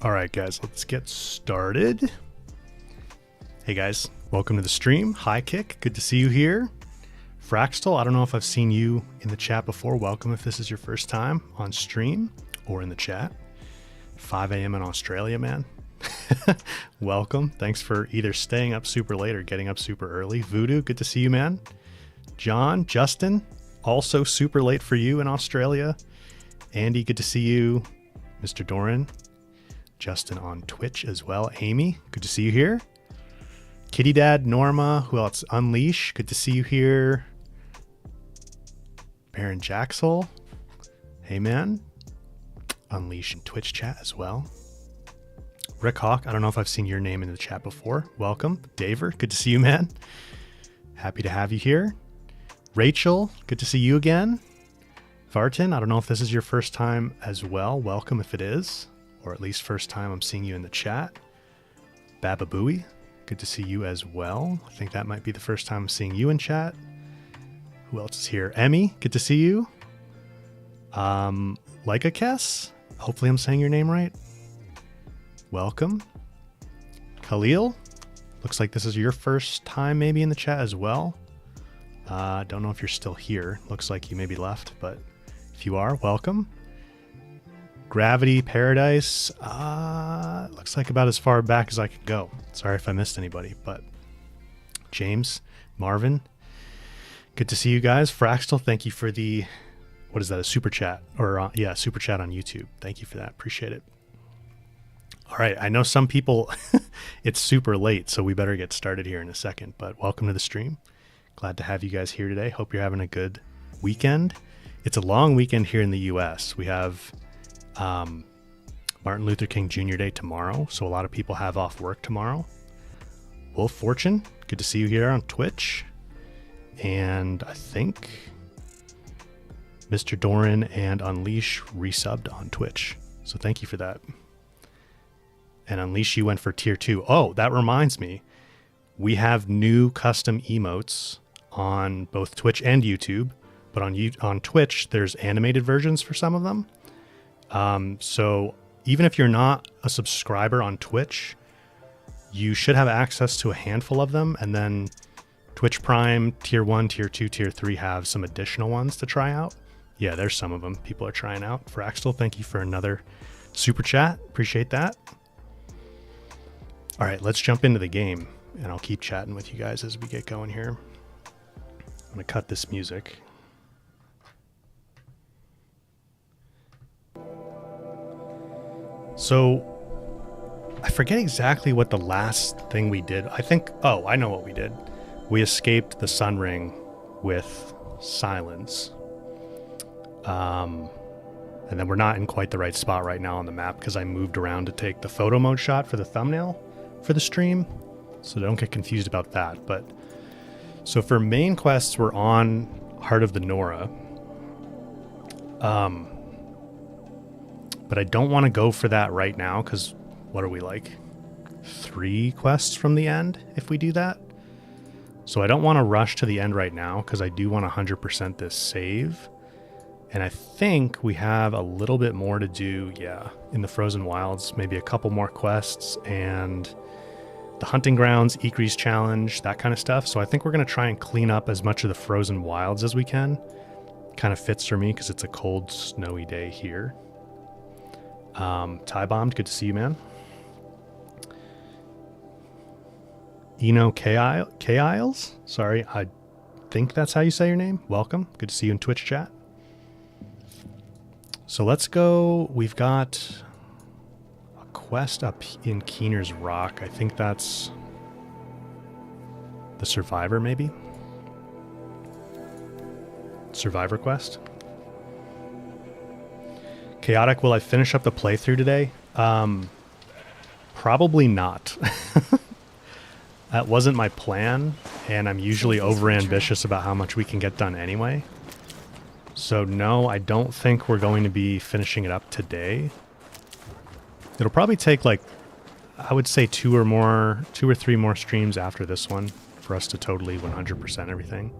All right, guys, let's get started. Hey guys, welcome to the stream. Hi Kick, good to see you here. Fraxtal, I don't know if I've seen you in the chat before. Welcome if this is your first time on stream or in the chat. 5 a.m. in Australia, man. Welcome. Thanks for either staying up super late or getting up super early. Voodoo, good to see you, man. John, Justin, also super late for you in Australia. Andy, good to see you. Mr. Doran, Justin on Twitch as well. Amy, good to see you here. Kitty Dad, Norma, who else? Unleash, good to see you here. Baron Jaxel, hey man. Unleash in Twitch chat as well. Rick Hawk, I don't know if I've seen your name in the chat before. Welcome. Daver, good to see you, man. Happy to have you here. Rachel, good to see you again. Vartan, I don't know if this is your first time as well. Welcome if it is, or at least first time I'm seeing you in the chat. Bababooey, good to see you as well. I think that might be the first time I'm seeing you in chat. Who else is here? Emmy, good to see you. Like a Kess, Hopefully I'm saying your name right. Welcome. Khalil, looks like this is your first time maybe in the chat as well. Don't know if you're still here. Looks like you maybe left, but if you are, welcome. Gravity Paradise, looks like about as far back as I could go. Sorry if I missed anybody, but James, Marvin, good to see you guys. Fraxtal, thank you for the, what is that, a super chat? Or yeah, super chat on YouTube. Thank you for that. Appreciate it. All right, I know some people, it's super late, so we better get started here in a second, but welcome to the stream. Glad to have you guys here today. Hope you're having a good weekend. It's a long weekend here in the US. We have Martin Luther King Jr. Day tomorrow, so a lot of people have off work tomorrow. Wolf Fortune, good to see you here on Twitch. And I think Mr. Doran and Unleash resubbed on Twitch, so thank you for that. And Unleash, you went for tier 2. Oh, that reminds me. We have new custom emotes on both Twitch and YouTube. But on Twitch, there's animated versions for some of them. So even if you're not a subscriber on Twitch, you should have access to a handful of them. And then Twitch Prime, tier 1, tier 2, tier 3 have some additional ones to try out. Yeah, there's some of them people are trying out. Fraxtal, thank you for another super chat. Appreciate that. All right, let's jump into the game, and I'll keep chatting with you guys as we get going here. I'm going to cut this music. So, I forget exactly what the last thing we did. I think, oh, I know what we did. We escaped the Sun Ring with silence. And then we're not in quite the right spot right now on the map because I moved around to take the photo mode shot for the thumbnail for the stream, so don't get confused about that. But so for main quests, we're on Heart of the Nora, but I don't want to go for that right now because what are we, like 3 quests from the end if we do that? So I don't want to rush to the end right now because I do want to 100% this save, and I think we have a little bit more to do, yeah, in the Frozen Wilds, maybe a couple more quests and the Hunting Grounds, Ikri's Challenge, that kind of stuff. So I think we're going to try and clean up as much of the Frozen Wilds as we can. Kind of fits for me because it's a cold, snowy day here. Tie Bombed, good to see you, man. Eno K-Isles? Sorry, I think that's how you say your name. Welcome. Good to see you in Twitch chat. So let's go. We've got a quest up in Keener's Rock. I think that's the Survivor, maybe? Survivor quest. Chaotic, will I finish up the playthrough today? Probably not. That wasn't my plan, and I'm usually overambitious about how much we can get done anyway. So no, I don't think we're going to be finishing it up today. It'll probably take, like, I would say 2 or 3 more streams after this one for us to totally 100% everything.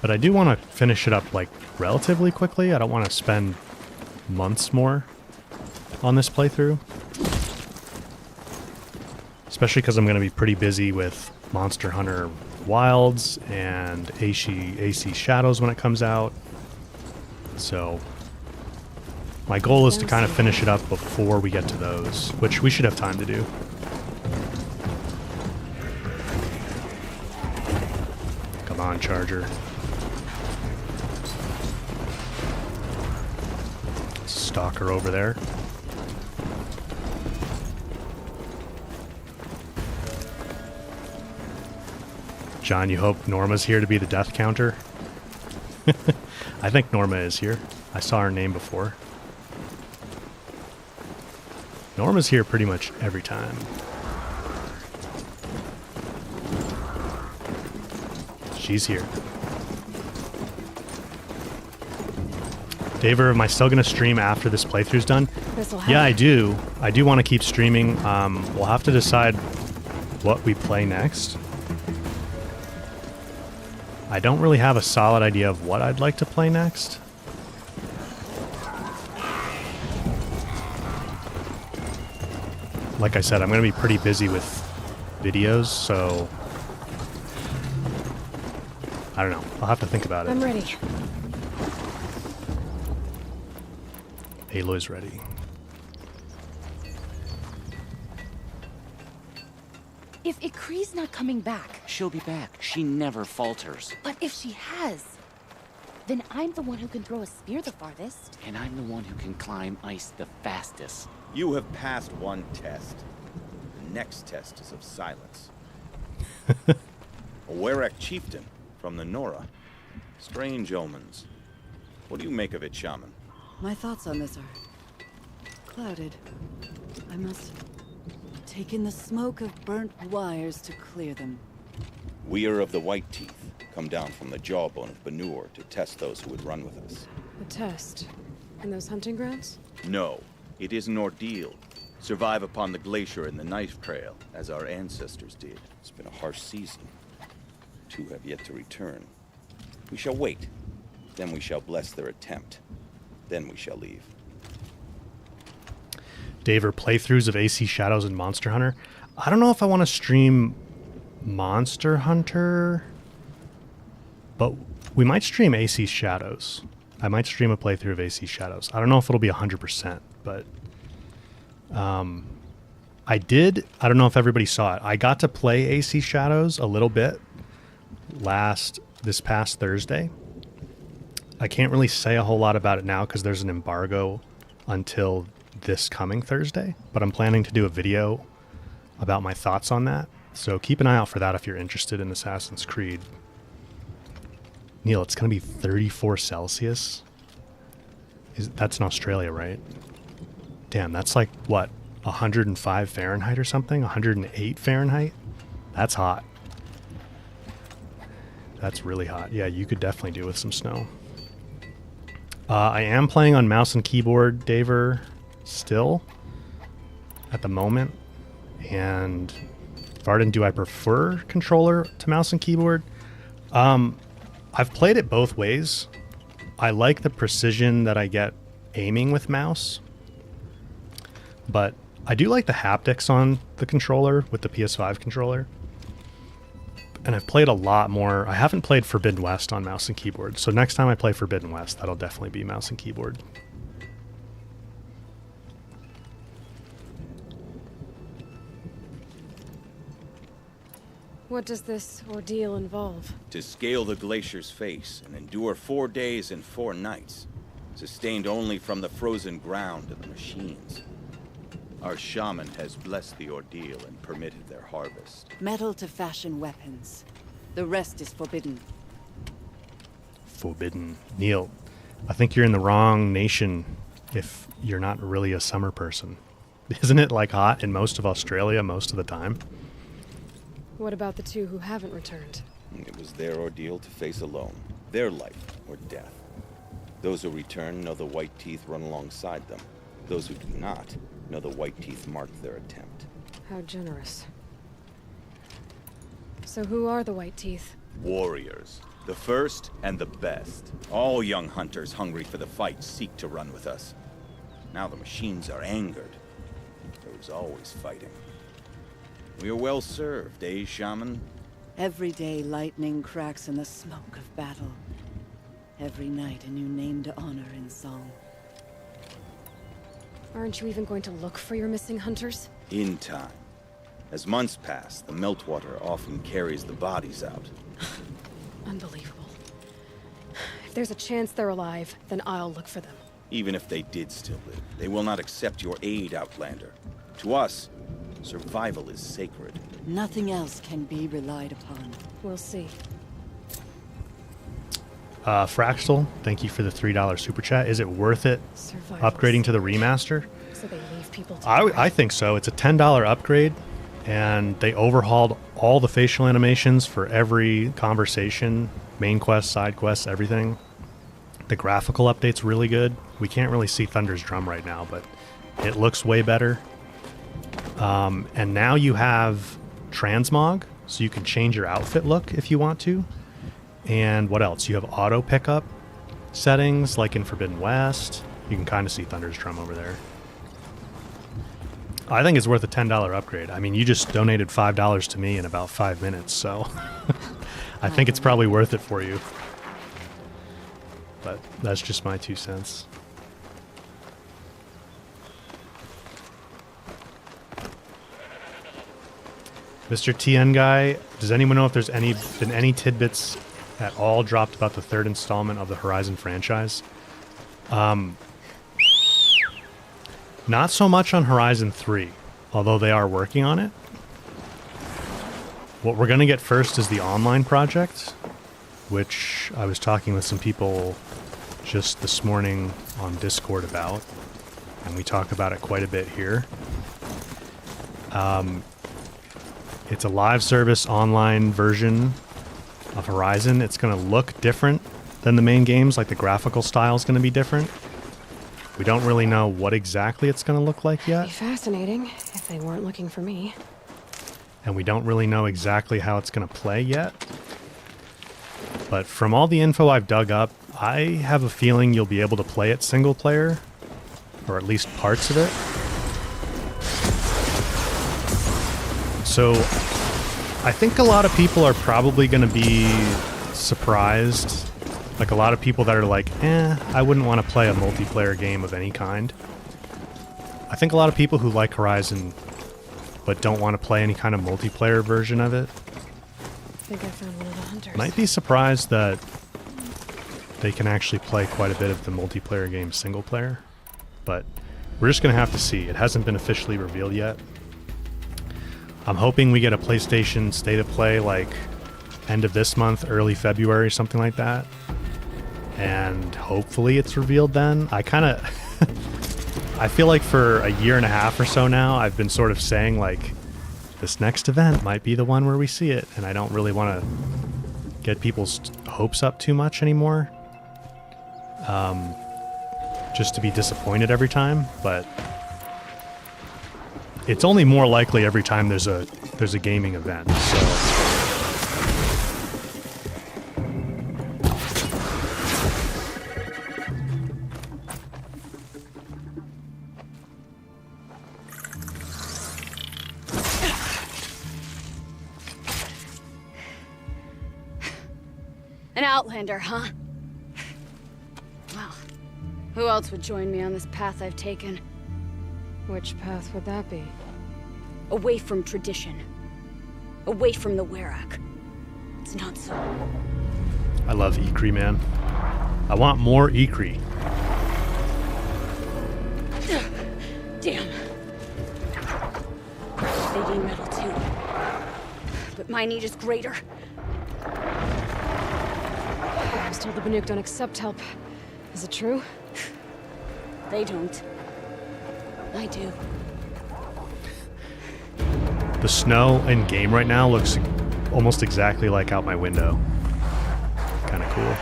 But I do want to finish it up, like, relatively quickly. I don't want to spend months more on this playthrough. Especially because I'm going to be pretty busy with Monster Hunter Wilds and AC Shadows when it comes out. So my goal is to kind of finish it up before we get to those, which we should have time to do. Come on, Charger. Stalker over there. John, you hope Norma's here to be the death counter? I think Norma is here. I saw her name before. Norma's here pretty much every time. She's here. Daver, am I still going to stream after this playthrough's done? Yeah, I do. I do want to keep streaming. We'll have to decide what we play next. I don't really have a solid idea of what I'd like to play next. Like I said, I'm going to be pretty busy with videos, so I don't know. I'll have to think about it. I'm ready. Aloy's ready. If Ikri's not coming back... She'll be back. She never falters. But if she has, then I'm the one who can throw a spear the farthest. And I'm the one who can climb ice the fastest. You have passed one test. The next test is of silence. A Werak chieftain from the Nora. Strange omens. What do you make of it, Shaman? My thoughts on this are clouded. I must take in the smoke of burnt wires to clear them. We are of the White Teeth, come down from the jawbone of Banur to test those who would run with us. A test? In those hunting grounds? No, it is an ordeal. Survive upon the glacier and the knife trail, as our ancestors did. It's been a harsh season. 2 have yet to return. We shall wait. Then we shall bless their attempt. Then we shall leave. Dave, are playthroughs of AC Shadows and Monster Hunter? I don't know if I want to stream Monster Hunter, but we might stream AC Shadows. I might stream a playthrough of AC Shadows. I don't know if it'll be 100%, but I don't know if everybody saw it. I got to play AC Shadows a little bit this past Thursday. I can't really say a whole lot about it now because there's an embargo until this coming Thursday, but I'm planning to do a video about my thoughts on that. So keep an eye out for that if you're interested in Assassin's Creed. Neil, it's going to be 34 Celsius. That's in Australia, right? Damn, that's like, what, 105 Fahrenheit or something? 108 Fahrenheit? That's hot. That's really hot. Yeah, you could definitely do with some snow. I am playing on mouse and keyboard, Daver, still, at the moment. And Varden, do I prefer controller to mouse and keyboard? I've played it both ways. I like the precision that I get aiming with mouse, but I do like the haptics on the controller with the PS5 controller. And I've played a lot more. I haven't played Forbidden West on mouse and keyboard, so next time I play Forbidden West, that'll definitely be mouse and keyboard. What does this ordeal involve? To scale the glacier's face and endure 4 days and 4 nights, sustained only from the frozen ground and the machines. Our shaman has blessed the ordeal and permitted their harvest. Metal to fashion weapons. The rest is forbidden. Forbidden. Neil, I think you're in the wrong nation if you're not really a summer person. Isn't it like hot in most of Australia most of the time? What about the 2 who haven't returned? It was their ordeal to face alone. Their life or death. Those who return know the White Teeth run alongside them. Those who do not know the White Teeth marked their attempt. How generous. So who are the White Teeth? Warriors. The first and the best. All young hunters hungry for the fight seek to run with us. Now the machines are angered. There is always fighting. We are well served, eh, Shaman? Every day lightning cracks in the smoke of battle. Every night a new name to honor in song. Aren't you even going to look for your missing hunters? In time. As months pass, the meltwater often carries the bodies out. Unbelievable. If there's a chance they're alive, then I'll look for them. Even if they did still live, they will not accept your aid, Outlander. To us, survival is sacred. Nothing else can be relied upon. We'll see. Fractal, thank you for the $3 super chat. Is it worth it upgrading to the remaster? So they leave people to I think so. It's a $10 upgrade, and they overhauled all the facial animations for every conversation, main quest, side quests, everything. The graphical update's really good. We can't really see Thunder's drum right now, but it looks way better. And now you have transmog, so you can change your outfit look if you want to. And what else? You have auto pickup settings like in Forbidden West. You can kind of see Thunder's Drum over there. I think it's worth a $10 upgrade. I mean, you just donated $5 to me in about 5 minutes, so I think it's probably worth it for you. But that's just my 2 cents. Mr. TN guy, does anyone know if there's been any tidbits at all dropped about the 3rd installment of the Horizon franchise? Not so much on Horizon 3, although they are working on it. What we're going to get first is the online project, which I was talking with some people just this morning on Discord about, and we talk about it quite a bit here. It's a live service online version of Horizon. It's going to look different than the main games, like the graphical style is going to be different. We don't really know what exactly it's going to look like yet. Be fascinating if they weren't looking for me. And we don't really know exactly how it's going to play yet. But from all the info I've dug up, I have a feeling you'll be able to play it single player, or at least parts of it. So I think a lot of people are probably going to be surprised. Like a lot of people that are like, I wouldn't want to play a multiplayer game of any kind. I think a lot of people who like Horizon but don't want to play any kind of multiplayer version of it I think I found one of the hunters. might be surprised that they can actually play quite a bit of the multiplayer game single player. But we're just going to have to see. It hasn't been officially revealed yet. I'm hoping we get a PlayStation State of Play like end of this month, early February, something like that. And hopefully it's revealed then. I feel like for a year and a half or so now, I've been sort of saying like, this next event might be the one where we see it. And I don't really want to get people's hopes up too much anymore. Just to be disappointed every time. But it's only more likely every time there's a gaming event. So An outlander, huh? Well, who else would join me on this path I've taken? Which path would that be? Away from tradition. Away from the Werak. It's not so. I love Ikri, man. I want more Ikri. Damn. They need metal too. But my need is greater. I was told the Banuk don't accept help. Is it true? They don't. I do. The snow in game right now looks almost exactly like out my window. Kind of cool.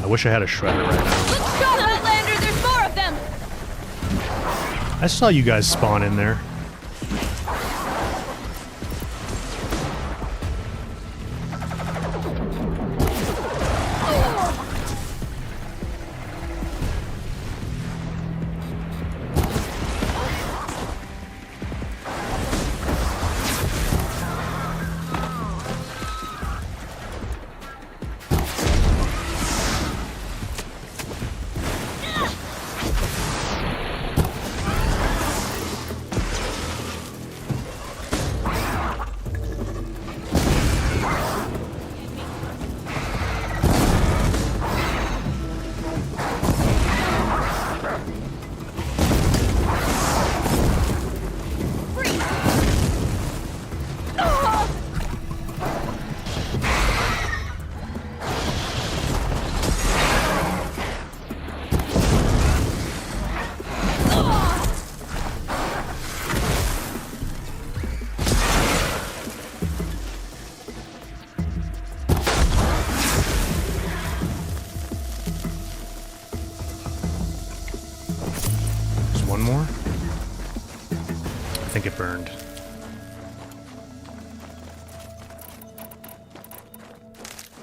I wish I had a shredder right now. Let's go, Outlander! There's more of them! I saw you guys spawn in there.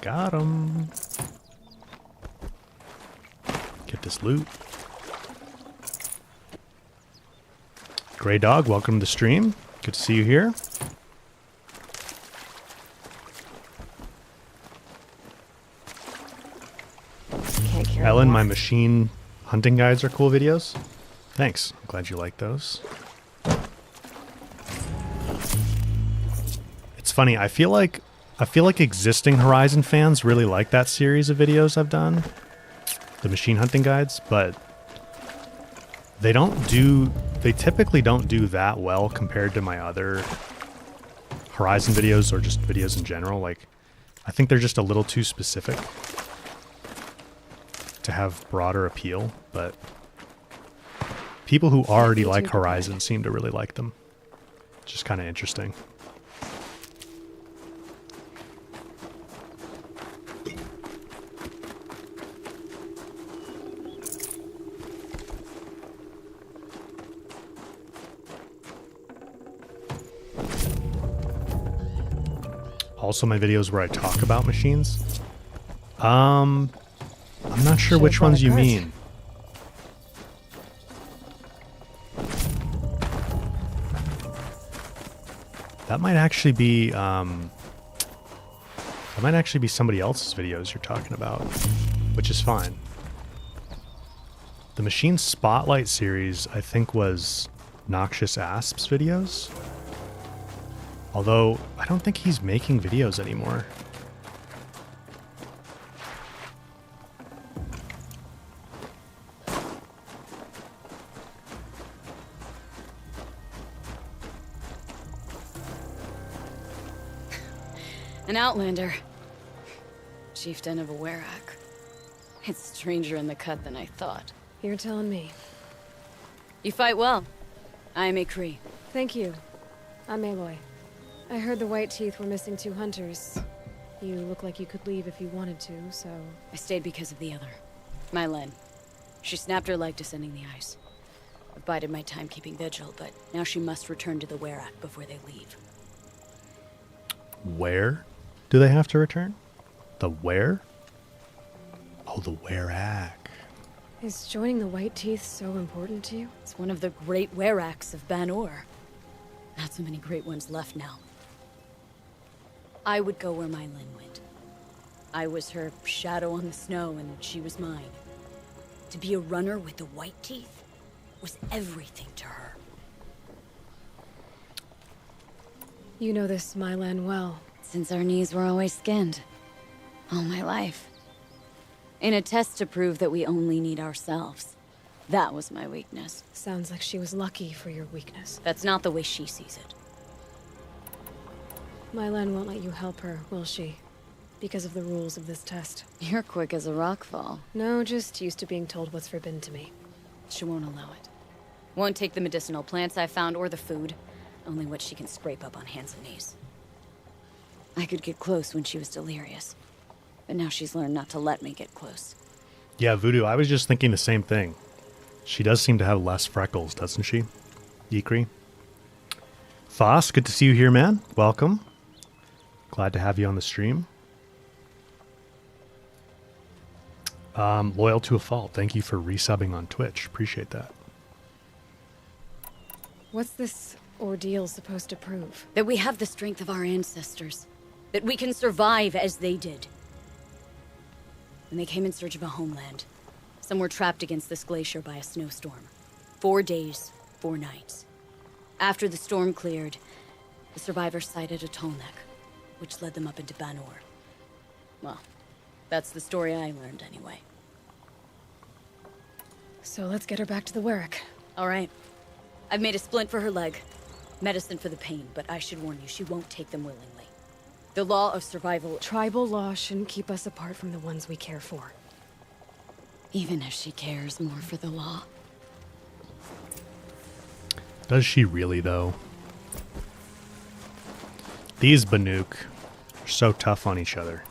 Got him. Get this loot. Grey Dog, welcome to the stream. Good to see you here. Ellen, my machine hunting guides are cool videos. Thanks. I'm glad you like those. It's funny. I feel like existing Horizon fans really like that series of videos I've done, the machine hunting guides, but they typically don't do that well compared to my other Horizon videos or just videos in general. Like, I think they're just a little too specific to have broader appeal, but people who already like Horizon seem to really like them. It's just kind of interesting. Also, my videos where I talk about machines. I'm not sure which ones you mean. That might actually be somebody else's videos you're talking about, which is fine. The Machine Spotlight series, I think, was Noxious Asp's videos. Although, I don't think he's making videos anymore. An outlander. Chieftain of a Werak. It's stranger in the cut than I thought. You're telling me. You fight well. I am a Kree. Thank you. I'm Aloy. I heard the White Teeth were missing 2 hunters. You look like you could leave if you wanted to, so... I stayed because of the other. Mylen. She snapped her leg descending the ice. I've bided my time keeping vigil, but now she must return to the Werak before they leave. Where do they have to return? The where? Oh, the Werak. Is joining the White Teeth so important to you? It's one of the great Weraks of Ban-Or. Not so many great ones left now. I would go where Mylen went. I was her shadow on the snow, and she was mine. To be a runner with the White Teeth was everything to her. You know this Mylan well. Since our knees were always skinned. All my life. In a test to prove that we only need ourselves. That was my weakness. Sounds like she was lucky for your weakness. That's not the way she sees it. Mylan won't let you help her, will she? Because of the rules of this test. You're quick as a rockfall. No, just used to being told what's forbidden to me. She won't allow it. Won't take the medicinal plants I found or the food. Only what she can scrape up on hands and knees. I could get close when she was delirious. But now she's learned not to let me get close. Yeah, Voodoo, I was just thinking the same thing. She does seem to have less freckles, doesn't she? Yikri. Foss, good to see you here, man. Welcome. Glad to have you on the stream. Loyal to a fault. Thank you for resubbing on Twitch. Appreciate that. What's this ordeal supposed to prove? That we have the strength of our ancestors. That we can survive as they did. When they came in search of a homeland, some were trapped against this glacier by a snowstorm. 4 days, 4 nights. After the storm cleared, the survivors sighted a Tolnek, which led them up into Ban-Or. Well, that's the story I learned anyway. So let's get her back to the Werak. All right. I've made a splint for her leg. Medicine for the pain, but I should warn you, she won't take them willingly. The law of survival... Tribal law shouldn't keep us apart from the ones we care for. Even if she cares more for the law. Does she really, though? These Banuk are so tough on each other.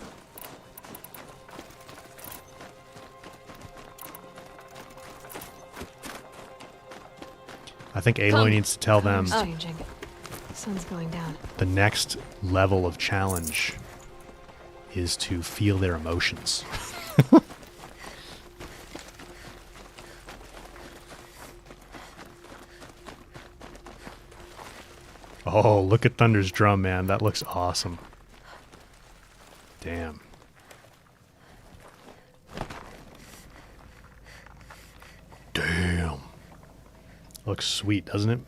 I think Aloy needs to tell them Sun's going down. the next level of challenge is to feel their emotions. Oh, look at Thunder's drum, man. That looks awesome. Damn. Damn. Looks sweet, doesn't it?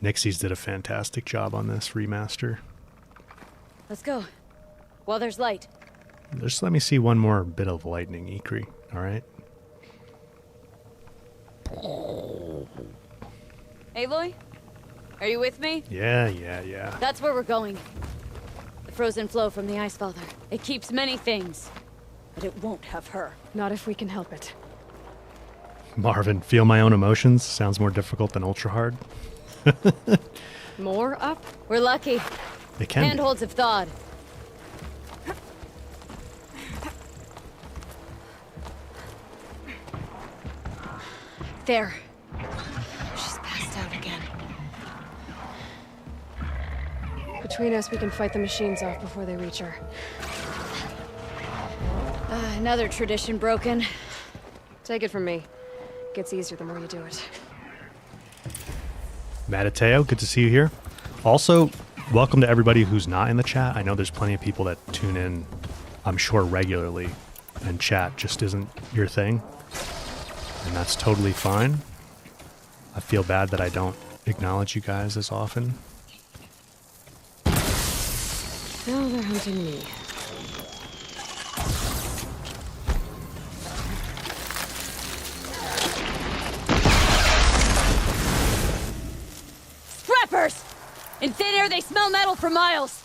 Nixxes did a fantastic job on this remaster. Let's go. While there's light. Just let me see one more bit of lightning, Ikri. All right? Aloy? Are you with me? Yeah. That's where we're going. The frozen flow from the Ice Father. It keeps many things, but it won't have her. Not if we can help it. Marvin, feel my own emotions? Sounds more difficult than ultra hard. More up? We're lucky. It can be. Handholds have thawed. There. She's passed out again. Between us, we can fight the machines off before they reach her. Another tradition broken. Take it from me. Gets easier the more you do it. Matateo, good to see you here. Also, welcome to everybody who's not in the chat. I know there's plenty of people that tune in, I'm sure, regularly, and chat just isn't your thing. And that's totally fine. I feel bad that I don't acknowledge you guys as often. Now they're hunting me. Scrappers! In thin air, they smell metal for miles.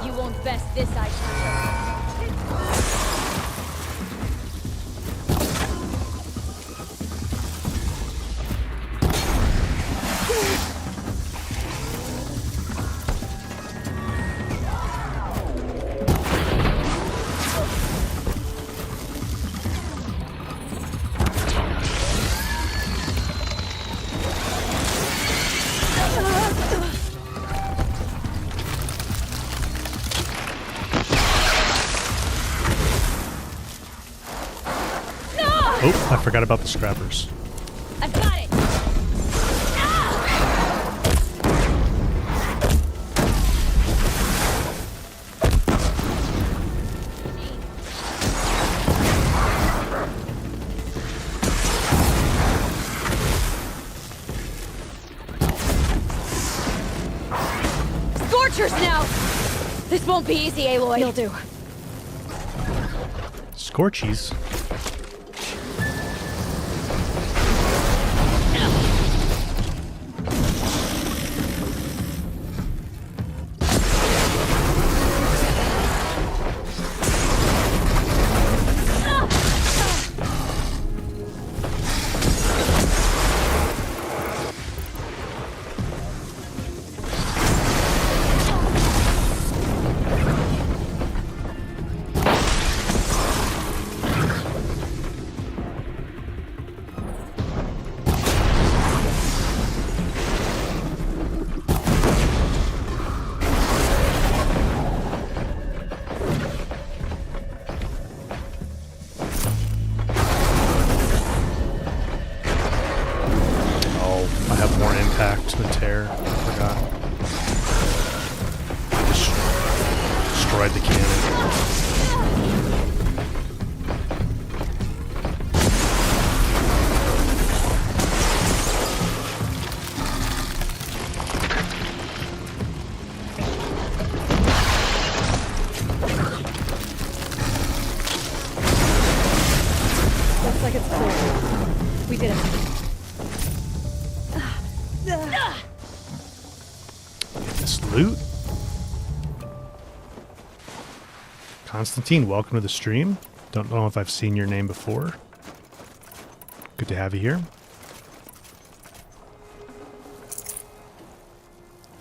You won't best this, I Oh, I forgot about the scrappers. I've got it! Scorchers now! This won't be easy, Aloy. You'll do. Scorchies. Destroyed the cannon. Looks like it's clear. We did it. Get this loot. Constantine, welcome to the stream. Don't know if I've seen your name before. Good to have you here.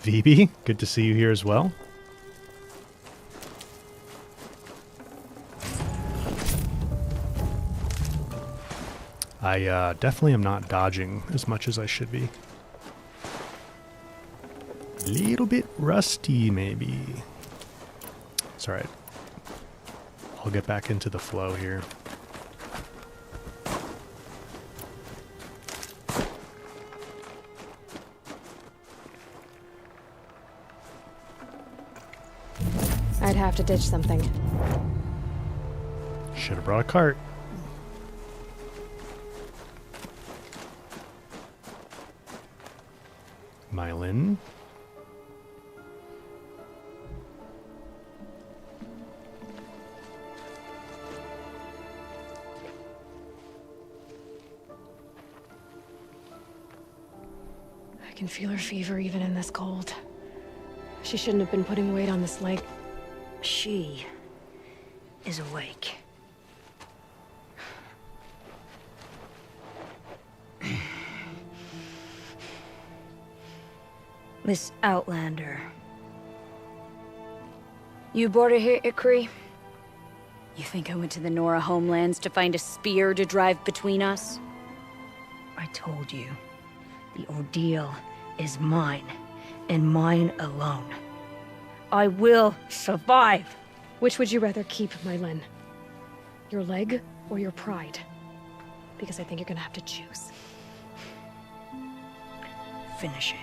VB, good to see you here as well. I definitely am not dodging as much as I should be. Little bit rusty, maybe. It's alright. I'll get back into the flow here. I'd have to ditch something. Should have brought a cart. Myelin. I can feel her fever even in this cold. She shouldn't have been putting weight on this leg. She is awake. Miss Outlander. You brought her here, Ikri? You think I went to the Nora homelands to find a spear to drive between us? I told you. The ordeal is mine, and mine alone. I will survive! Which would you rather keep, Myelin? Your leg or your pride? Because I think you're gonna have to choose. Finish it.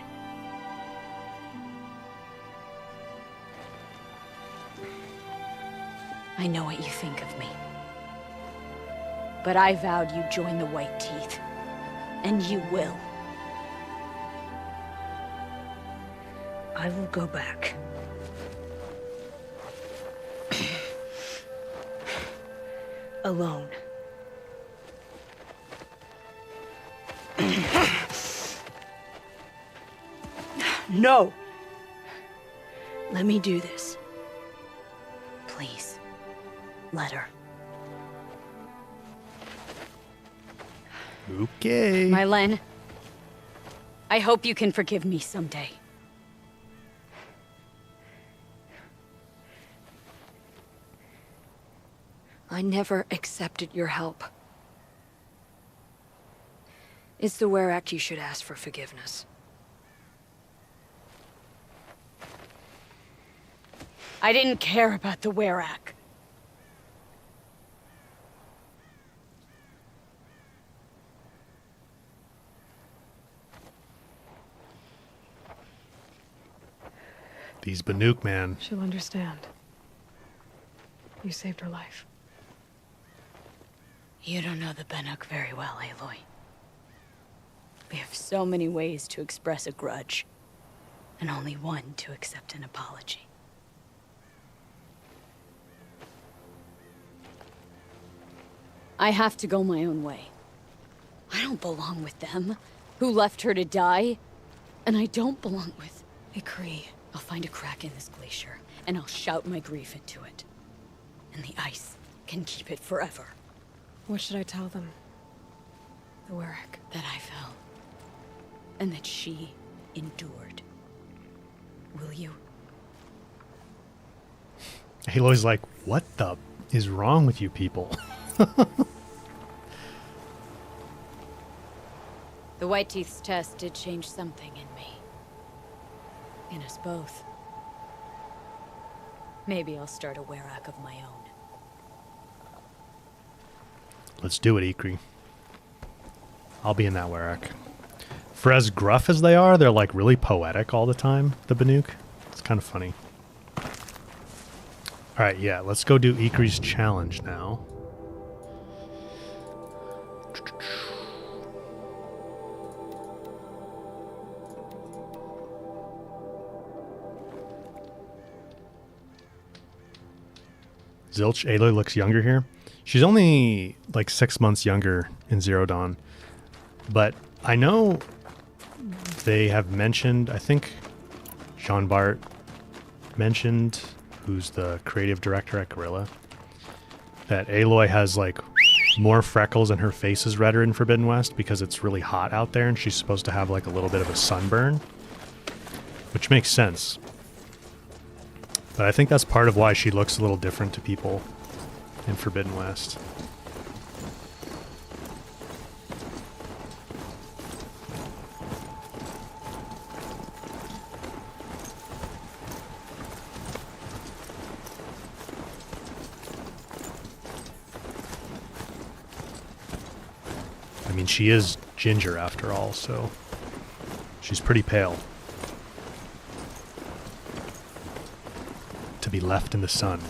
I know what you think of me. But I vowed you'd join the White Teeth. And you will. I will go back. Alone. No! Let me do this. Please, let her. Okay. Myelin, I hope you can forgive me someday. I never accepted your help. It's the Werak you should ask for forgiveness. I didn't care about the Werak. These Banuk, man. She'll understand. You saved her life. You don't know the Banuk very well, Aloy. We have so many ways to express a grudge, and only one to accept an apology. I have to go my own way. I don't belong with them, who left her to die. And I don't belong with Ikri. I'll find a crack in this glacier, and I'll shout my grief into it. And the ice can keep it forever. What should I tell them? The Werak. That I fell. And that she endured. Will you? Aloy's like, what the is wrong with you people? The White Teeth's test did change something in me. In us both. Maybe I'll start a Werak of my own. Let's do it, Ikri. I'll be in that Werak. For as gruff as they are, they're like really poetic all the time, the Banuk. It's kind of funny. Alright, yeah, let's go do Ikri's challenge now. Zilch, Aloy looks younger here. She's only like 6 months younger in Zero Dawn. But I know they have mentioned, I think Jean Bart mentioned, who's the creative director at Guerrilla, that Aloy has like more freckles and her face is redder in Forbidden West because it's really hot out there and she's supposed to have like a little bit of a sunburn, which makes sense. But I think that's part of why she looks a little different to people in Forbidden West. mean, she is ginger after all, so she's pretty pale. To be left in the sun.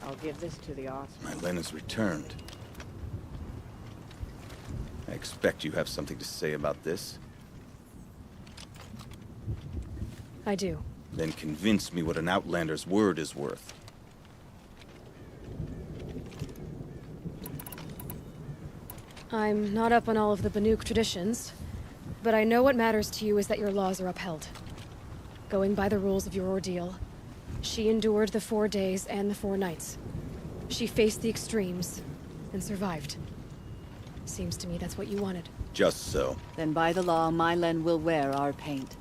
I'll give this to the officer. My Len has returned. I expect you have something to say about this. I do. Then convince me what an Outlander's word is worth. I'm not up on all of the Banuk traditions, but I know what matters to you is that your laws are upheld. Going by the rules of your ordeal, she endured the 4 days and the 4 nights. She faced the extremes and survived. Seems to me that's what you wanted. Just so. Then by the law, my Len will wear our paint.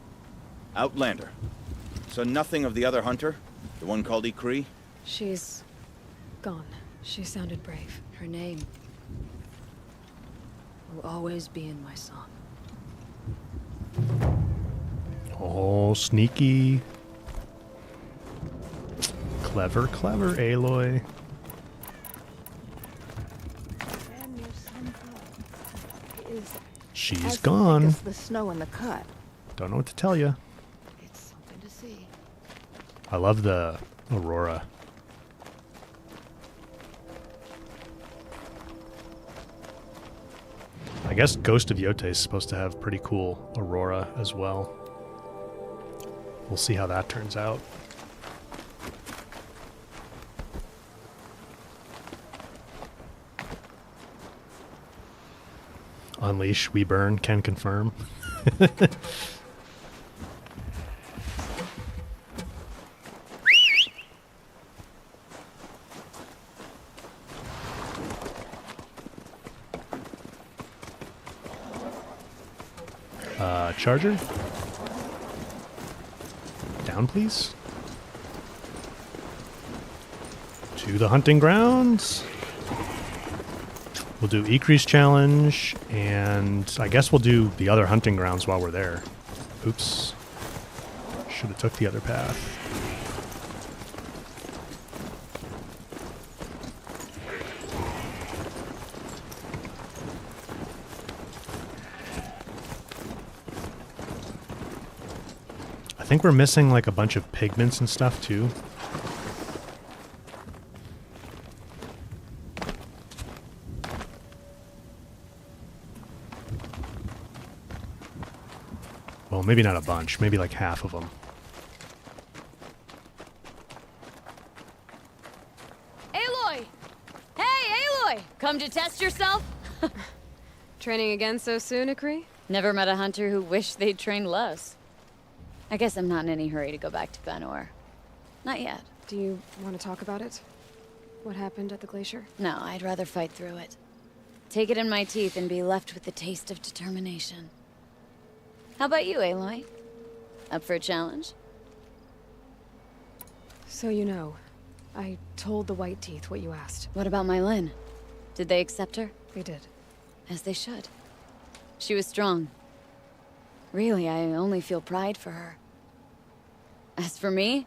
Outlander. So nothing of the other hunter? The one called Ikri? She's gone. She sounded brave. Her name will always be in my song. Oh, sneaky. Clever, clever, Aloy. She's gone. The snow in the cut. Don't know what to tell you. It's something to see. I love the aurora. I guess Ghost of Yote is supposed to have pretty cool aurora as well. We'll see how that turns out. Unleash, we burn, can confirm. Charger? Down, please. To the hunting grounds. We'll do Ikri's challenge, and I guess we'll do the other hunting grounds while we're there. Oops. Should have took the other path. I think we're missing like a bunch of pigments and stuff too. Well, maybe not a bunch, maybe like half of them. Aloy! Hey, Aloy! Come to test yourself? Training again so soon, Ikri? Never met a hunter who wished they'd trained less. I guess I'm not in any hurry to go back to Banor. Not yet. Do you want to talk about it? What happened at the glacier? No, I'd rather fight through it. Take it in my teeth and be left with the taste of determination. How about you, Aloy? Up for a challenge? So you know, I told the White Teeth what you asked. What about my Lynn? Did they accept her? They did. As they should. She was strong. Really, I only feel pride for her. As for me,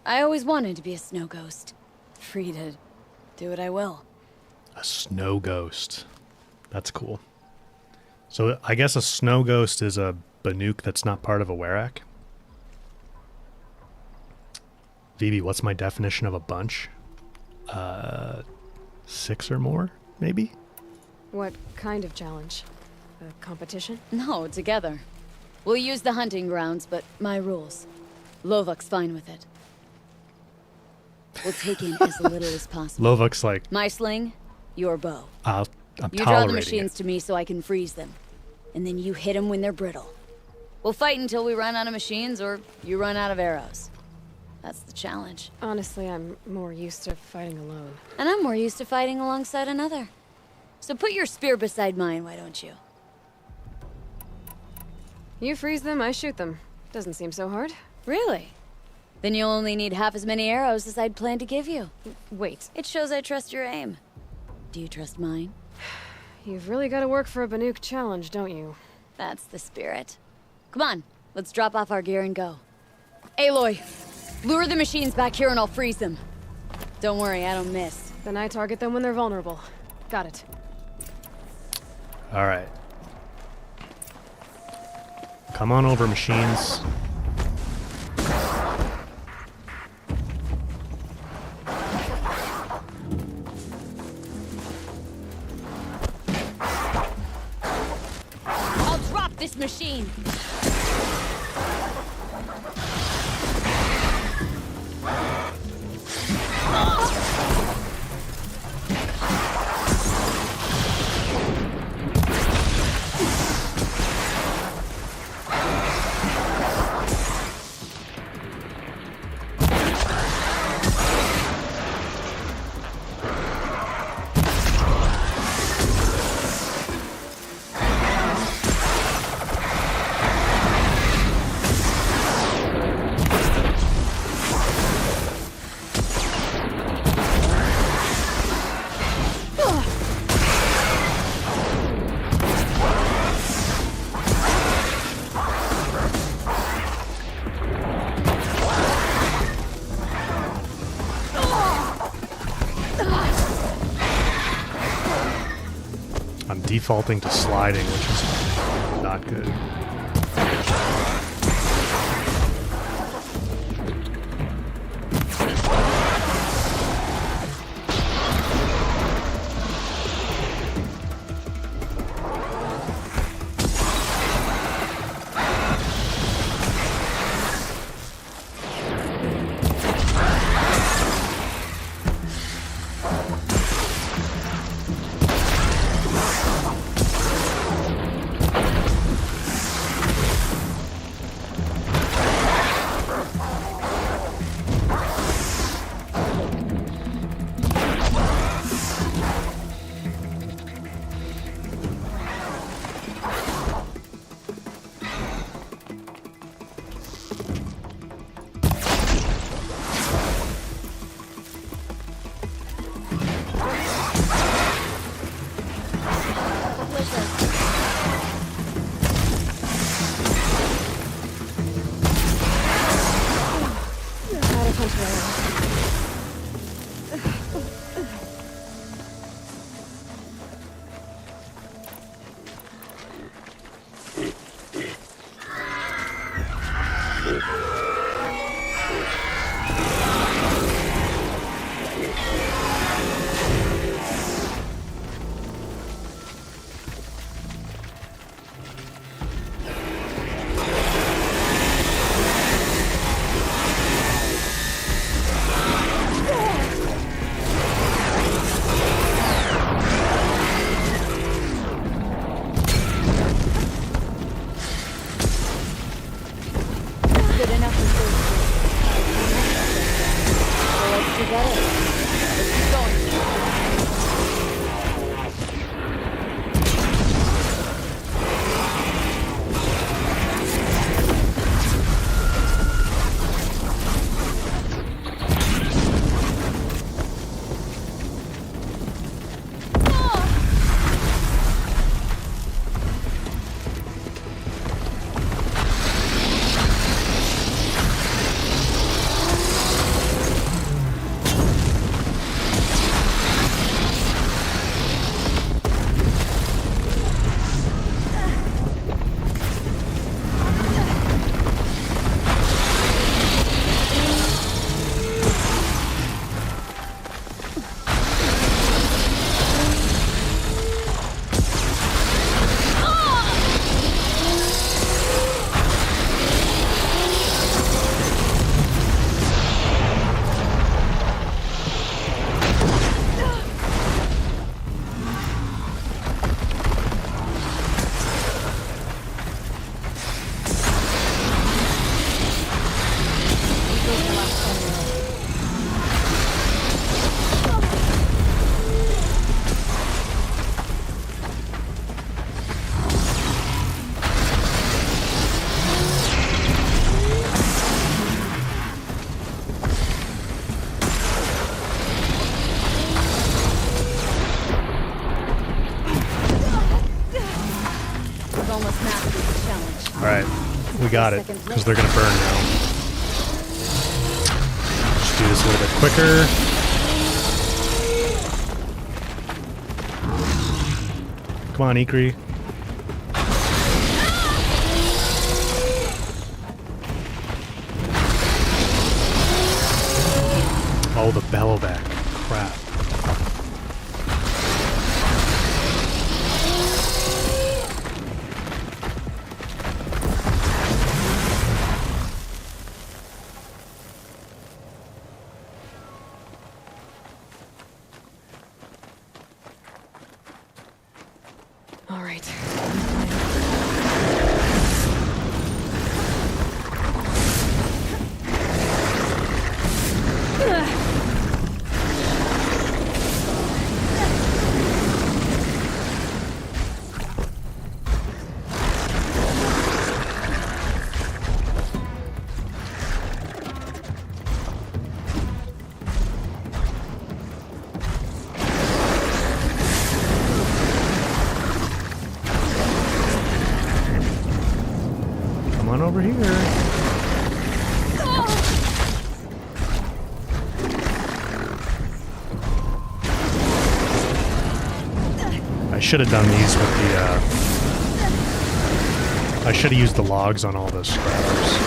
I always wanted to be a snow ghost. Free to do what I will. A snow ghost. That's cool. So I guess a snow ghost is a Banuk that's not part of a Werak. Vivi, what's my definition of a bunch? 6 or more, maybe? What kind of challenge? A competition? No, together. We'll use the hunting grounds, but my rules. Lovok's fine with it. We'll take in as little as possible. Lovok's like, My sling, your bow. I'm You draw the tolerating machines it. to me so I can freeze them. And then you hit them when they're brittle. We'll fight until we run out of machines or you run out of arrows. That's the challenge. Honestly, I'm more used to fighting alone. And I'm more used to fighting alongside another. So put your spear beside mine, why don't you? You freeze them, I shoot them. Doesn't seem so hard. Really? Then you'll only need half as many arrows as I'd planned to give you. Wait, It shows I trust your aim. Do you trust mine? you've really got to work for a Banuk challenge, don't you? That's the spirit. Come on, let's drop off our gear and go. Aloy, lure the machines back here and I'll freeze them. Don't worry, I don't miss. Then I target them when they're vulnerable. Got it. All right. Come on over, machines. I'll drop this machine. I'm defaulting to sliding, which is not good. Alright, we got it, because they're gonna burn now. do this a little bit quicker. Come on, Ikri. Oh, the bellowback. Crap. All right. Come on over here. I should have done these with the, I should have used the logs on all those scrappers.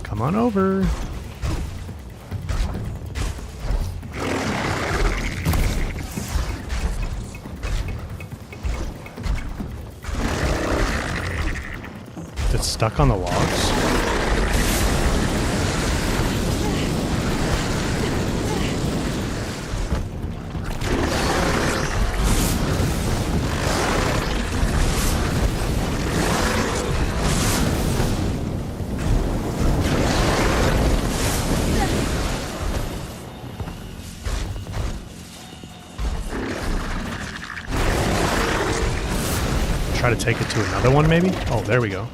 Come on over. It's stuck on the logs. Try to take it to another one, maybe? Oh, there we go.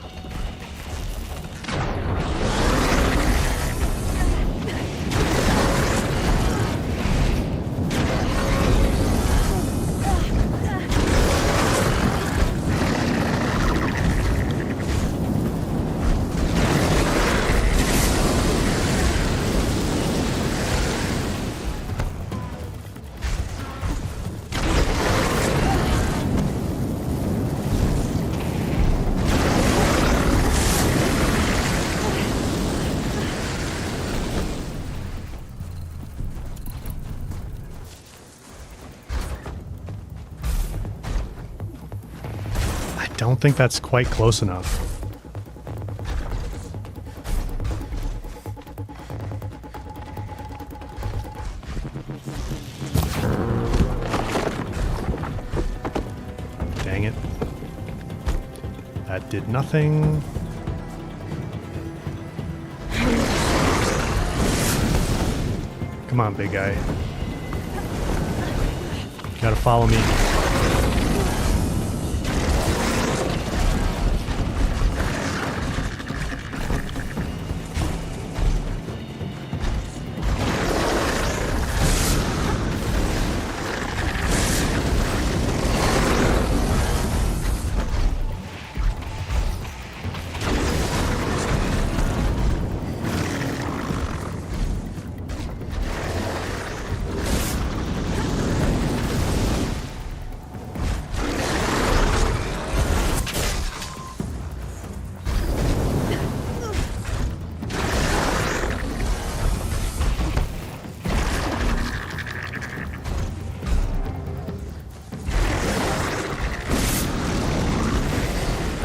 I don't think that's quite close enough. Dang it. That did nothing. Come on, big guy. You gotta follow me.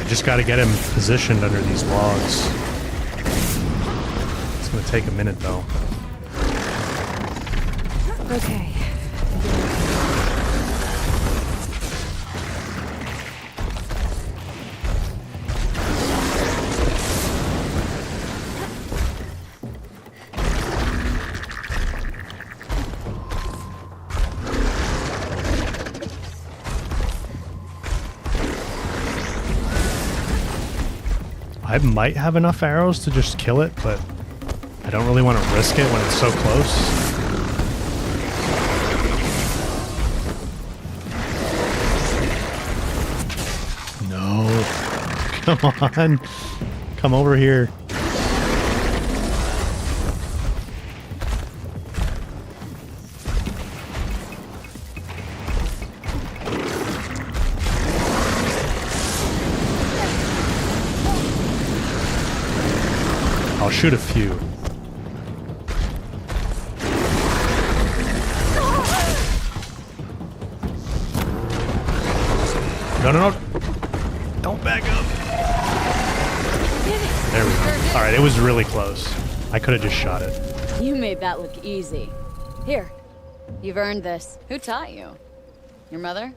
Just got to get him positioned under these logs. It's going to take a minute though. Okay. I might have enough arrows to just kill it, but I don't really want to risk it when it's so close. Come on. Come over here. I'll shoot a few. No, no, no. Don't back up. There we go. Alright, it was really close. I could have just shot it. You made that look easy. Here, you've earned this. Who taught you? Your mother?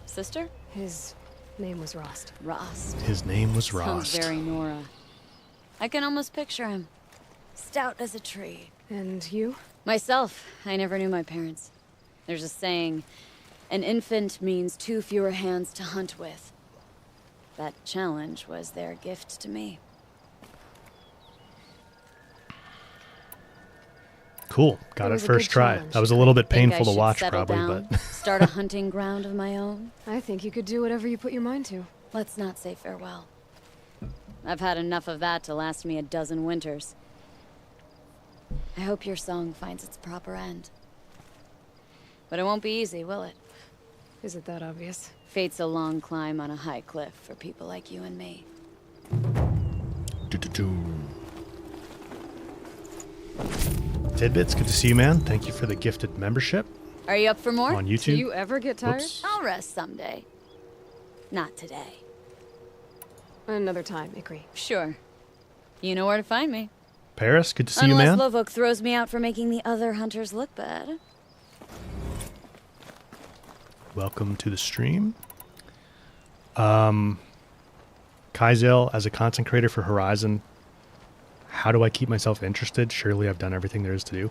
Sister? His name was Rost. Rost. His name was Sounds Rost. very Nora. I can almost picture him. Stout as a tree. And you? Myself, I never knew my parents. There's a saying, an infant means 2 fewer hands to hunt with. That challenge was their gift to me. Cool. Got it was a first good try. challenge. That was a little bit Think I painful to should watch, settle probably, down, but start a hunting ground of my own? I think you could do whatever you put your mind to. Let's not say farewell. I've had enough of that to last me a dozen winters. I hope your song finds its proper end. But it won't be easy, will it? Is it that obvious? Fate's a long climb on a high cliff for people like you and me. Tidbits, good to see you, man. Thank you for the gifted membership Are you up for more? on YouTube. Do you ever get tired? Whoops. I'll rest someday. Not today. Another time, Ikri. Sure. You know where to find me. Paris, good to see Unless you, man. Lovok throws me out for making the other hunters look bad. Welcome to the stream. Kaizel, as a content creator for Horizon, how do I keep myself interested? Surely I've done everything there is to do.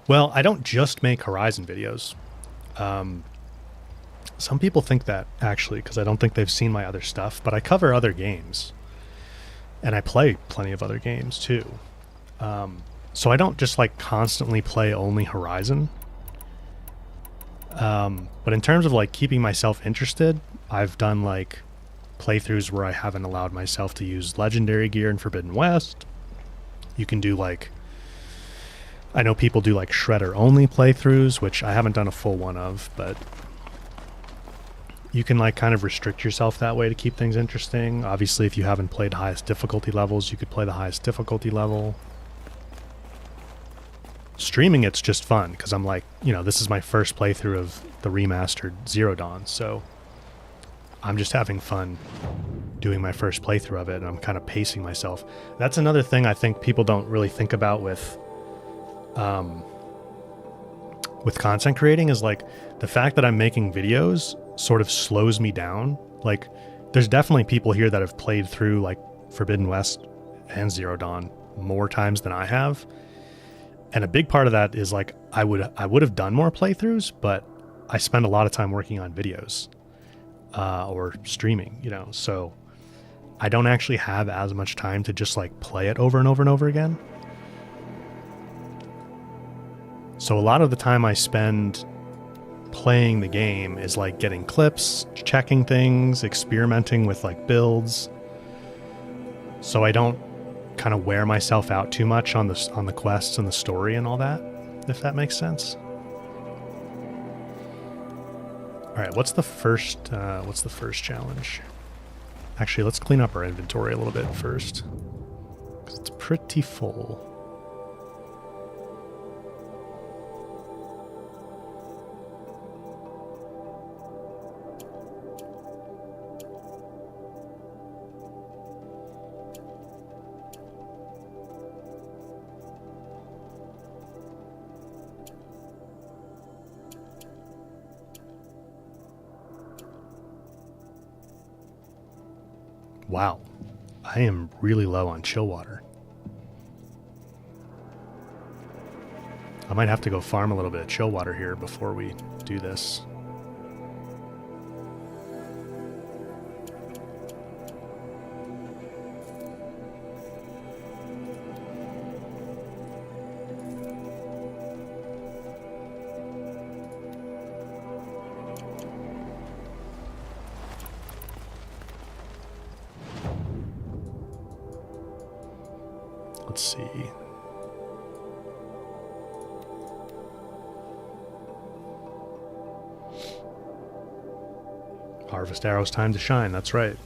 Well, I don't just make Horizon videos. Some people think that, actually, because I don't think they've seen my other stuff, but I cover other games. And I play plenty of other games, too. So I don't just, like, constantly play only Horizon. But in terms of, like, keeping myself interested, I've done, like, playthroughs where I haven't allowed myself to use legendary gear in Forbidden West. You can do, like... I know people do, like, Shredder-only playthroughs, which I haven't done a full one of, but... You can, like, kind of restrict yourself that way to keep things interesting. Obviously, if you haven't played highest difficulty levels, you could play the highest difficulty level. Streaming it's just fun, because I'm like, you know, this is my first playthrough of the remastered Zero Dawn, so... I'm just having fun doing my first playthrough of it, and I'm kind of pacing myself. That's another thing I think people don't really think about with content creating is, like, the fact that I'm making videos sort of slows me down. Like, there's definitely people here that have played through, like, Forbidden West and Zero Dawn more times than I have. And a big part of that is, like, I would have done more playthroughs, but I spend a lot of time working on videos. Or streaming, you know, so I don't actually have as much time to just, like, play it over and over and over again. So a lot of the time I spend playing the game is, like, getting clips, checking things, experimenting with, like, builds. So I don't kind of wear myself out too much on the quests and the story and all that, if that makes sense. All right, what's the first challenge? Actually, let's clean up our inventory a little bit first, because it's pretty full. Wow, I am really low on chill water. I might have to go farm a little bit of chill water here before we do this. Let's see. Harvest Arrow's time to shine, that's right.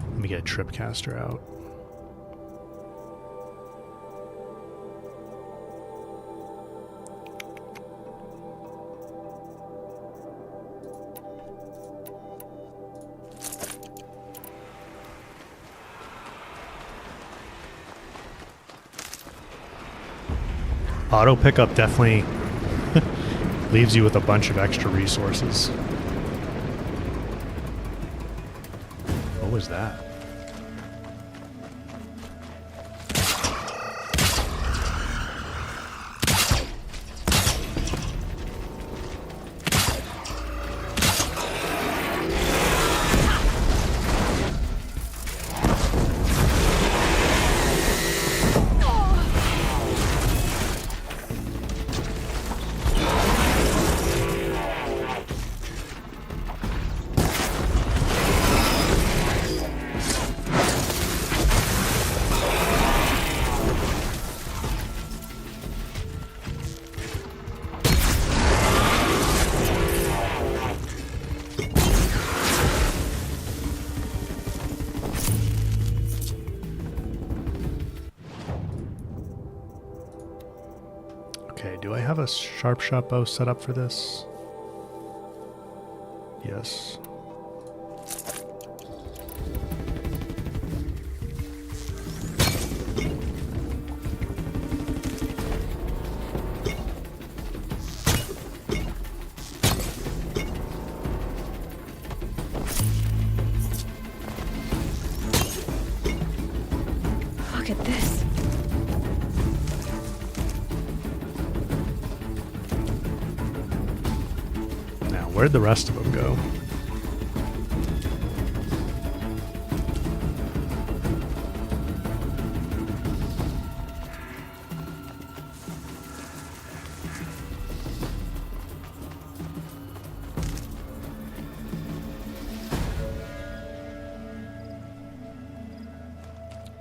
Let me get a Tripcaster out. Auto pickup definitely leaves you with a bunch of extra resources. What was that? Okay, do I have a sharp shot bow set up for this? Yes. Look at this. Now, where'd the rest of them go?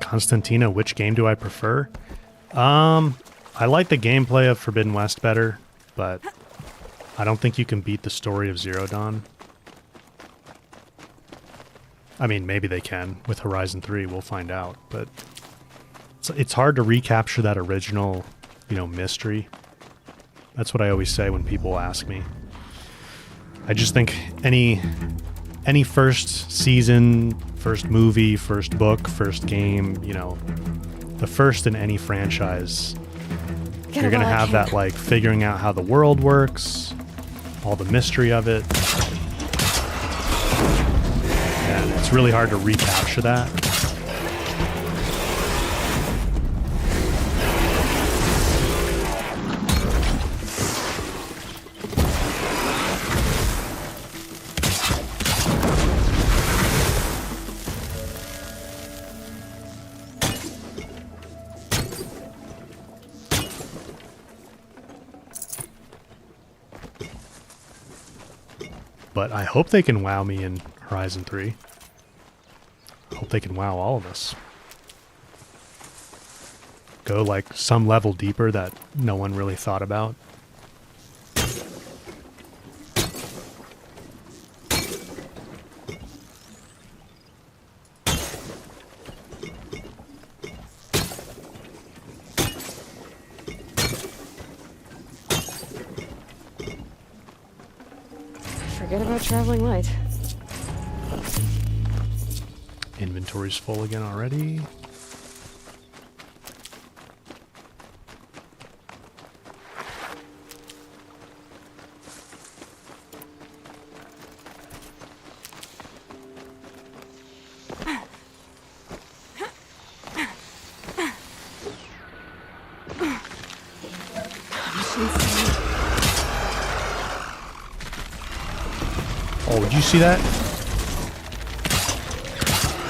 Constantina, which game do I prefer? I like the gameplay of Forbidden West better, but I don't think you can beat the story of Zero Dawn. I mean, maybe they can with Horizon 3, we'll find out, but it's hard to recapture that original, mystery. That's what I always say when people ask me. I just think any first season, first movie, first book, first game, the first in any franchise, you're going to have that, figuring out how the world works, all the mystery of it. And it's really hard to recapture that. But I hope they can wow me in Horizon 3. I hope they can wow all of us. Go some level deeper that no one really thought about. Forget about traveling light. Inventory's full again already. Oh, did you see that?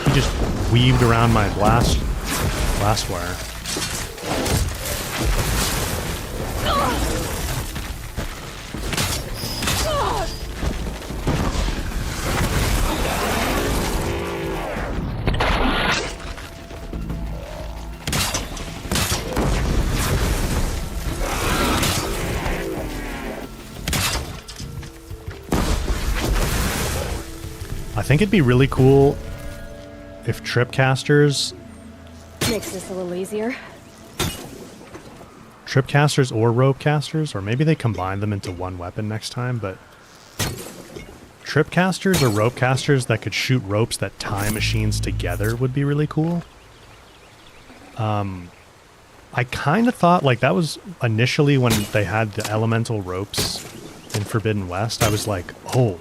He just weaved around my blast Last wire. I think it'd be really cool if tripcasters, Makes this a little easier. tripcasters or ropecasters, or maybe they combine them into one weapon next time, but tripcasters or ropecasters that could shoot ropes that tie machines together would be really cool. I kind of thought, like, that was initially when they had the elemental ropes in Forbidden West. I was like, oh,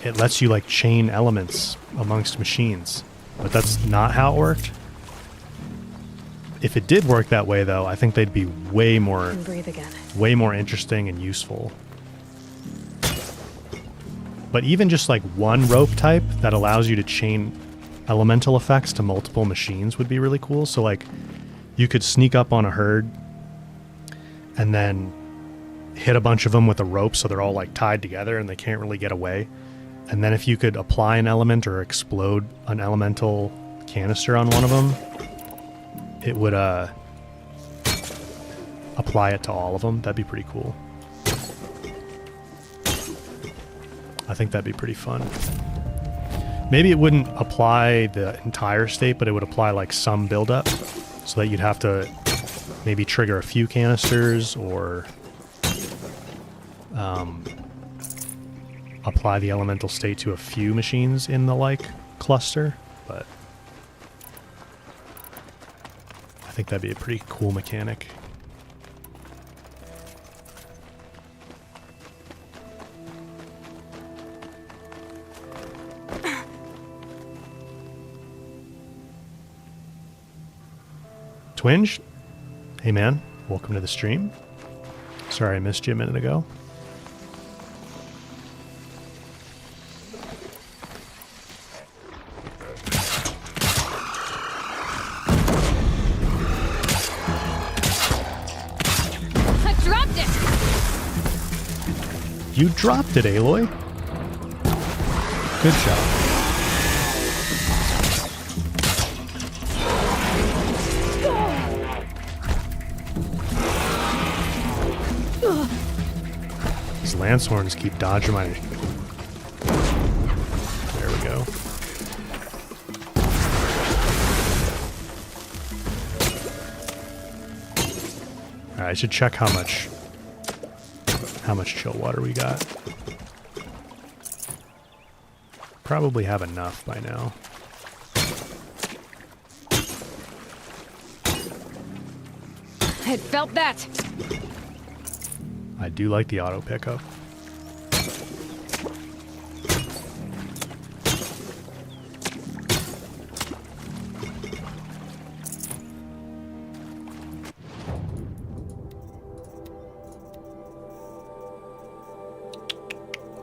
it lets you, like, chain elements amongst machines. But that's not how it worked. If it did work that way, though, I think they'd be way more, And breathe again. way more interesting and useful. But even just, like, one rope type that allows you to chain elemental effects to multiple machines would be really cool. So, like, you could sneak up on a herd and then hit a bunch of them with a rope so they're all, like, tied together and they can't really get away. And then if you could apply an element or explode an elemental canister on one of them, it would apply it to all of them. That'd be pretty cool. I think that'd be pretty fun. Maybe it wouldn't apply the entire state, but it would apply like some buildup so that you'd have to maybe trigger a few canisters or apply the elemental state to a few machines in the like cluster, but I think that'd be a pretty cool mechanic. Twinge, hey man, welcome to the stream. Sorry I missed you a minute ago. You dropped it, Aloy. Good job. These lance horns keep dodging my... There we go. Alright, I should check how much chill water we got. Probably have enough by now. I felt that. I do like the auto pickup.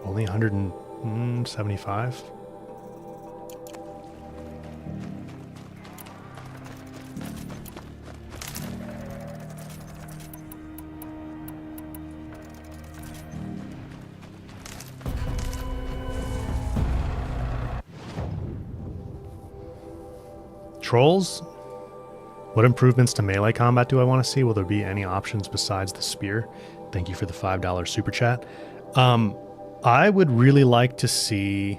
Only 175. Trolls? What improvements to melee combat do I want to see? Will there be any options besides the spear? Thank you for the $5 super chat. I would really like to see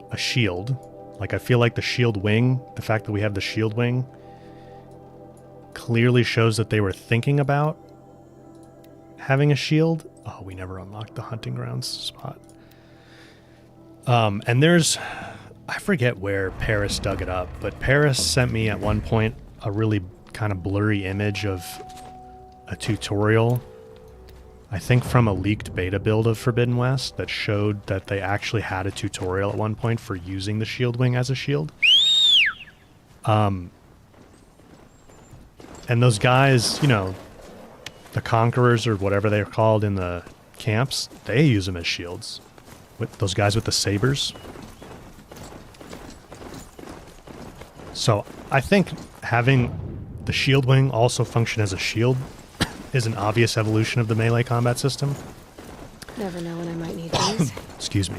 a shield. Like, I feel like the shield wing, the fact that we have the shield wing, clearly shows that they were thinking about having a shield. Oh, we never unlocked the hunting grounds spot. And there's, I forget where Paris dug it up, but Paris sent me at one point a really kind of blurry image of a tutorial, I think from a leaked beta build of Forbidden West, that showed that they actually had a tutorial at one point for using the shield wing as a shield. And those guys, you know, the conquerors or whatever they're called in the camps, they use them as shields. With those guys with the sabers. So I think having the shield wing also function as a shield is an obvious evolution of the melee combat system. Never know when I might need these. Excuse me.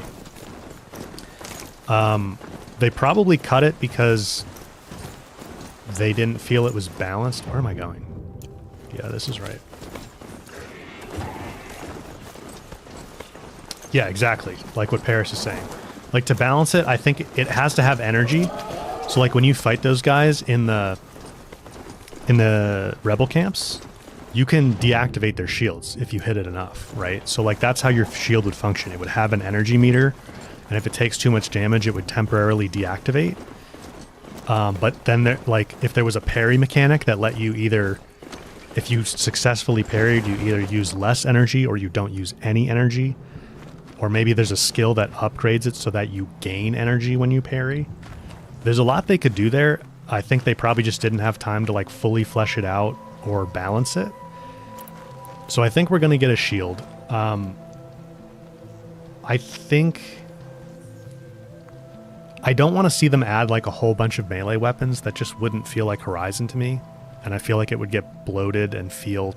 They probably cut it because they didn't feel it was balanced. Where am I going? Yeah, this is right. Yeah, exactly. Like what Paris is saying. Like, to balance it, I think it has to have energy. So, like, when you fight those guys in the rebel camps, you can deactivate their shields if you hit it enough, right? So, like, that's how your shield would function. It would have an energy meter, and if it takes too much damage, it would temporarily deactivate. But then, if there was a parry mechanic that let you either, if you successfully parried, you either use less energy or you don't use any energy. Or maybe there's a skill that upgrades it so that you gain energy when you parry. There's a lot they could do there. I think they probably just didn't have time to like fully flesh it out or balance it. So I think we're going to get a shield. I think... I don't want to see them add like a whole bunch of melee weapons. That just wouldn't feel like Horizon to me. And I feel like it would get bloated and feel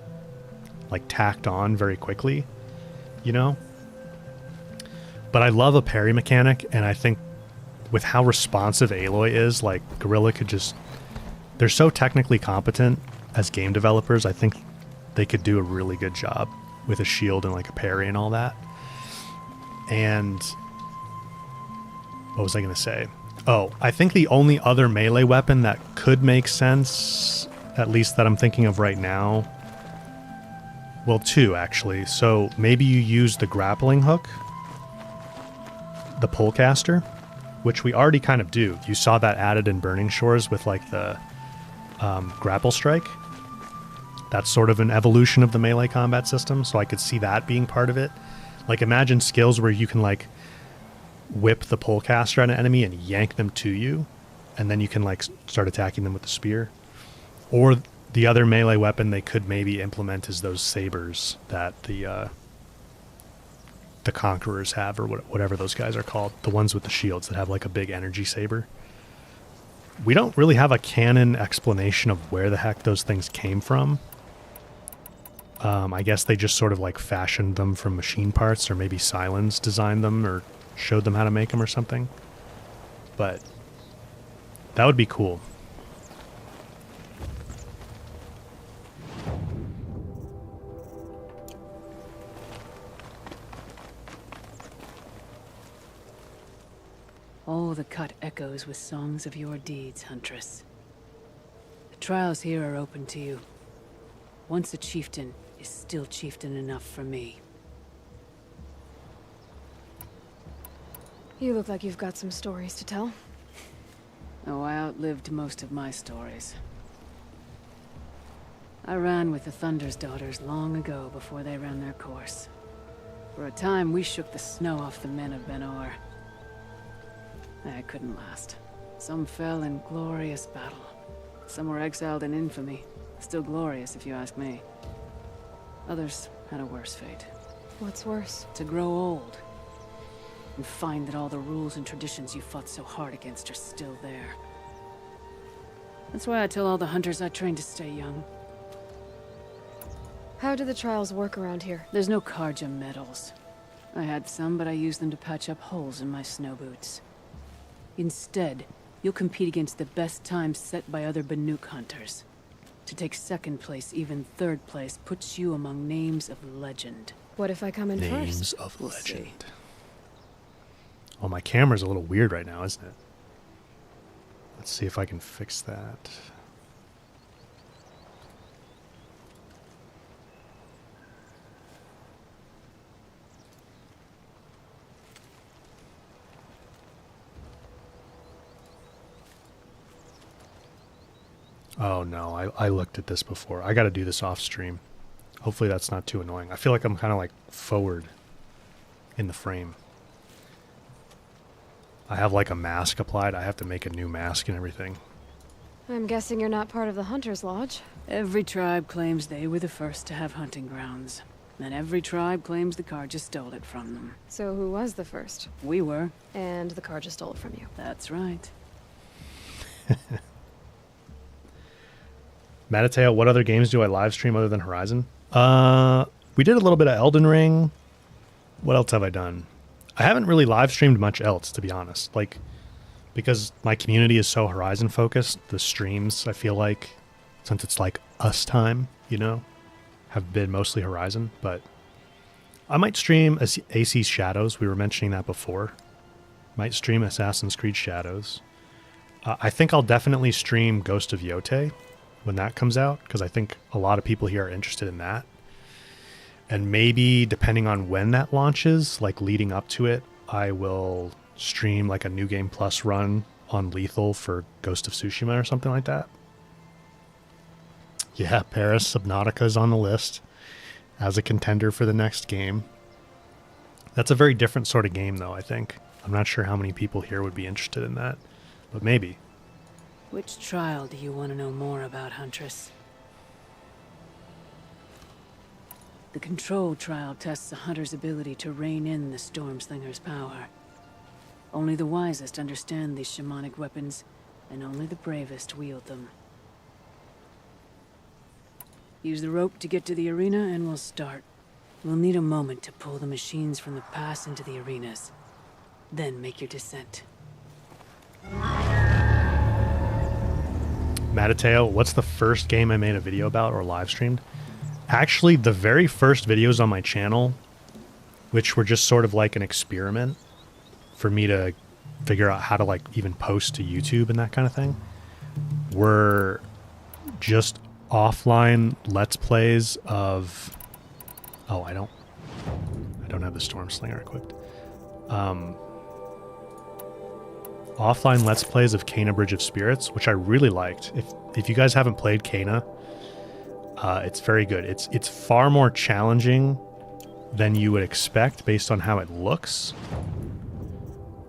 like tacked on very quickly, you know? But I love a parry mechanic, and I think with how responsive Aloy is, like, Guerrilla could just... They're so technically competent as game developers, I think they could do a really good job with a shield and, like, a parry and all that. And... what was I going to say? Oh, I think the only other melee weapon that could make sense, at least that I'm thinking of right now... Well, two, actually. So, maybe you use the grappling hook... the polecaster, which we already kind of do. You saw that added in Burning Shores with like the grapple strike. That's sort of an evolution of the melee combat system, so I could see that being part of it. Like, imagine skills where you can like whip the polecaster at an enemy and yank them to you, and then you can like start attacking them with the spear. Or the other melee weapon they could maybe implement is those sabers that the Conquerors have, or whatever those guys are called, the ones with the shields that have like a big energy saber. We don't really have a canon explanation of where the heck those things came from. I guess they just sort of like fashioned them from machine parts, or maybe Silence designed them or showed them how to make them or something. But that would be cool. All the cut echoes with songs of your deeds, Huntress. The trials here are open to you. Once a chieftain is still chieftain enough for me. You look like you've got some stories to tell. Oh, I outlived most of my stories. I ran with the Thunder's daughters long ago before they ran their course. For a time, we shook the snow off the men of Ben-Or. I couldn't last. Some fell in glorious battle. Some were exiled in infamy. Still glorious, if you ask me. Others had a worse fate. What's worse? To grow old. And find that all the rules and traditions you fought so hard against are still there. That's why I tell all the hunters I train to stay young. How do the trials work around here? There's no Karja medals. I had some, but I used them to patch up holes in my snow boots. Instead, you'll compete against the best times set by other Banuk hunters. To take second place, even third place, puts you among names of legend. What if I come in Names first? of We'll legend. see. Oh, my camera's a little weird right now, isn't it? Let's see if I can fix that. Oh no, I looked at this before. I got to do this off stream. Hopefully that's not too annoying. I feel like I'm kind of like forward in the frame. I have like a mask applied. I have to make a new mask and everything. I'm guessing you're not part of the Hunter's Lodge. Every tribe claims they were the first to have hunting grounds. And every tribe claims the Karja stole it from them. So who was the first? We were. And the Karja stole it from you. That's right. Matateo, what other games do I live stream other than Horizon? We did a little bit of Elden Ring. What else have I done? I haven't really live streamed much else, to be honest. Like, because my community is so Horizon focused, the streams, I feel like, since it's like us time, you know, have been mostly Horizon. But I might stream AC Shadows. We were mentioning that before. Might stream Assassin's Creed Shadows. I think I'll definitely stream Ghost of Yote when that comes out, because I think a lot of people here are interested in that. And maybe, depending on when that launches, like leading up to it, I will stream like a New Game Plus run on Lethal for Ghost of Tsushima or something like that. Yeah, Paris Subnautica is on the list as a contender for the next game. That's a very different sort of game, though, I think. I'm not sure how many people here would be interested in that, but maybe. Which trial do you want to know more about, Huntress? The Control trial tests a hunter's ability to rein in the Stormslinger's power. Only the wisest understand these shamanic weapons, and only the bravest wield them. Use the rope to get to the arena, and we'll start. We'll need a moment to pull the machines from the pass into the arenas. Then make your descent. Matateo, what's the first game I made a video about or live streamed? Actually, the very first videos on my channel, which were just sort of like an experiment for me to figure out how to like even post to YouTube and that kind of thing, were just offline Let's Plays of... Oh, I don't have the Stormslinger equipped. Offline Let's Plays of Kena Bridge of Spirits, which I really liked. If you guys haven't played Kena, it's very good. It's far more challenging than you would expect based on how it looks.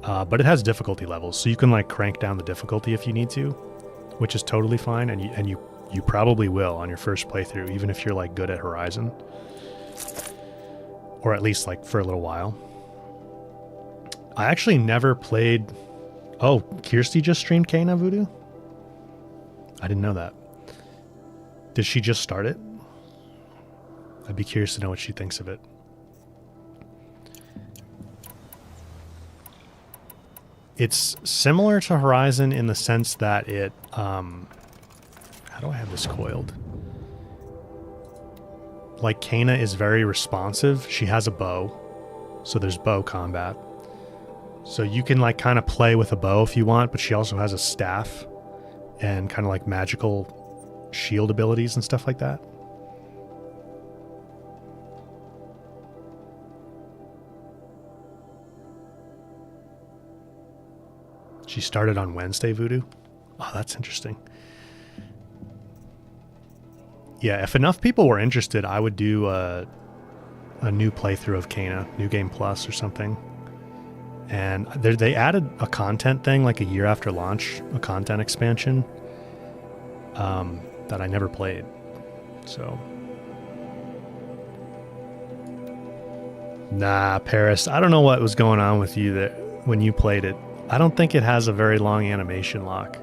But it has difficulty levels, so you can like crank down the difficulty if you need to, which is totally fine, and you probably will on your first playthrough, even if you're like good at Horizon. Or at least like for a little while. I actually never played... Oh, Kirsty just streamed Kena Voodoo? I didn't know that. Did she just start it? I'd be curious to know what she thinks of it. It's similar to Horizon in the sense that it... how do I have this coiled? Like, Kena is very responsive. She has a bow, so there's bow combat. So you can like kind of play with a bow if you want, but she also has a staff and kind of like magical shield abilities and stuff like that. She started on Wednesday, Voodoo. Oh, that's interesting. Yeah, if enough people were interested, I would do a new playthrough of Kena, New Game Plus or something. And they added a content thing like a year after launch, a content expansion that I never played. So, nah, Paris, I don't know what was going on with you that when you played it. I don't think it has a very long animation lock.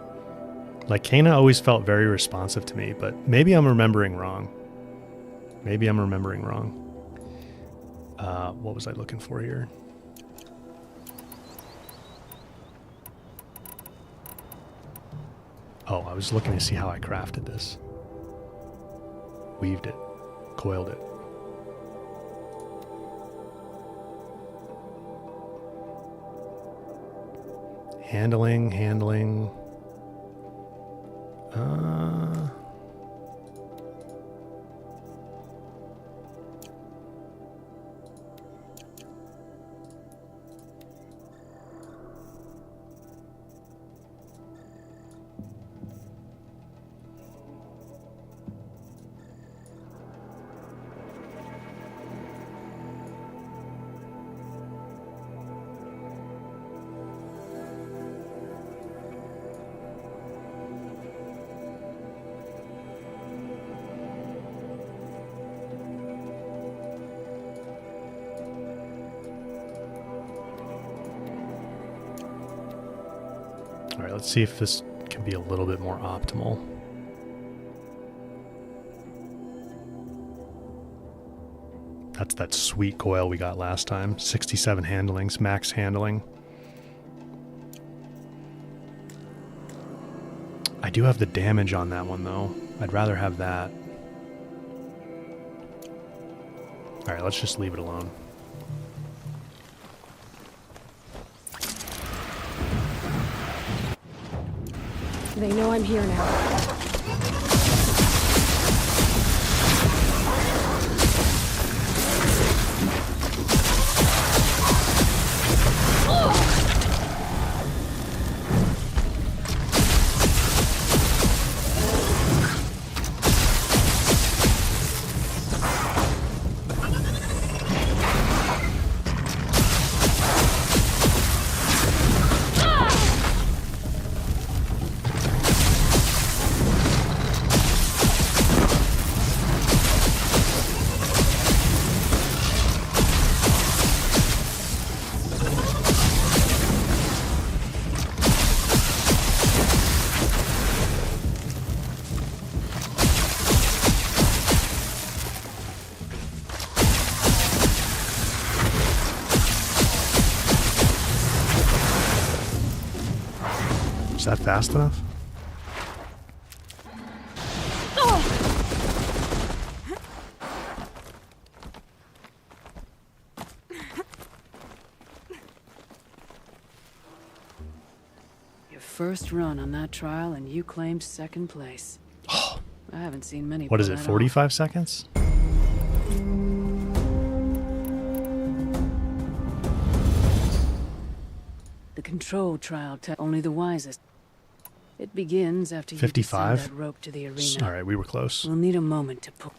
Like, Kena always felt very responsive to me, but maybe I'm remembering wrong. What was I looking for here? Oh, I was looking to see how I crafted this. Weaved it. Coiled it. Handling. All right, let's see if this can be a little bit more optimal. That's that sweet coil we got last time. 67 handlings, max handling. I do have the damage on that one, though. I'd rather have that. Alright, let's just leave it alone. They know I'm here now. Is that fast enough? Your first run on that trial and you claimed second place. I haven't seen many. What is pull it, that 45 seconds? The control trial only the wisest. It begins after you 55? descend that rope to the arena. Alright, we were close. We'll need a moment to pull.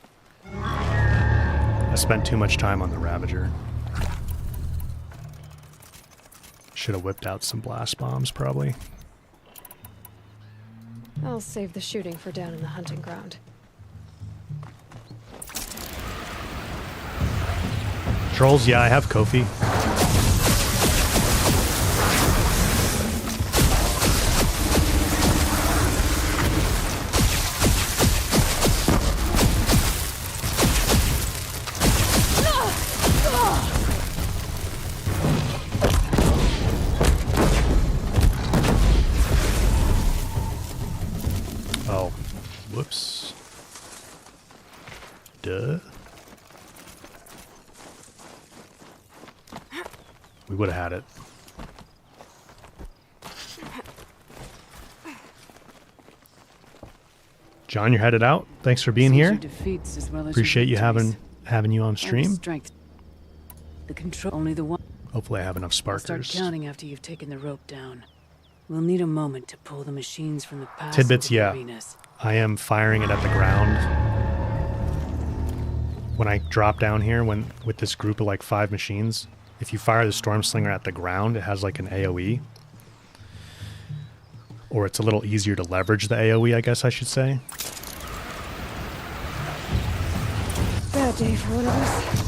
I spent too much time on the Ravager. Should have whipped out some blast bombs, probably. I'll save the shooting for down in the hunting ground. Trolls, yeah, I have Kofi. Oh, whoops. Duh. We would have had it. John, you're headed out. Thanks for being here. Defeats as well as Appreciate you having you on and stream. strength. The control only the one. Hopefully I have enough I'll start sparkers. counting after you've taken the rope down. We'll need a moment to pull the machines from the past. Tidbits, into the yeah. arenas. I am firing it at the ground. When I drop down here, with this group of like 5 machines, if you fire the Storm Slinger at the ground, it has like an AoE. Or it's a little easier to leverage the AoE, I guess I should say. Bad day for one of us.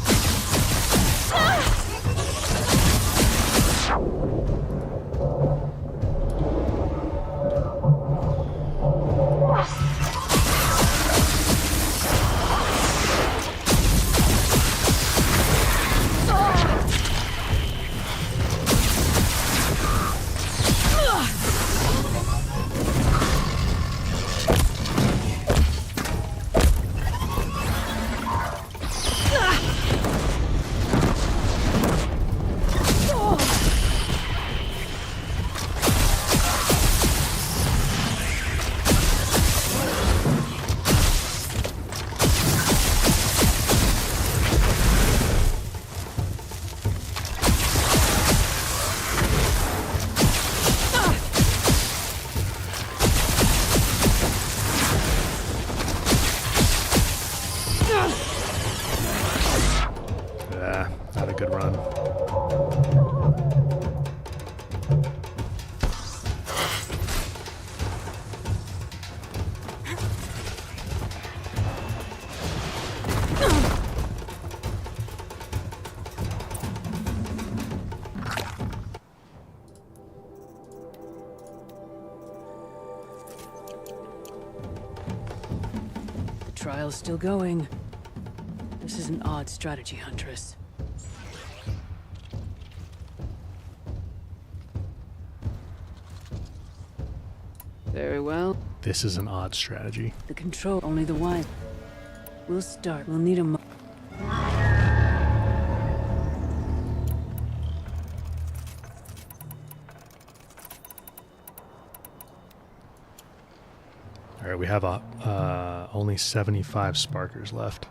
Had a good run. The trial's still going. This is an odd strategy, Huntress. Very well. This is an odd strategy. The control, only the wise. We'll start. We'll need a All right, we have only 75 sparkers left.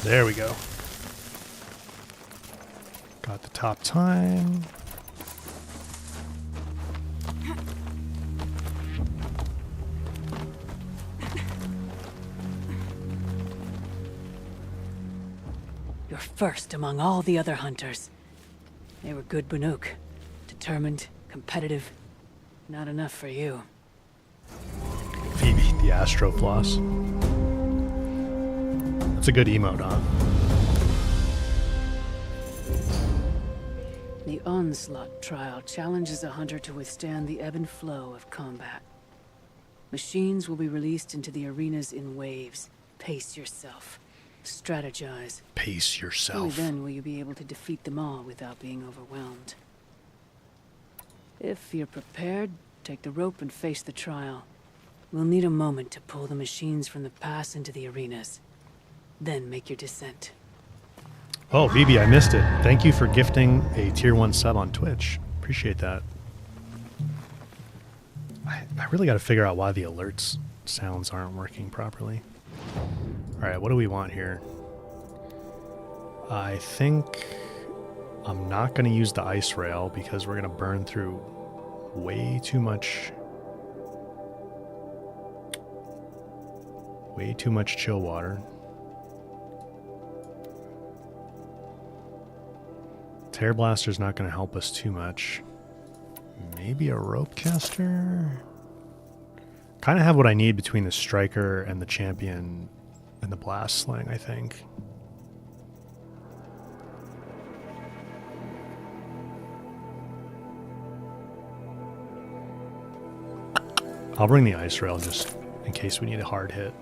There we go. Got the top time. You're first among all the other hunters. They were good Banuk. Determined, competitive. Not enough for you. Phoebe, the Astro Floss. That's a good emote, huh? The Onslaught trial challenges a hunter to withstand the ebb and flow of combat. Machines will be released into the arenas in waves. Pace yourself. Strategize. Pace Only yourself. then will you be able to defeat them all without being overwhelmed. If you're prepared, take the rope and face the trial. We'll need a moment to pull the machines from the pass into the arenas. Then make your descent. Oh, Phoebe, I missed it. Thank you for gifting a tier 1 sub on Twitch. Appreciate that. I really got to figure out why the alerts sounds aren't working properly. All right, what do we want here? I think I'm not going to use the ice rail because we're going to burn through way too much chill water. Tear Blaster's not going to help us too much. Maybe a rope caster? Kind of have what I need between the striker and the champion and the blast sling, I think. I'll bring the ice rail just in case we need a hard hit.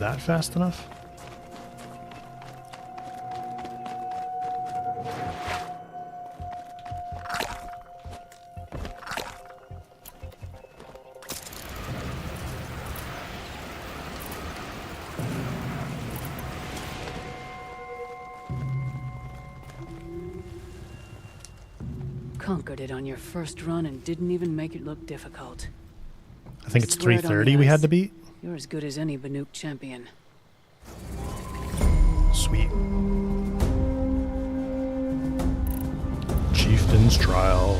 that fast enough? Conquered it on your first run and didn't even make it look difficult. I think it's Swear it on 330 the we had ice. to beat. You're as good as any Banuk champion. Sweet. Chieftain's Trial.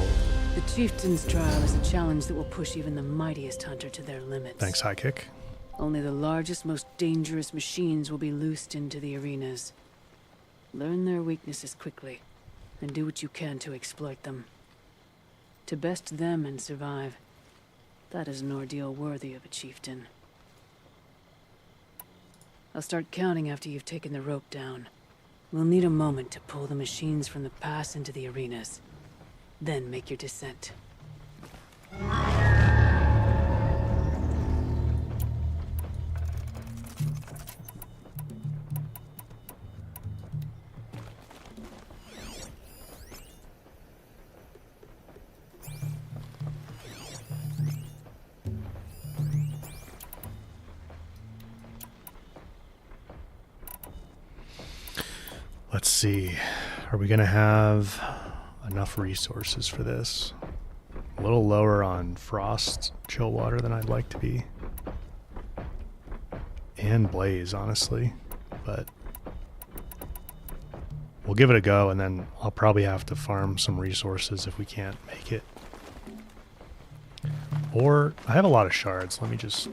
The Chieftain's Trial is a challenge that will push even the mightiest hunter to their limits. Thanks, High Kick. Only the largest, most dangerous machines will be loosed into the arenas. Learn their weaknesses quickly, and do what you can to exploit them. To best them and survive, that is an ordeal worthy of a chieftain. I'll start counting after you've taken the rope down. We'll need a moment to pull the machines from the pass into the arenas. Then make your descent. Let's see. Are we going to have enough resources for this? A little lower on frost chill water than I'd like to be. And blaze, honestly. But we'll give it a go, and then I'll probably have to farm some resources if we can't make it. Or, I have a lot of shards. Let me just...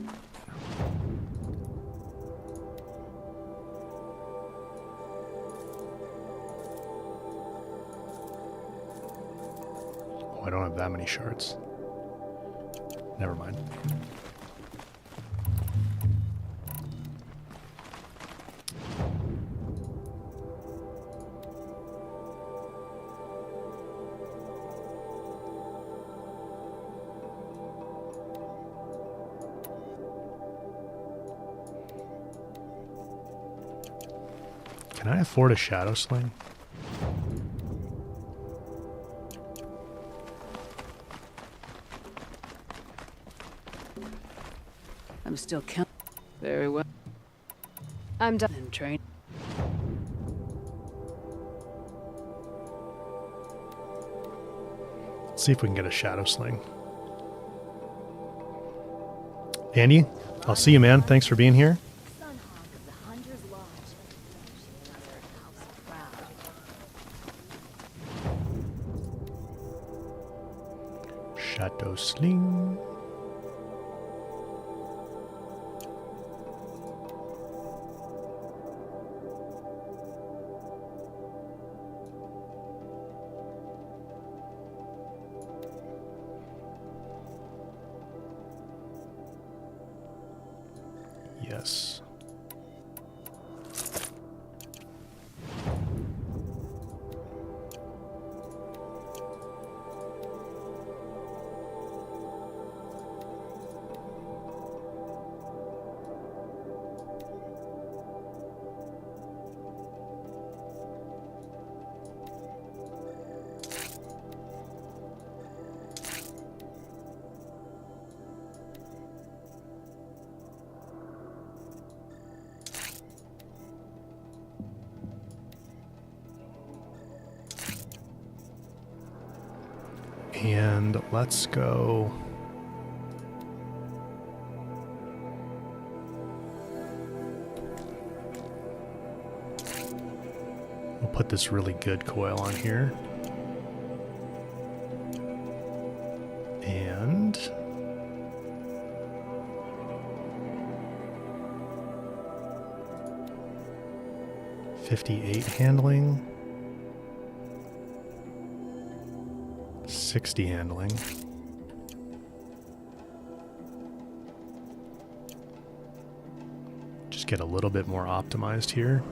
Oh, I don't have that many shards. Never mind. Can I afford a shadow sling? I'm still counting. Very well. I'm done. And train. Let's see if we can get a shadow sling. Andy, I'll see you, man. Thanks for being here. Shadow sling. Yes. And let's go. We'll put this really good coil on here. And $58 handling. 60 handling. Just get a little bit more optimized here.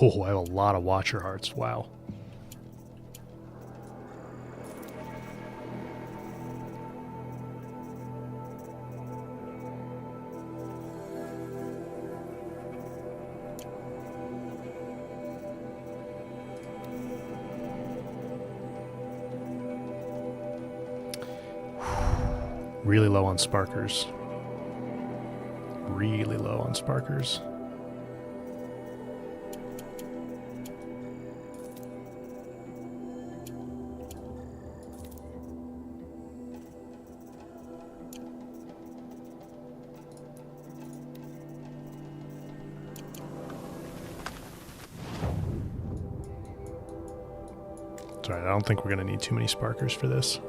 Oh, I have a lot of Watcher hearts. Wow. Really low on sparkers. Really low on sparkers. It's alright, I don't think we're going to need too many sparkers for this.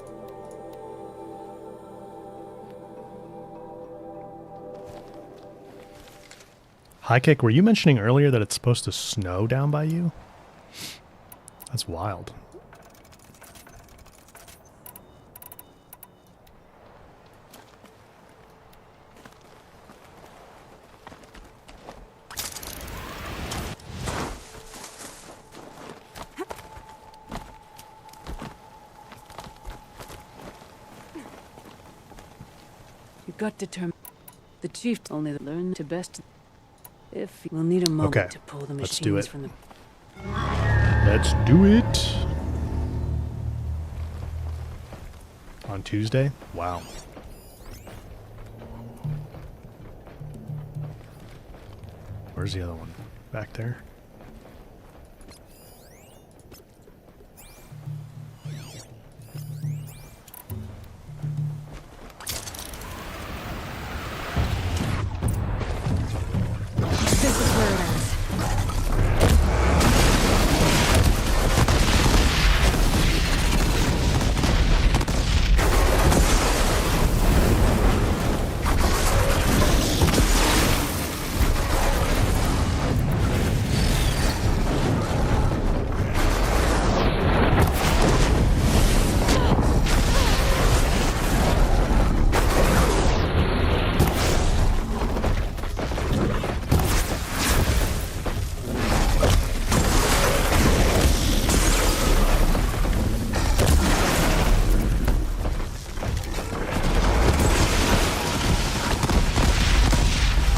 High Kick, were you mentioning earlier that it's supposed to snow down by you? That's wild. You got determined. The chief only learned to best. If we'll need a moment Okay, to pull the let's do machines it. from the. Let's do it. On Tuesday? Wow. Where's the other one? Back there? This is where it ends.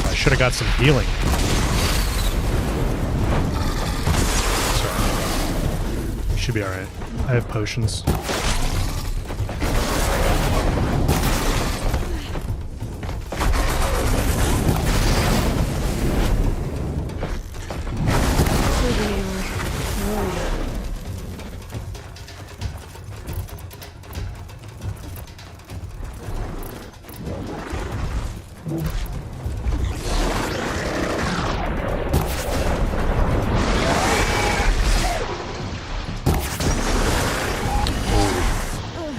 I should have got some healing. Sorry. Should be alright. I have potions.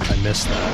I missed that.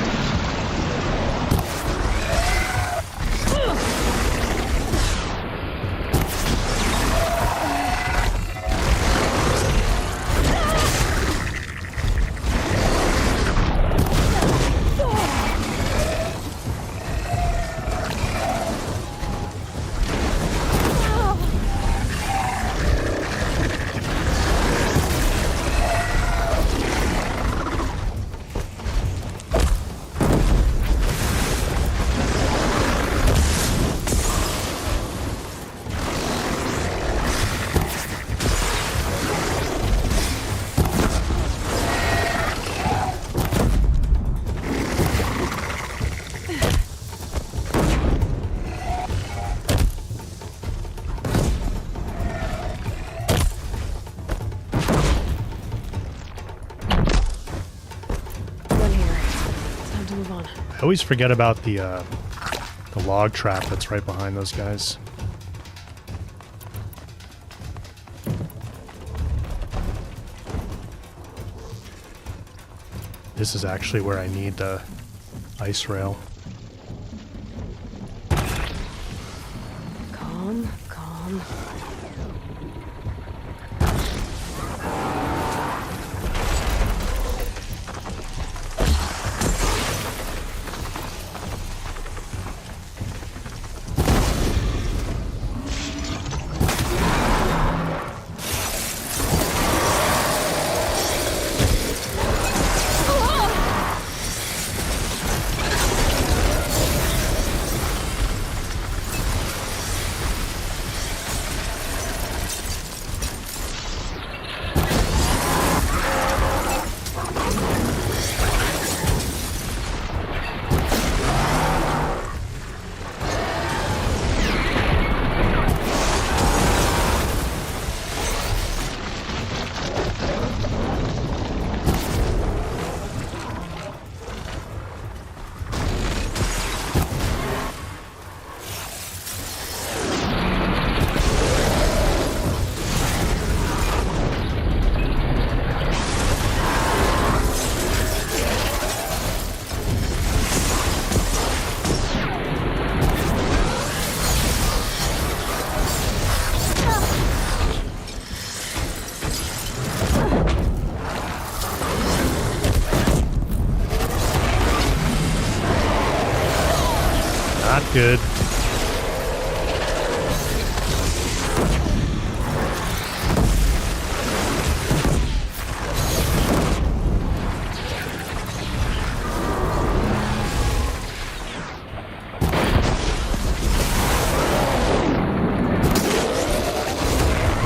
One here. Time to move on. I always forget about the log trap that's right behind those guys. This is actually where I need the ice rail. Calm, calm. good.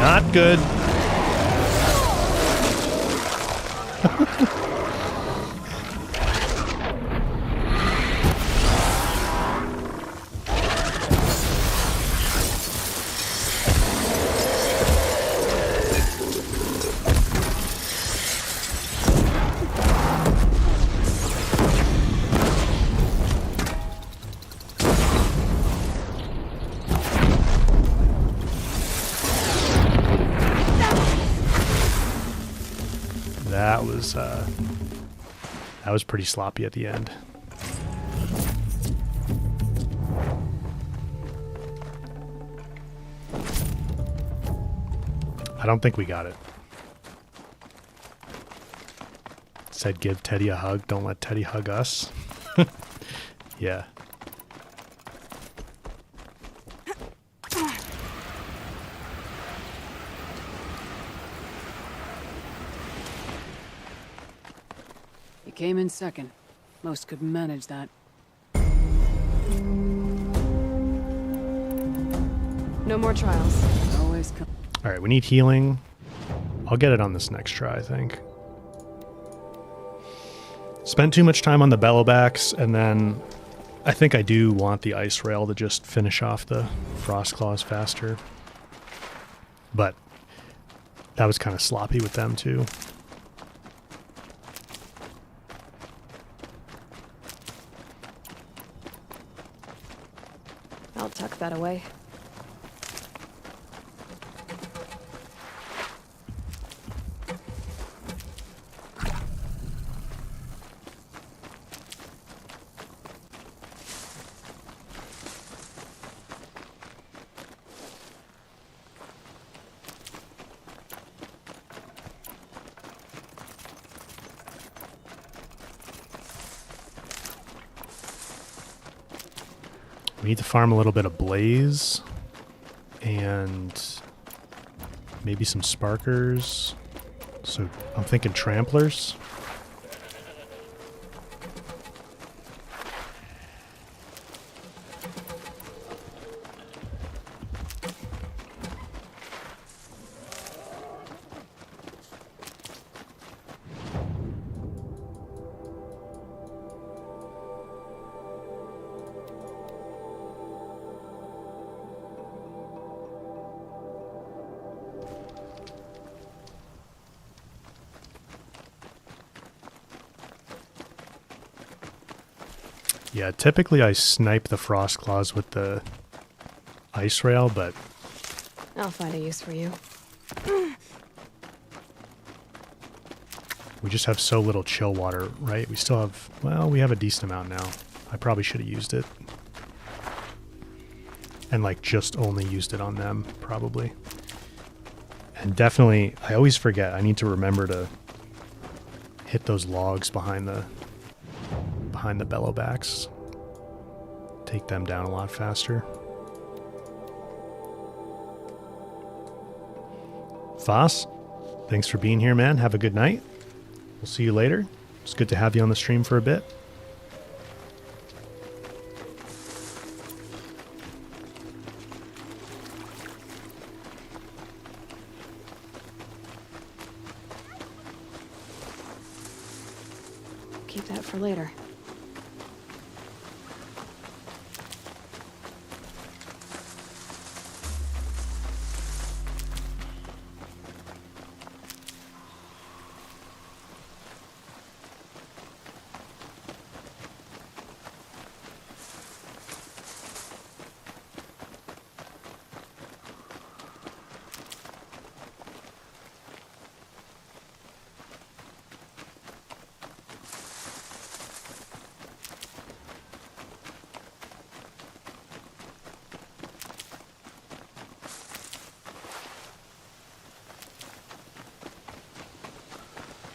Not good. That was pretty sloppy at the end. I don't think we got it. Said give Teddy a hug, don't let Teddy hug us. Yeah. You came in second. Most could manage that. No more trials. Always come. All right, we need healing. I'll get it on this next try, I think. Spent too much time on the bellowbacks, and then I think I do want the ice rail to just finish off the frost claws faster. But that was kind of sloppy with them too. I'll tuck that away. We need to farm a little bit of blaze and maybe some sparkers. So I'm thinking tramplers. Yeah, typically I snipe the frost claws with the ice rail, but I'll find a use for you. we just have so little chill water, right? We still have, well, we have a decent amount now. I probably should have used it. And like just only used it on them, probably. And definitely, I always forget, I need to remember to hit those logs behind the bellowbacks. Take them down a lot faster. Voss, thanks for being here, man. Have a good night. We'll see you later. It's good to have you on the stream for a bit. Keep that for later.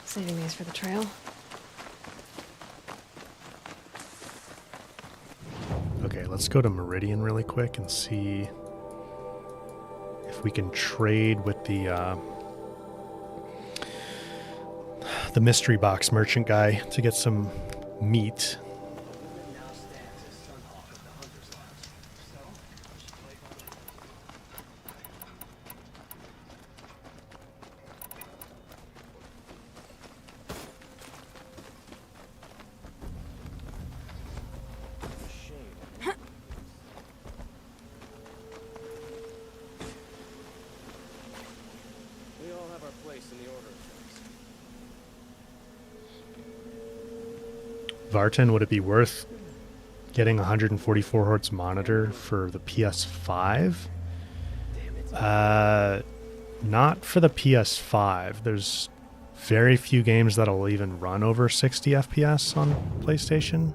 Saving these for the trail. let's go to Meridian really quick and see if we can trade with the mystery box merchant guy to get some meat. Vartan, would it be worth getting 144 hertz monitor for the PS5? Not for the PS5. There's very few games that'll even run over 60 FPS on PlayStation.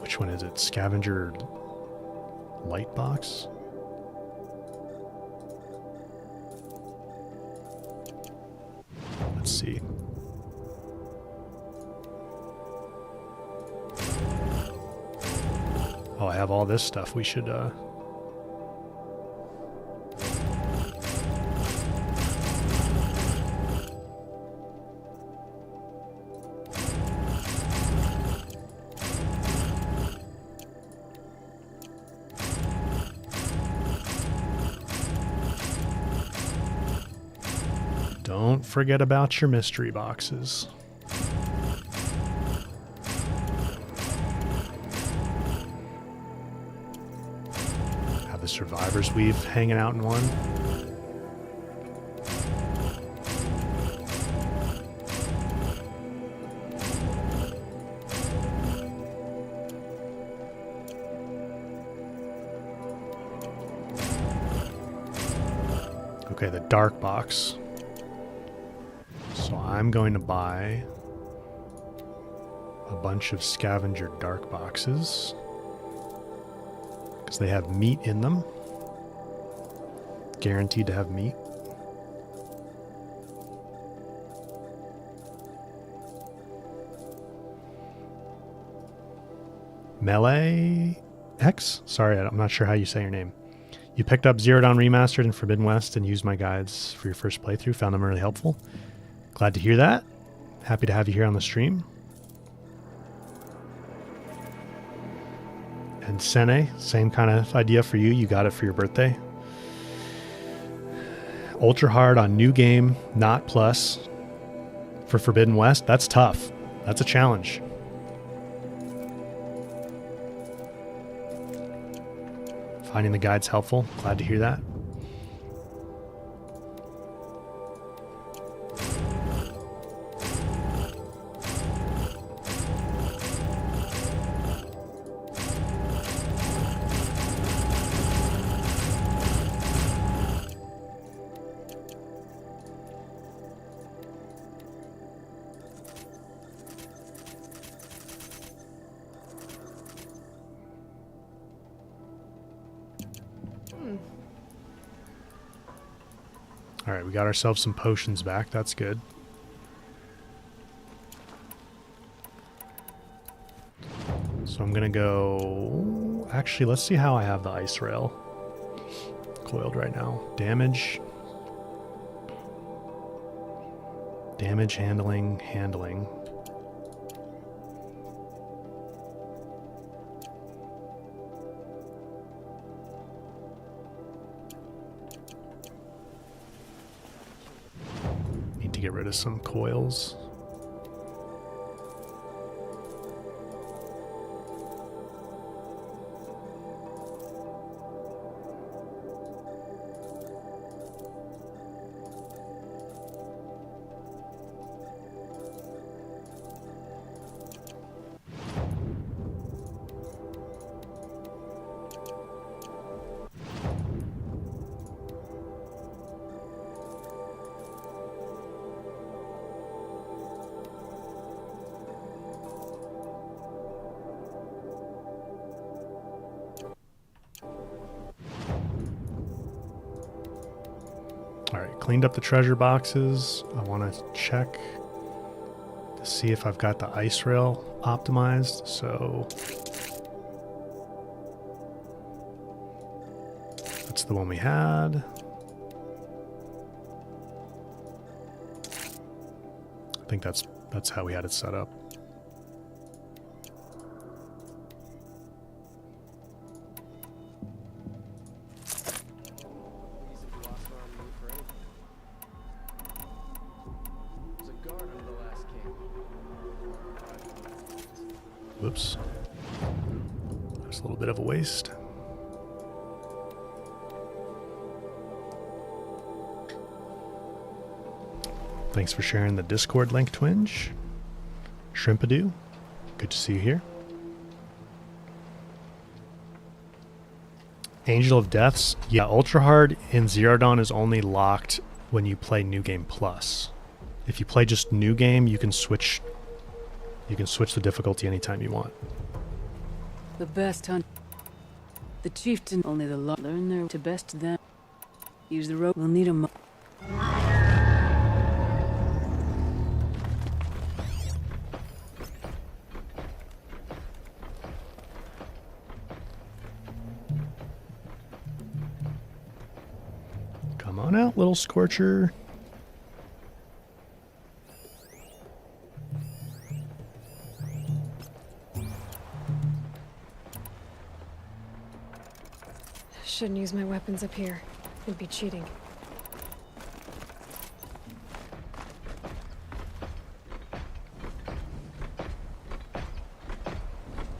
Which one is it? Scavenger Lightbox? Let's see. Oh, I have all this stuff. We should, don't forget about your mystery boxes. Have the Survivor's Weave hanging out in one. Okay, the dark box. So I'm going to buy a bunch of scavenger dark boxes because they have meat in them. Guaranteed to have meat. Melee X? Sorry, I'm not sure how you say your name. You picked up Zero Dawn Remastered and Forbidden West and used my guides for your first playthrough. Found them really helpful. Glad to hear that. Happy to have you here on the stream. And Sene, same kind of idea for you. You got it for your birthday. Ultra hard on new game, not plus. For Forbidden West, that's tough. That's a challenge. Finding the guides helpful. Glad to hear that. All right, we got ourselves some potions back. That's good. So I'm going to go... Actually, let's see how I have the ice rail coiled right now. Damage. Damage, handling, handling. Get rid of some coils. Alright, cleaned up the treasure boxes. I want to check to see if I've got the ice rail optimized. So that's the one we had. I think that's how we had it set up. Whoops. There's a little bit of a waste. Thanks for sharing the Discord link, Twinge. Shrimpadoo, good to see you here. Angel of Deaths. Yeah, Ultra Hard in Zero Dawn is only locked when you play New Game Plus. If you play just New Game, you can switch the difficulty anytime you want. The best hunt. The chieftain, only the law. Learn their to best them. Use the rope. We'll need a Come on out, little Scorcher. Shouldn't use my weapons up here. It'd be cheating.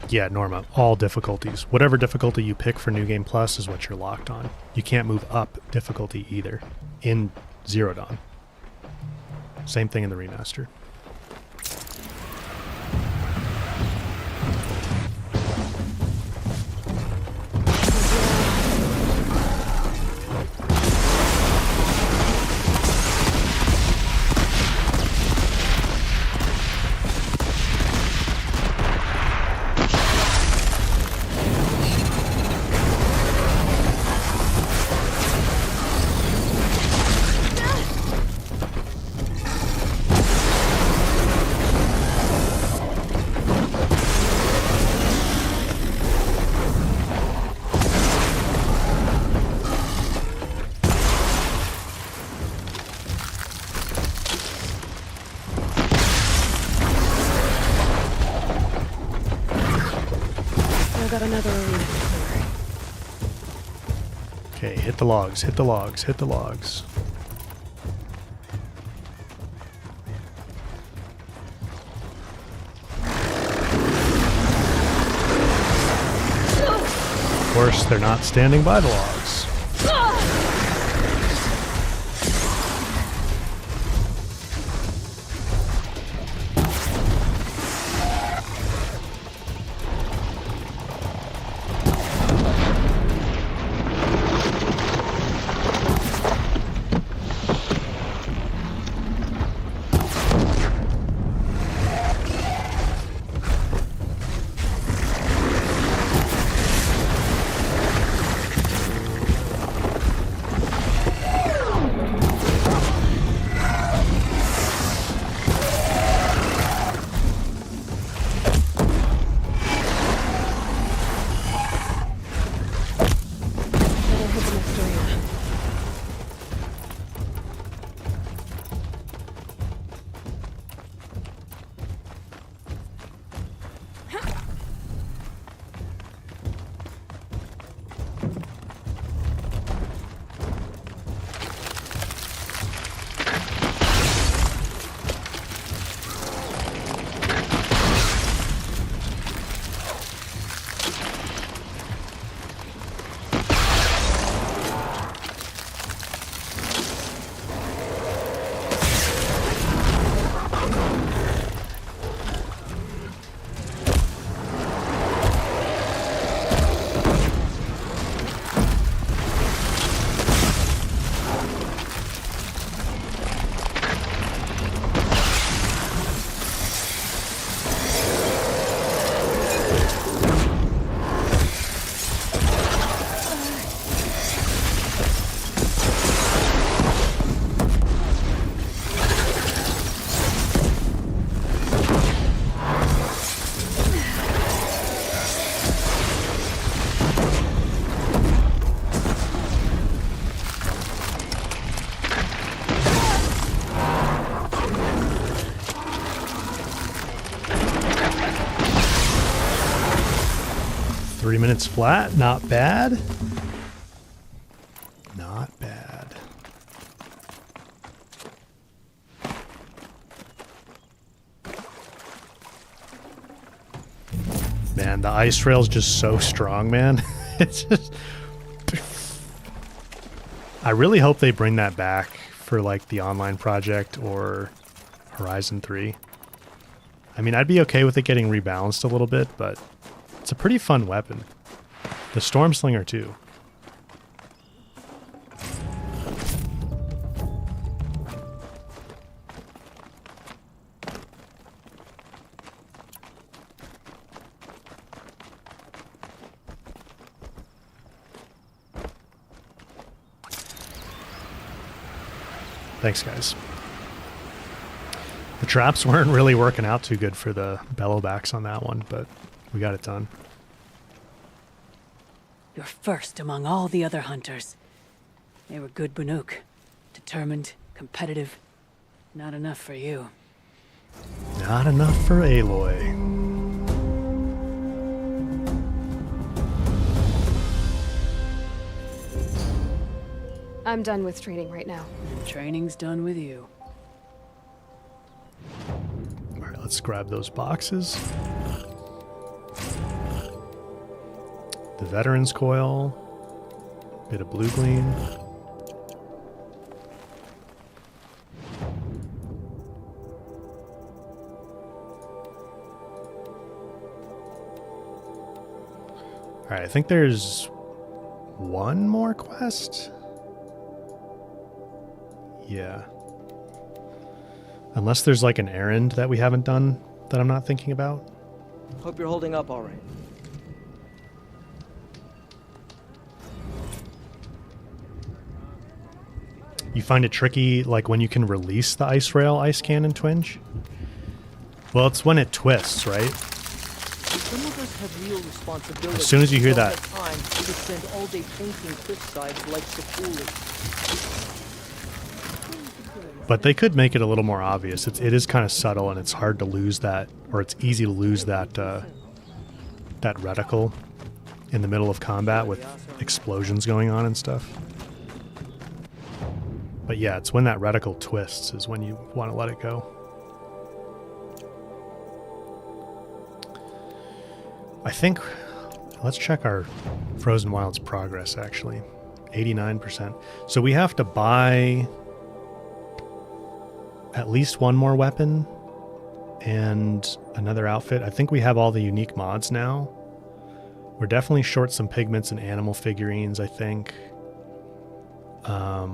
Yeah, Norma, all difficulties. Whatever difficulty you pick for New Game Plus is what you're locked on. You can't move up difficulty either in Zero Dawn. Same thing in the remaster. Got another arena. Okay, hit the logs, hit the logs, hit the logs. Of course, they're not standing by the logs. 3 minutes flat, not bad. Not bad. Man, the ice rail's just so strong, man. It's just... I really hope they bring that back for like the online project or Horizon 3. I mean, I'd be okay with it getting rebalanced a little bit, but it's a pretty fun weapon. The Storm Slinger too. Thanks, guys. The traps weren't really working out too good for the bellowbacks on that one, but we got it done. You're first among all the other hunters. They were good Banuk. Determined, competitive. Not enough for you. Not enough for Aloy. I'm done with training right now. And training's done with you. Alright, let's grab those boxes. The Veteran's Coil. Bit of Blue Gleam. Alright, I think there's one more quest. Yeah. Unless there's like an errand that we haven't done that I'm not thinking about. Hope you're holding up all right. You find it tricky, like when you can release the ice rail ice cannon twinge? Well, it's when it twists, right? Some of us have real responsibility. As soon as you hear that. Time to spend all day painting cliffsides like Sepulveda. But they could make it a little more obvious. It is kind of subtle, and it's hard to lose that, or it's easy to lose that that reticle in the middle of combat with explosions going on and stuff. But yeah, it's when that reticle twists is when you want to let it go. I think, let's check our Frozen Wilds progress actually. 89%. So we have to buy at least one more weapon and another outfit. I think we have all the unique mods now. We're definitely short some pigments and animal figurines, I think. I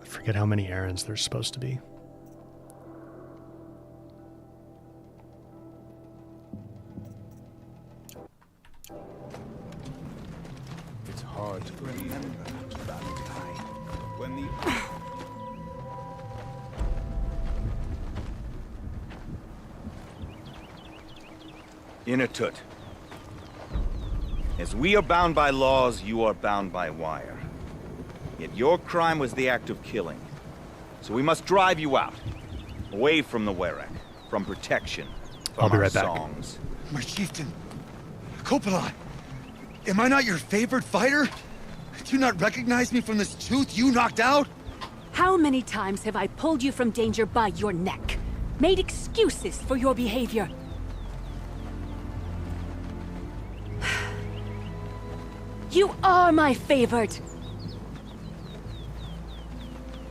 forget how many errands there's supposed to be. It's hard to remember, Valentine, when the... Inatut. As we are bound by laws, you are bound by wire. Yet your crime was the act of killing. So we must drive you out. Away from the Werak. From protection. From I'll be our right back. songs. My chieftain, Coppola, am I not your favorite fighter? Do you not recognize me from this tooth you knocked out? How many times have I pulled you from danger by your neck? Made excuses for your behavior? You are my favorite!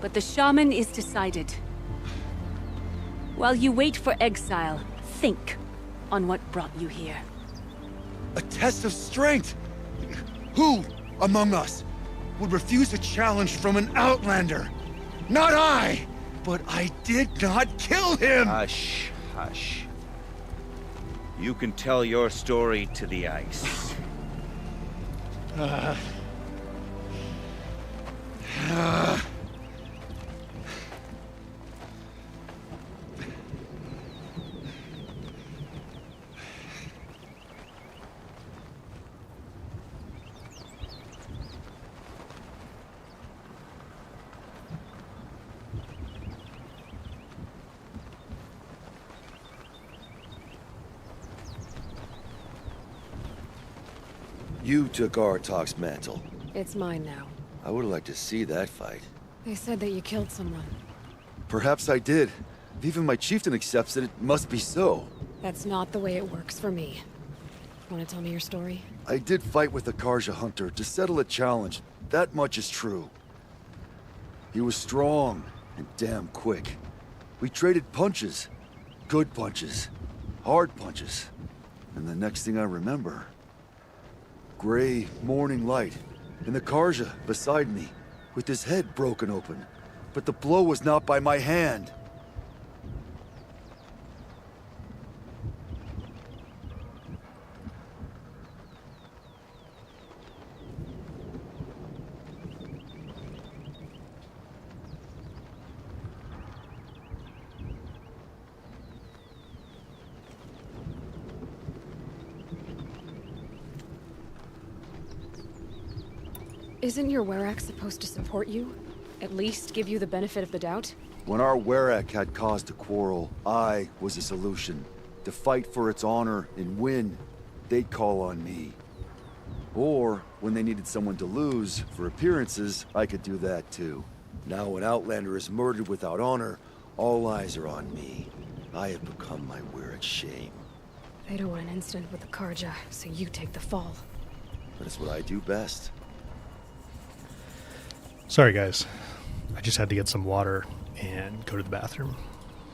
But the shaman is decided. While you wait for exile, think on what brought you here. A test of strength! Who among us would refuse a challenge from an outlander? Not I! But I did not kill him! Hush, hush. You can tell your story to the ice. You took Arktix's mantle. It's mine now. I would like to see that fight. They said that you killed someone. Perhaps I did. If even my chieftain accepts it, it must be so. That's not the way it works for me. Want to tell me your story? I did fight with the Karja hunter to settle a challenge. That much is true. He was strong and damn quick. We traded punches. Good punches. Hard punches. And the next thing I remember... gray morning light. And the Karja beside me, with his head broken open. But the blow was not by my hand. Isn't your Werak supposed to support you? At least give you the benefit of the doubt? When our Werak had cause to quarrel, I was the solution. To fight for its honor and win, they'd call on me. Or, when they needed someone to lose, for appearances, I could do that too. Now an Outlander is murdered without honor, all eyes are on me. I have become my Werak's shame. They don't want an incident with the Karja, so you take the fall. But it's what I do best. Sorry, guys. I just had to get some water and go to the bathroom.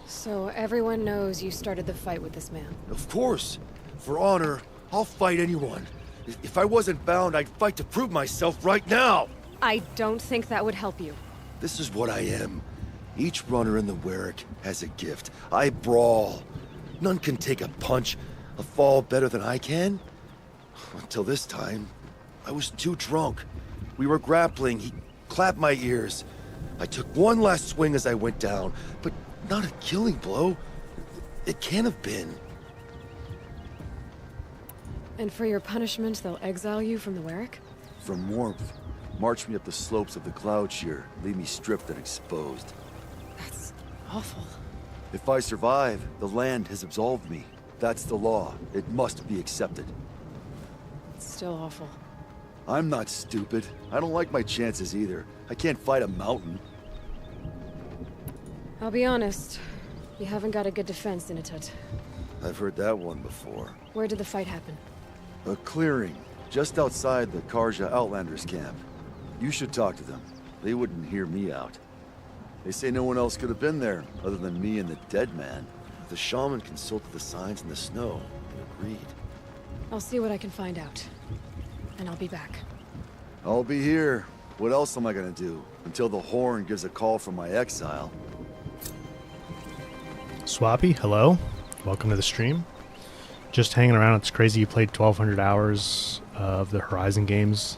So everyone knows you started the fight with this man? Of course! For honor, I'll fight anyone. If I wasn't bound, I'd fight to prove myself right now! I don't think that would help you. This is what I am. Each runner in the Werak has a gift. I brawl. None can take a punch, a fall better than I can. Until this time, I was too drunk. We were grappling. He clapped my ears. I took one last swing as I went down, but not a killing blow. It can't have been. And for your punishment, they'll exile you from the Werak? From warmth, march me up the slopes of the cloud shear, leave me stripped and exposed. That's awful. If I survive, the land has absolved me. That's the law. It must be accepted. It's still awful. I'm not stupid. I don't like my chances either. I can't fight a mountain. I'll be honest. You haven't got a good defense, Inatut. I've heard that one before. Where did the fight happen? A clearing, just outside the Karja Outlanders camp. You should talk to them. They wouldn't hear me out. They say no one else could have been there, other than me and the dead man. The shaman consulted the signs in the snow and agreed. I'll see what I can find out. And I'll be back. I'll be here. What else am I gonna do? Until the Horn gives a call from my exile. Swappy, hello. Welcome to the stream. Just hanging around. It's crazy you played 1,200 hours of the Horizon games.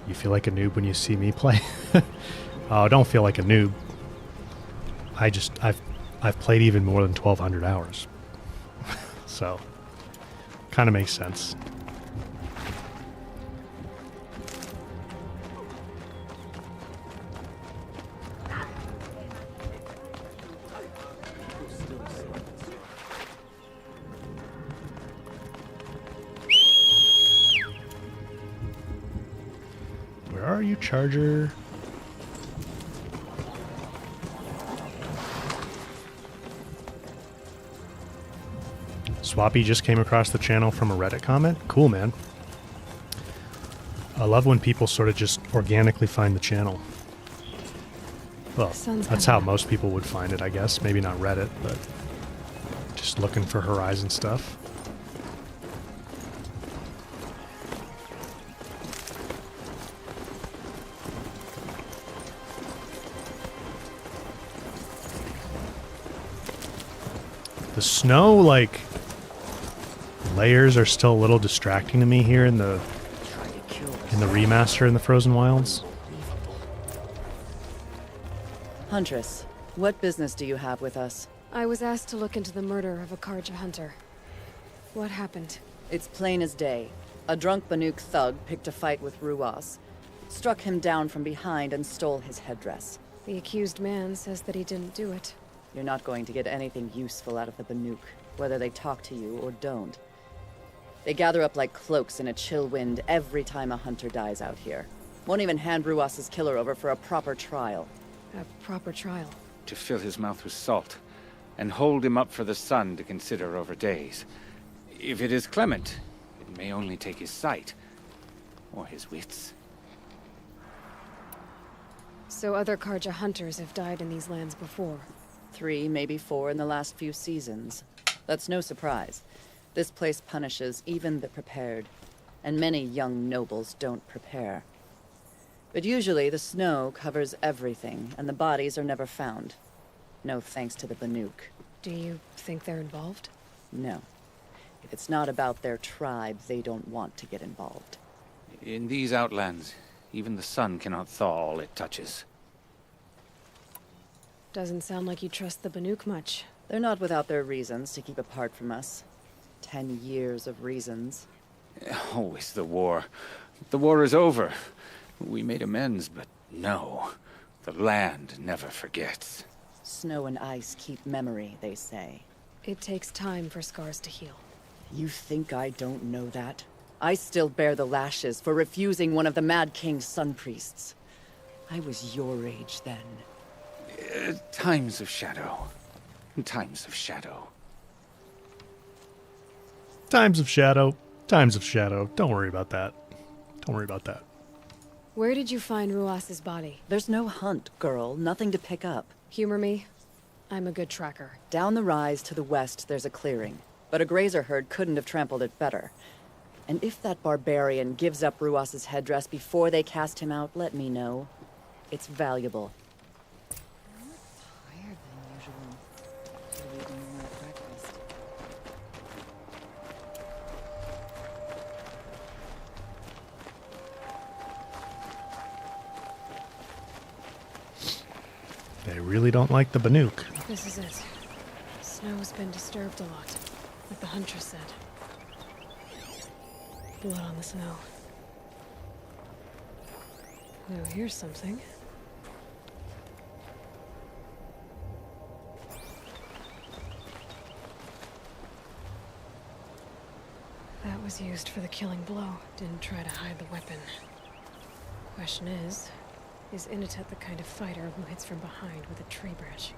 You feel like a noob when you see me play? Oh, don't feel like a noob. I've played even more than 1,200 hours. So, kind of makes sense. Where are you, Charger? Swappy just came across the channel from a Reddit comment. Cool, man. I love when people sort of just organically find the channel. Well, that's how most people would find it, I guess. Maybe not Reddit, but just looking for Horizon stuff. The snow, like, layers are still a little distracting to me here in the remaster in the Frozen Wilds. Huntress, what business do you have with us? I was asked to look into the murder of a Karja hunter. What happened? It's plain as day. A drunk Banuk thug picked a fight with Ruas, struck him down from behind and stole his headdress. The accused man says that he didn't do it. You're not going to get anything useful out of the Banuk, whether they talk to you or don't. They gather up like cloaks in a chill wind every time a hunter dies out here. Won't even hand Ruas's killer over for a proper trial. A proper trial. To fill his mouth with salt, and hold him up for the sun to consider over days. If it is clement, it may only take his sight, or his wits. So other Karja hunters have died in these lands before. 3, maybe 4 in the last few seasons. That's no surprise. This place punishes even the prepared, and many young nobles don't prepare. But usually the snow covers everything, and the bodies are never found. No thanks to the Banuk. Do you think they're involved? No. If it's not about their tribe, they don't want to get involved. In these outlands, even the sun cannot thaw all it touches. Doesn't sound like you trust the Banuk much. They're not without their reasons to keep apart from us. 10 years of reasons. Always the war. The war is over. We made amends, but no. The land never forgets. Snow and ice keep memory, they say. It takes time for scars to heal. You think I don't know that? I still bear the lashes for refusing one of the Mad King's sun priests. I was your age then. Times of shadow. Times of shadow. Times of shadow. Times of shadow. Don't worry about that. Don't worry about that. Where did you find Ruas's body? There's no hunt, girl. Nothing to pick up. Humor me. I'm a good tracker. Down the rise to the west, there's a clearing. But a grazer herd couldn't have trampled it better. And if that barbarian gives up Ruas's headdress before they cast him out, let me know. It's valuable. Higher than usual. Should have eaten more at breakfast. They really don't like the Banuk. This is it. Snow's been disturbed a lot, like the Huntress said. Blood on the snow. Oh, here's something. That was used for the killing blow. Didn't try to hide the weapon. Question is Inatet the kind of fighter who hits from behind with a tree branch?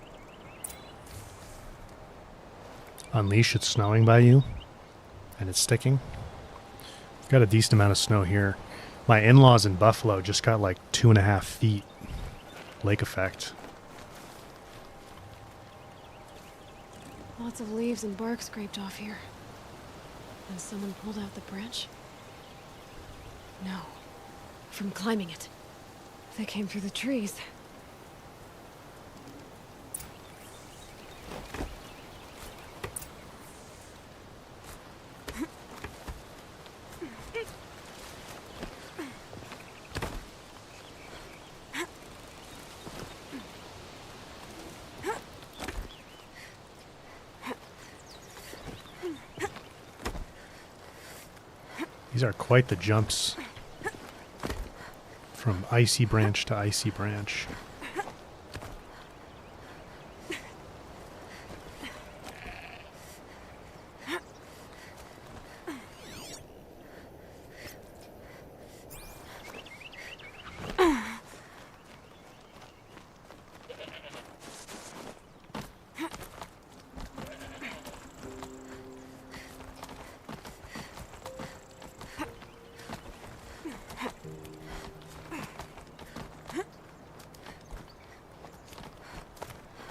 Unleash, it's snowing by you, and it's sticking. Got a decent amount of snow here. My in-laws in Buffalo just got like 2.5 feet lake effect. Lots of leaves and bark scraped off here. And someone pulled out the branch? No. From climbing it. They came through the trees. These are quite the jumps from icy branch to icy branch.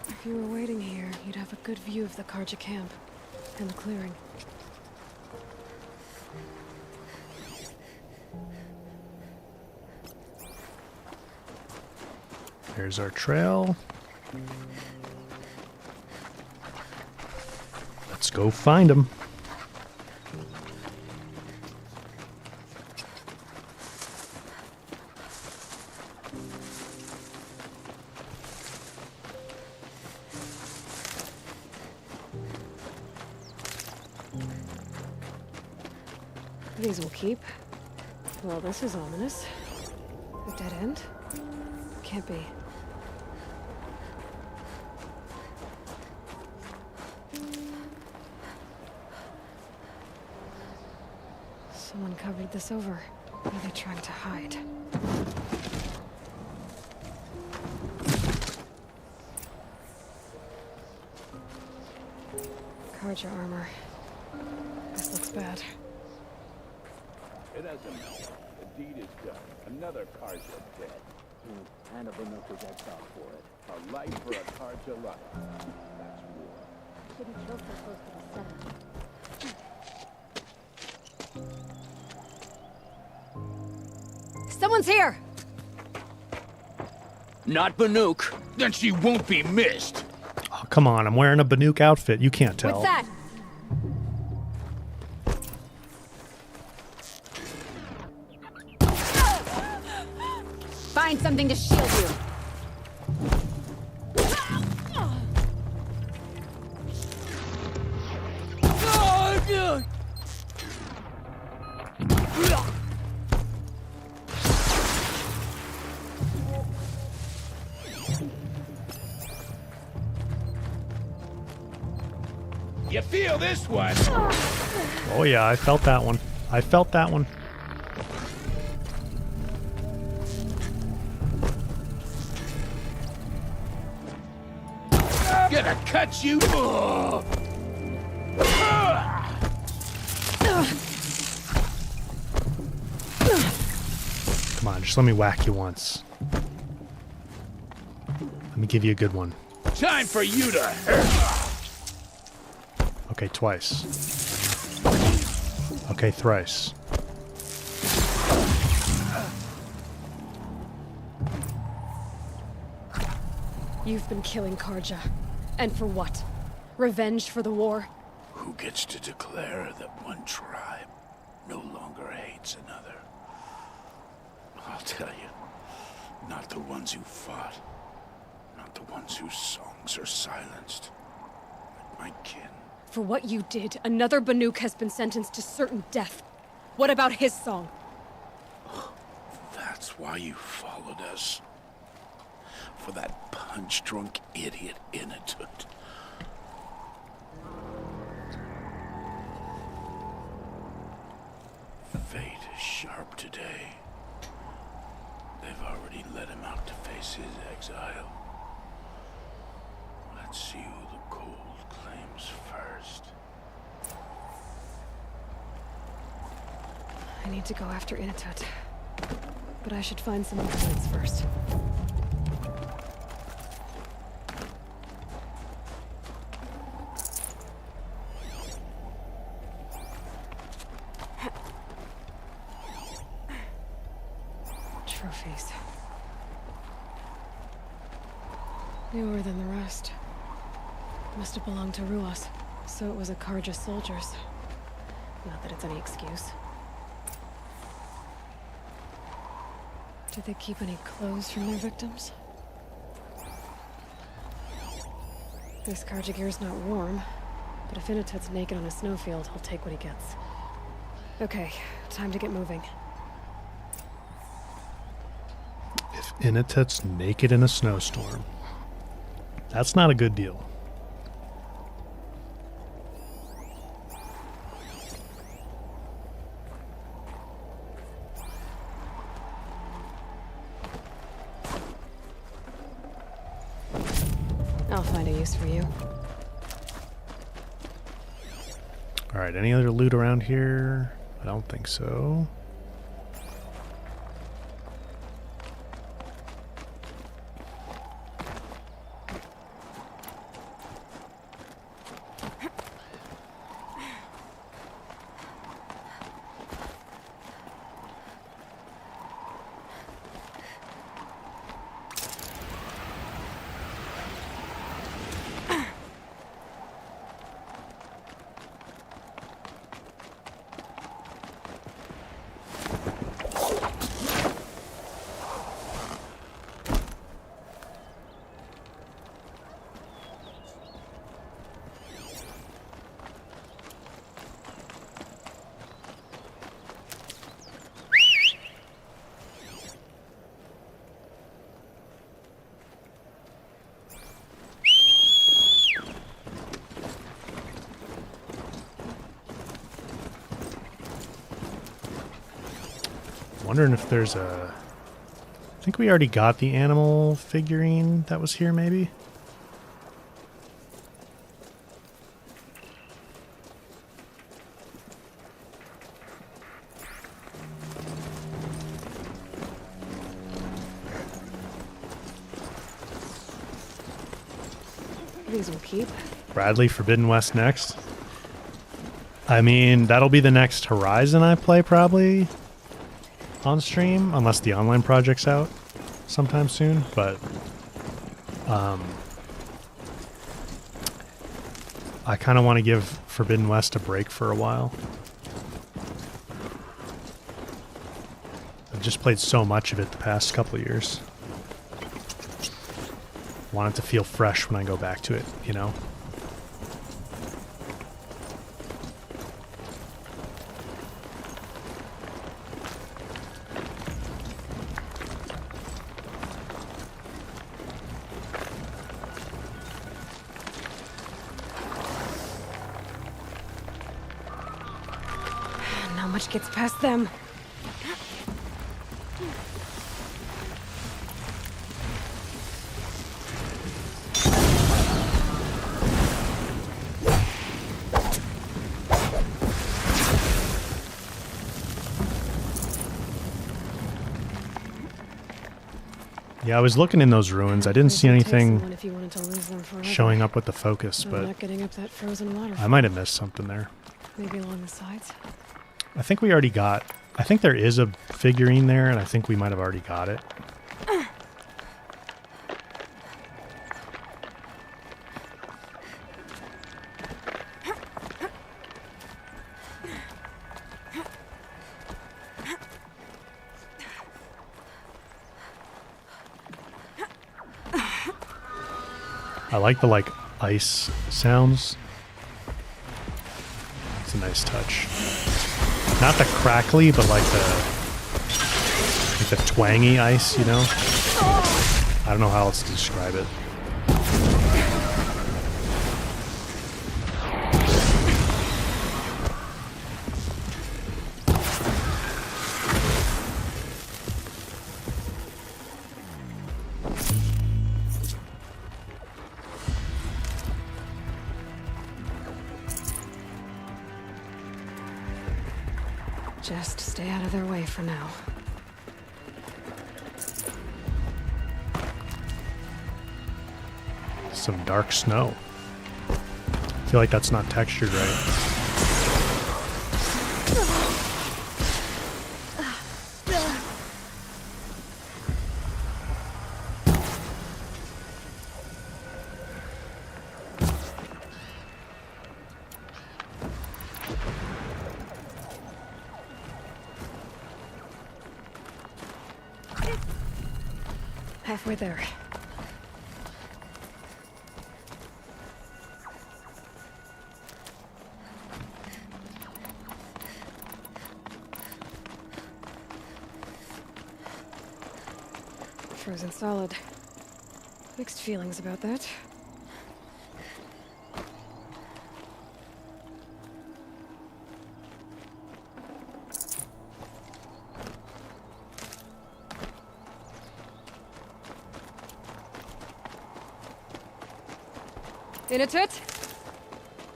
If you were waiting here, you'd have a good view of the Karja camp and the clearing. There's our trail. Let's go find him. These will keep. Well, this is ominous. A dead end? Can't be. Someone covered this over. What are they trying to hide? Karja armor. This looks bad. It doesn't matter. The deed is done. Another Karja dead. And a Banuk is exiled for it. A life for a Karja life. That's war. Didn't kill so close to the center. Someone's here! Not Banuk. Then she won't be missed. Oh, come on. I'm wearing a Banuk outfit. You can't tell. What's that? Find something to shield you. You feel this one? Oh yeah, I felt that one. I felt that one. Gonna cut you. Come on, just let me whack you once. Let me give you a good one. Time for you to hurt. Okay, twice. Okay, thrice. You've been killing Karja. And for what? Revenge for the war? Who gets to declare that one tribe no longer hates another? I'll tell you, not the ones who fought, not the ones whose songs are silenced, but my kin. For what you did, another Banuk has been sentenced to certain death. What about his song? That's why you followed us. For that punch-drunk idiot Inatut. Fate is sharp today. They've already let him out to face his exile. Let's see who the cold claims first. I need to go after Inatut. But I should find some influence first. Trophies. Newer than the rest. Must have belonged to Ruas, so it was a Karja soldiers. Not that it's any excuse. Did they keep any clothes from their victims? This Karja gear's not warm, but if Inatut's naked on a snowfield, he'll take what he gets. Okay, time to get moving. If Inatut's naked in a snowstorm, that's not a good deal. I'll find a use for you. Alright, any other loot around here? I don't think so. wondering if there's a... I think we already got the animal figurine that was here, maybe? These will keep. Bradley, Forbidden West next. I mean, that'll be the next Horizon I play, probably, on stream, unless the online project's out sometime soon, but I kind of want to give Forbidden West a break for a while. I've just played so much of it the past couple of years. Want it to feel fresh when I go back to it, you know? Not much gets past them. Yeah, I was looking in those ruins. I didn't see anything If you wanted to lose them forever. showing up with the focus, I'm but not getting up that frozen water. I might have missed something there. Maybe along the sides. I think we already got... I think there is a figurine there, and I think we might have already got it. I like the, like, ice sounds. It's a nice touch. Not the crackly, but like the twangy ice, you know? I don't know how else to describe it. Just stay out of their way for now. Some dark snow. I feel like that's not textured right. Halfway there. Frozen solid. Mixed feelings about that. In a tut!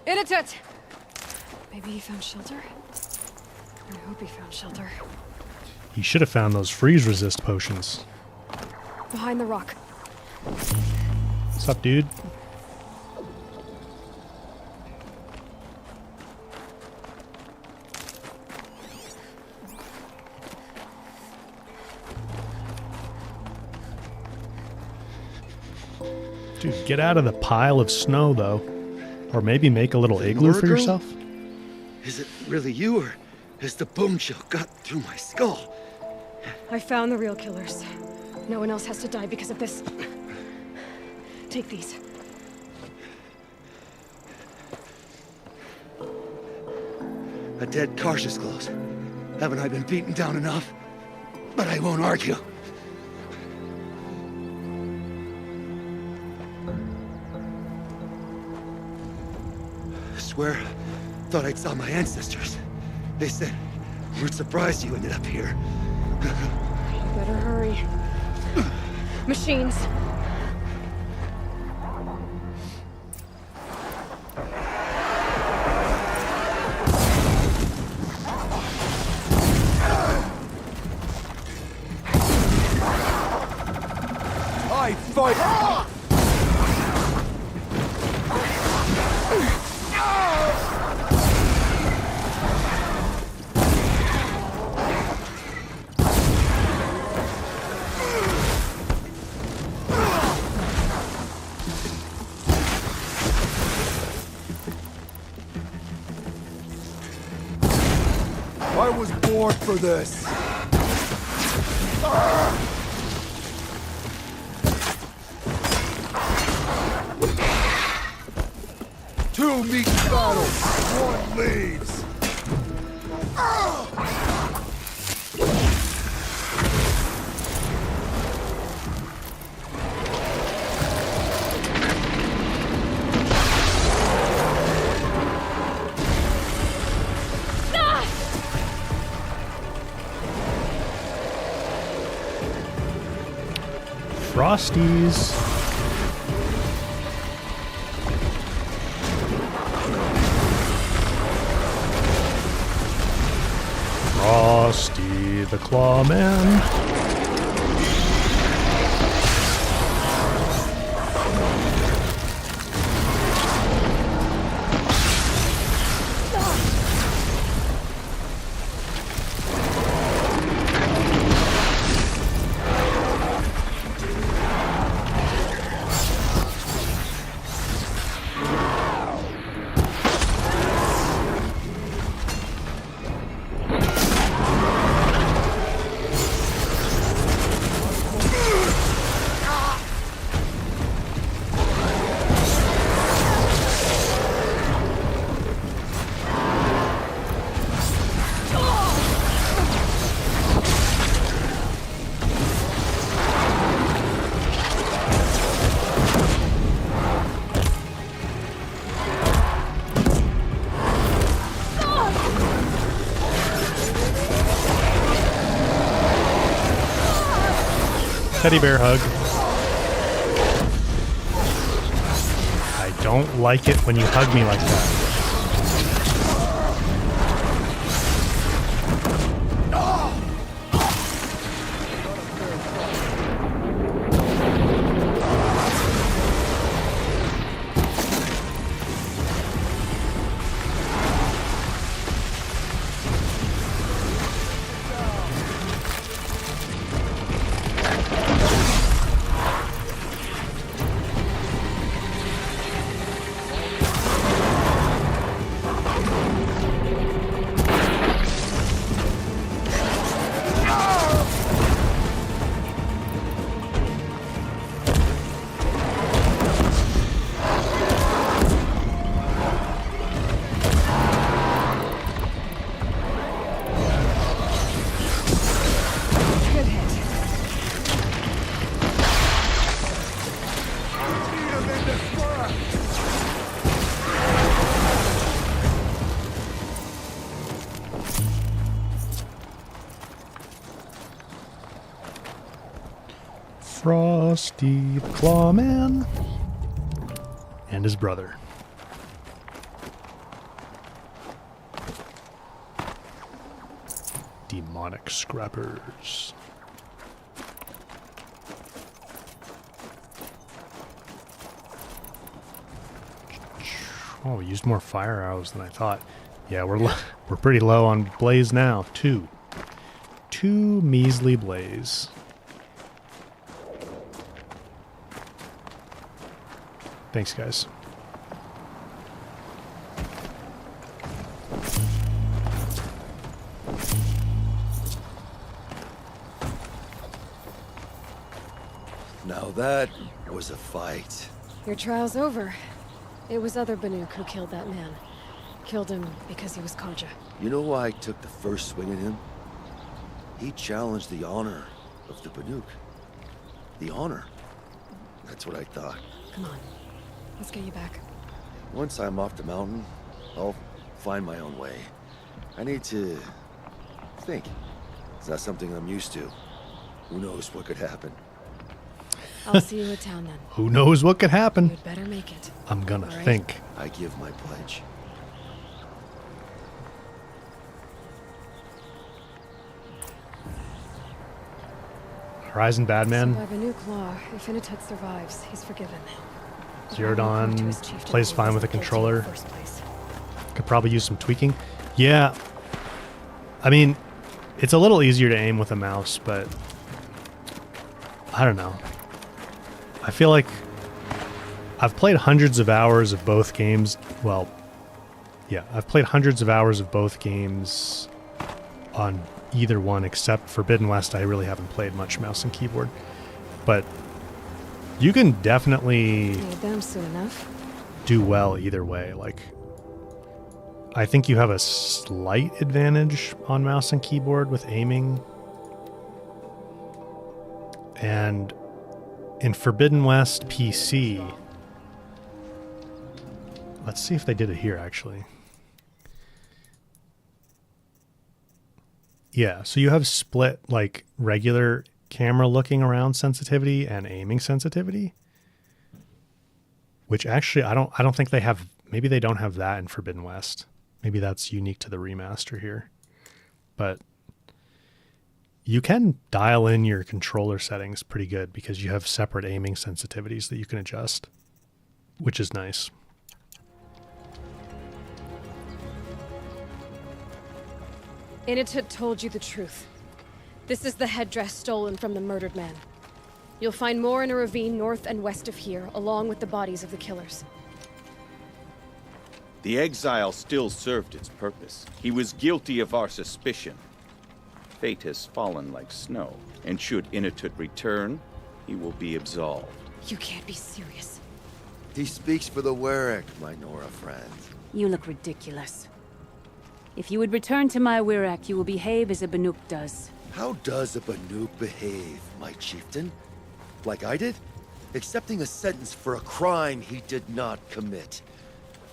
In a tut! Maybe he found shelter? I hope he found shelter. He should have found those freeze resist potions. Behind the rock. What's up, dude? Dude, get out of the pile of snow, though. Or maybe make a little igloo for yourself. Is it really you, or has the bone chill got through my skull? I found the real killers. No one else has to die because of this. Take these. A dead Karsh's close. Haven't I been beaten down enough? But I won't argue. I swear, thought I saw my ancestors. They said, we're surprised you ended up here. You better hurry. Machines! I fight! I was born for this! Two meet battle, one leaves! Frosties. Frosty the Clawman. Teddy bear hug. I don't like it when you hug me like that. Frosty the Clawman and his brother. Demonic scrappers. Oh, we used more fire arrows than I thought. Yeah, we're pretty low on blaze now. Two measly blaze. Thanks, guys. Now that was a fight. Your trial's over. It was other Banuk who killed that man. Killed him because he was Kaja. You know why I took the first swing at him? He challenged the honor of the Banuk. The honor. That's what I thought. Come on. Let's get you back. Once I'm off the mountain, I'll find my own way. I need to think. It's not something I'm used to. Who knows what could happen? I'll see you at town then. Who knows what could happen? You'd better make it. I'm gonna All right. think. I give my pledge. Horizon So Badman, by Banuk law, if Inatut survives, he's forgiven. Zero But I'll prove to Dawn his chieftain plays he fine with a wasn't guilty in controller. the first place. Could probably use some tweaking. Yeah. I mean, it's a little easier to aim with a mouse, but I don't know. I feel like I've played hundreds of hours of both games. Well, yeah, I've played hundreds of hours of both games on either one, except Forbidden West. I really haven't played much mouse and keyboard. But you can definitely Need them soon enough. do well either way. Like, I think you have a slight advantage on mouse and keyboard with aiming. And in Forbidden West PC, let's see if they did it here actually. Yeah, so you have split like regular camera looking around sensitivity and aiming sensitivity. Which actually I don't think they have. Maybe they don't have that in Forbidden West. Maybe that's unique to the remaster here. But you can dial in your controller settings pretty good because you have separate aiming sensitivities that you can adjust, which is nice. Inatut told you the truth. This is the headdress stolen from the murdered man. You'll find more in a ravine north and west of here, along with the bodies of the killers. The exile still served its purpose. He was guilty of our suspicion. Fate has fallen like snow, and should Inatut return, he will be absolved. You can't be serious. He speaks for the Warwick, my Nora friend. You look ridiculous. If you would return to my Wirak, you will behave as a Banuk does. How does a Banuk behave, my chieftain? Like I did? Accepting a sentence for a crime he did not commit.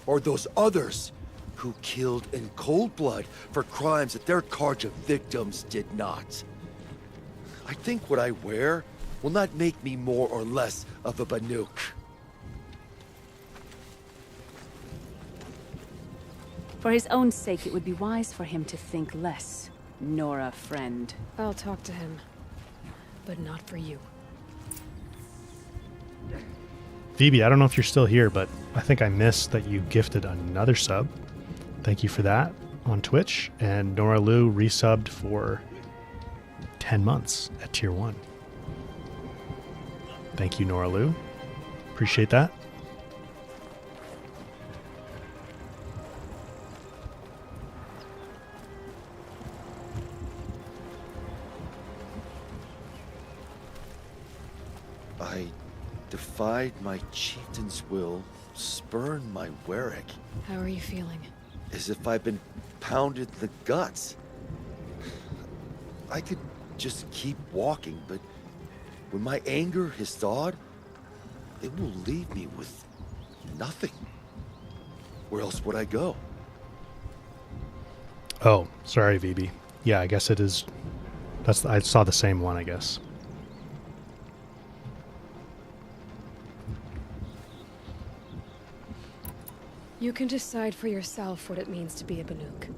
Or those others who killed in cold blood for crimes that their charge of victims did not. I think what I wear will not make me more or less of a Banuk. For his own sake, it would be wise for him to think less. Nora, friend. I'll talk to him. But not for you. Phoebe, I don't know if you're still here, but I think I missed that you gifted another sub. Thank you for that on Twitch. And Nora Lou resubbed for 10 months at Tier 1. Thank you, Nora Lou. Appreciate that. I defied my chieftain's will, spurned my Warwick, How are you feeling? as if I'd been pounded in the guts. I could just keep walking, but when my anger has thawed, it will leave me with nothing. Where else would I go? Oh, sorry, VB. Yeah, I guess it is. I saw the same one, I guess. You can decide for yourself what it means to be a Banuk.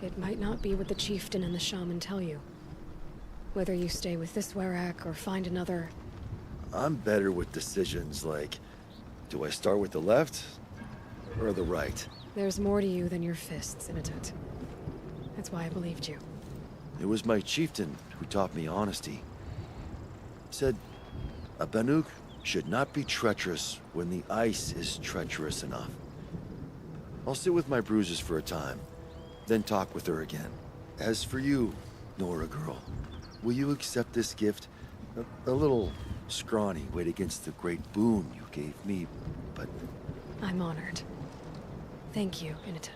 It might not be what the chieftain and the shaman tell you. Whether you stay with this Warwick or find another... I'm better with decisions like, do I start with the left or the right? There's more to you than your fists, Inatut. That's why I believed you. It was my chieftain who taught me honesty. Said, a Banuk should not be treacherous when the ice is treacherous enough. I'll sit with my bruises for a time, then talk with her again. As for you, Nora girl, will you accept this gift? A little scrawny weighed against the great boon you gave me, but... I'm honored. Thank you, Inatut.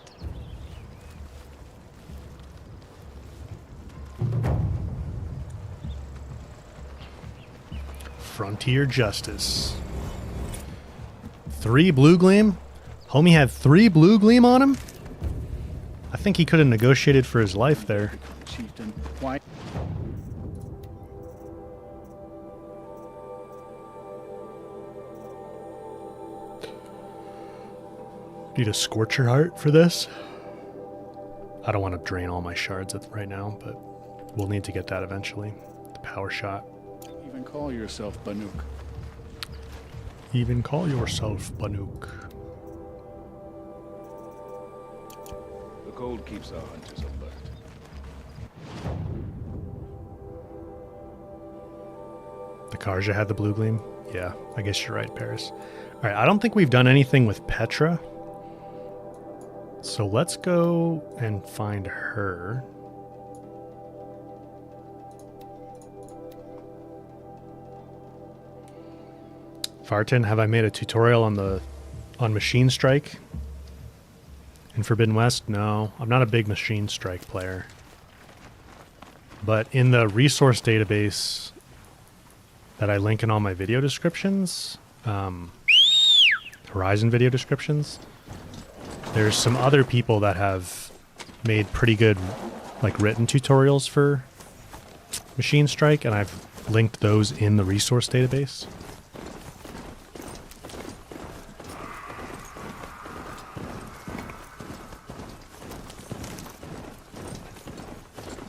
Frontier Justice. 3 blue gleam? Homie had 3 blue gleam on him? I think he could have negotiated for his life there. Chieftain, why? Need a Scorcher Heart for this. I don't want to drain all my shards right now, but we'll need to get that eventually. The power shot. Even call yourself Banuk. Even call yourself Banuk. The cold keeps our hunters alert. The Karja had the blue gleam? Yeah, I guess you're right, Paris. Alright, I don't think we've done anything with Petra. So let's go and find her. Farton, have I made a tutorial on Machine Strike in Forbidden West? No, I'm not a big Machine Strike player. But in the resource database that I link in all my video descriptions, Horizon video descriptions, there's some other people that have made pretty good like written tutorials for Machine Strike, and I've linked those in the resource database.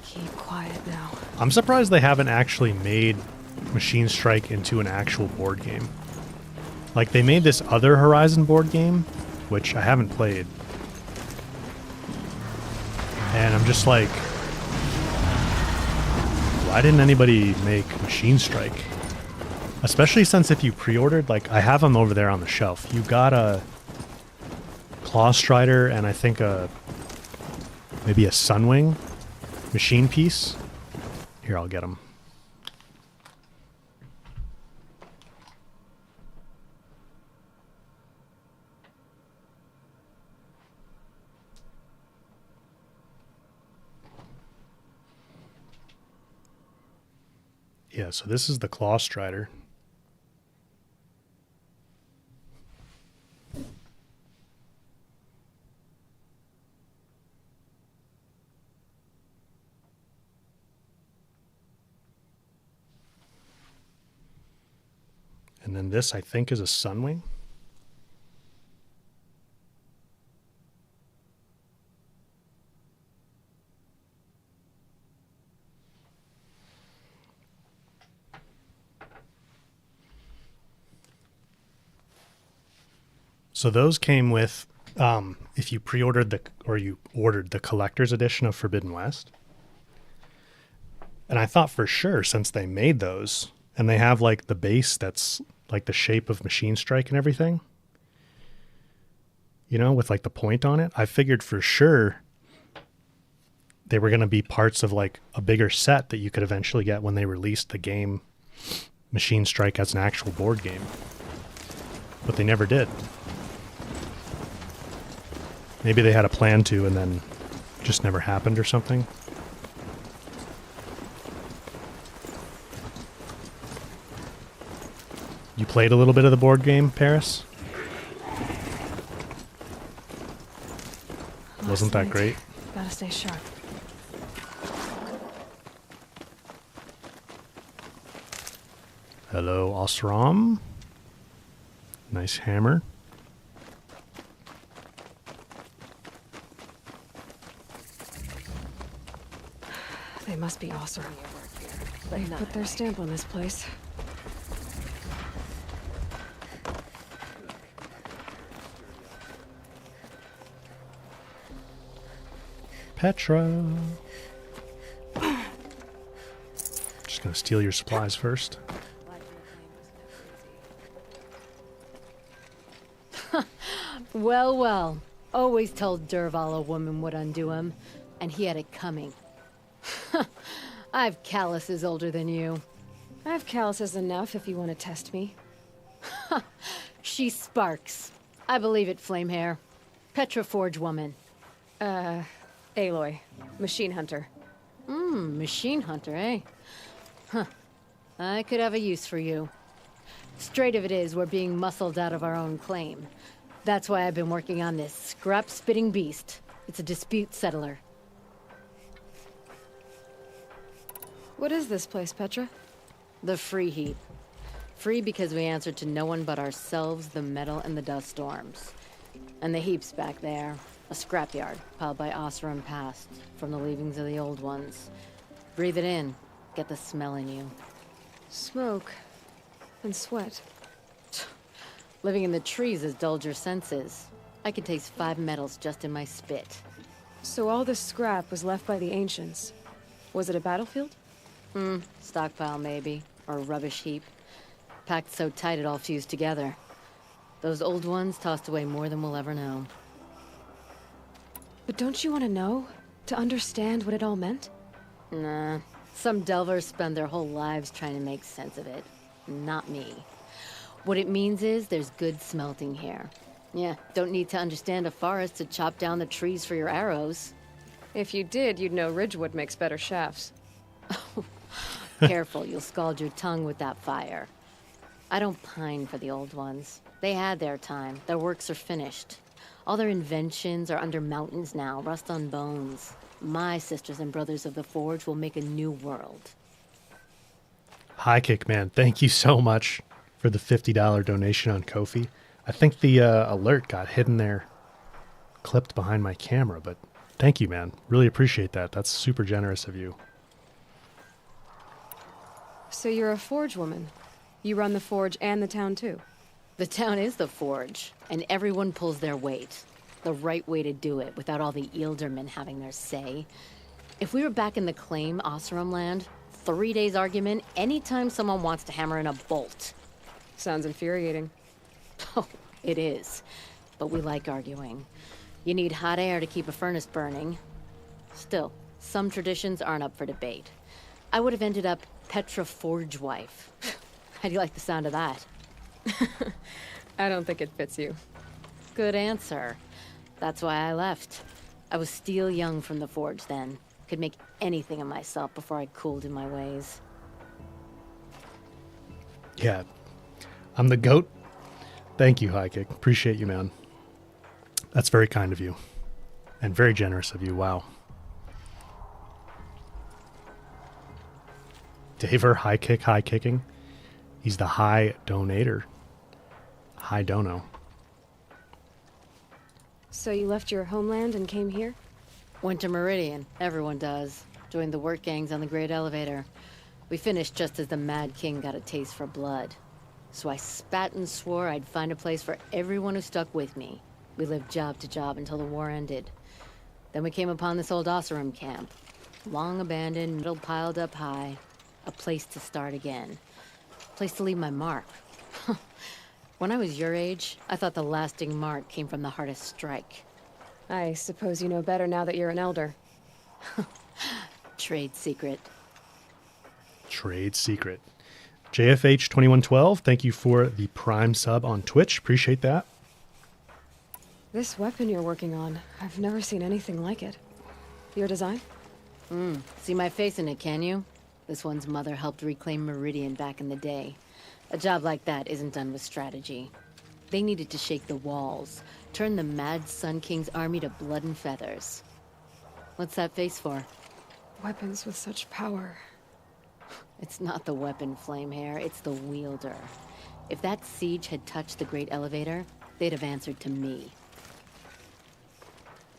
Keep quiet now. I'm surprised they haven't actually made Machine Strike into an actual board game. Like, they made this other Horizon board game, which I haven't played. And I'm just like, why didn't anybody make Machine Strike? Especially since if you pre-ordered, like, I have them over there on the shelf. You got a Claw Strider and I think maybe a Sunwing machine piece. Here, I'll get them. Yeah, so this is the Claw Strider. And then this, I think, is a Sunwing. So those came with, if you pre-ordered you ordered the collector's edition of Forbidden West. And I thought for sure, since they made those, and they have like the base that's like the shape of Machine Strike and everything, you know, with like the point on it, I figured for sure they were going to be parts of like a bigger set that you could eventually get when they released the game Machine Strike as an actual board game. But they never did. Maybe they had a plan to and then just never happened or something. You played a little bit of the board game, Paris? Wasn't that great? Gotta stay sharp. Hello, Osram. Nice hammer. They must be awesome. They've put their stamp on this place. Petra. Just gonna steal your supplies first. Well, well. Always told Derval a woman would undo him, and he had it coming. I've calluses older than you. I have calluses enough if you want to test me. She sparks. I believe it, Flamehair. Petra Forge woman. Aloy. Machine hunter. Machine hunter, eh? Huh. I could have a use for you. Straight of it is, we're being muscled out of our own claim. That's why I've been working on this scrap-spitting beast. It's a dispute settler. What is this place, Petra? The Free Heap. Free because we answer to no one but ourselves, the metal, and the dust storms. And the heap's back there. A scrapyard, piled by Oseram past, from the leavings of the old ones. Breathe it in. Get the smell in you. Smoke. And sweat. Living in the trees has dulled your senses. I can taste 5 metals just in my spit. So all this scrap was left by the ancients. Was it a battlefield? Stockpile maybe. Or a rubbish heap. Packed so tight it all fused together. Those old ones tossed away more than we'll ever know. But don't you want to know? To understand what it all meant? Nah. Some delvers spend their whole lives trying to make sense of it. Not me. What it means is there's good smelting here. Yeah, don't need to understand a forest to chop down the trees for your arrows. If you did, you'd know Ridgewood makes better shafts. Careful, you'll scald your tongue with that fire. I don't pine for the old ones. They had their time. Their works are finished. All their inventions are under mountains now, rust on bones. My sisters and brothers of the Forge will make a new world. High Kick, man. Thank you so much for the $50 donation on Ko-fi. I think the alert got hidden there, clipped behind my camera, but thank you, man. Really appreciate that. That's super generous of you. So you're a Forge woman. You run the Forge and the town too. The town is the Forge, and everyone pulls their weight. The right way to do it, without all the Ealdermen having their say. If we were back in the claim Oseram land, 3 days argument anytime someone wants to hammer in a bolt. Sounds infuriating. Oh, it is. But we like arguing. You need hot air to keep a furnace burning. Still, some traditions aren't up for debate. I would have ended up Petra Forge wife. How do you like the sound of that? I don't think it fits you. Good answer. That's why I left. I was still young from the Forge then. Could make anything of myself before I cooled in my ways. Yeah. I'm the GOAT. Thank you, High Kick. Appreciate you, man. That's very kind of you. And very generous of you. Wow. Daver, High Kick, high kicking. He's the high donator. High dono. So you left your homeland and came here? Went to Meridian. Everyone does. Joined the work gangs on the Great Elevator. We finished just as the Mad King got a taste for blood. So I spat and swore I'd find a place for everyone who stuck with me. We lived job to job until the war ended. Then we came upon this old Oseram camp. Long abandoned, metal piled up high. A place to start again. A place to leave my mark. When I was your age, I thought the lasting mark came from the hardest strike. I suppose you know better now that you're an elder. Trade secret. Trade secret. JFH2112, thank you for the Prime sub on Twitch. Appreciate that. This weapon you're working on, I've never seen anything like it. Your design? See my face in it, can you? This one's mother helped reclaim Meridian back in the day. A job like that isn't done with strategy. They needed to shake the walls, turn the Mad Sun King's army to blood and feathers. What's that face for? Weapons with such power. It's not the weapon, Flamehair, it's the wielder. If that siege had touched the Great Elevator, they'd have answered to me.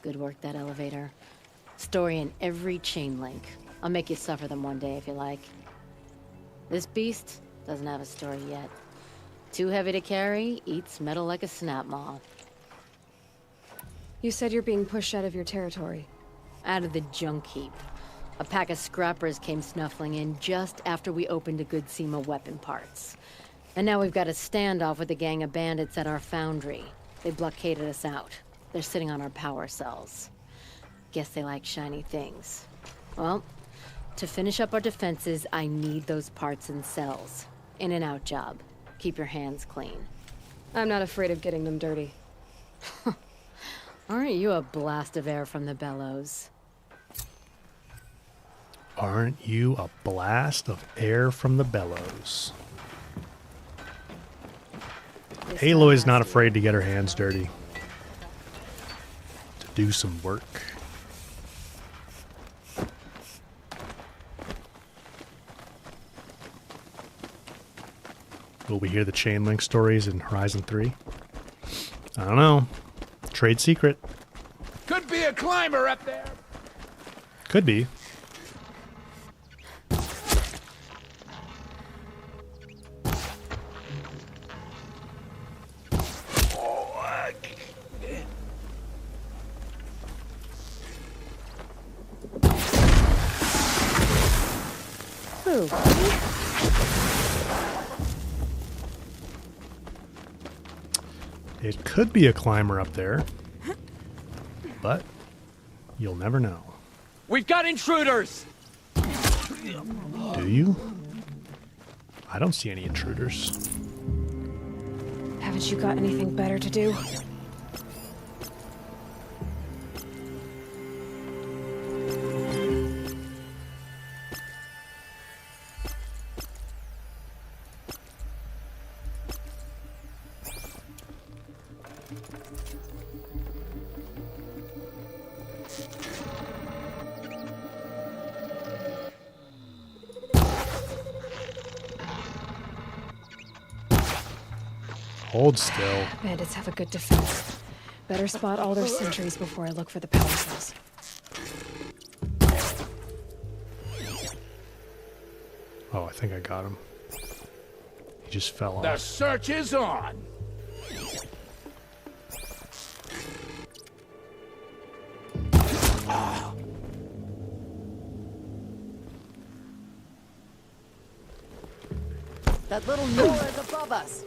Good work, that elevator. Story in every chain link. I'll make you suffer them one day if you like. This beast doesn't have a story yet. Too heavy to carry, eats metal like a snap maw. You said you're being pushed out of your territory. Out of the junk heap. A pack of scrappers came snuffling in just after we opened a good seam of weapon parts. And now we've got a standoff with a gang of bandits at our foundry. They blockaded us out. They're sitting on our power cells. Guess they like shiny things. Well, to finish up our defenses, I need those parts and cells. In and out job. Keep your hands clean. I'm not afraid of getting them dirty. Aren't you a blast of air from the bellows? Aren't you a blast of air from the bellows? Aloy's not afraid to get her hands dirty. To do some work. Will we hear the chain link stories in Horizon 3? I don't know. Trade secret. Could be a climber up there. Could be. It could be a climber up there, but you'll never know. We've got intruders! Do you? I don't see any intruders. Haven't you got anything better to do? Hold still. Bandits have a good defense. Better spot all their sentries before I look for the power cells. Oh, I think I got him. He just fell The off. search is on. That little Nora is above us.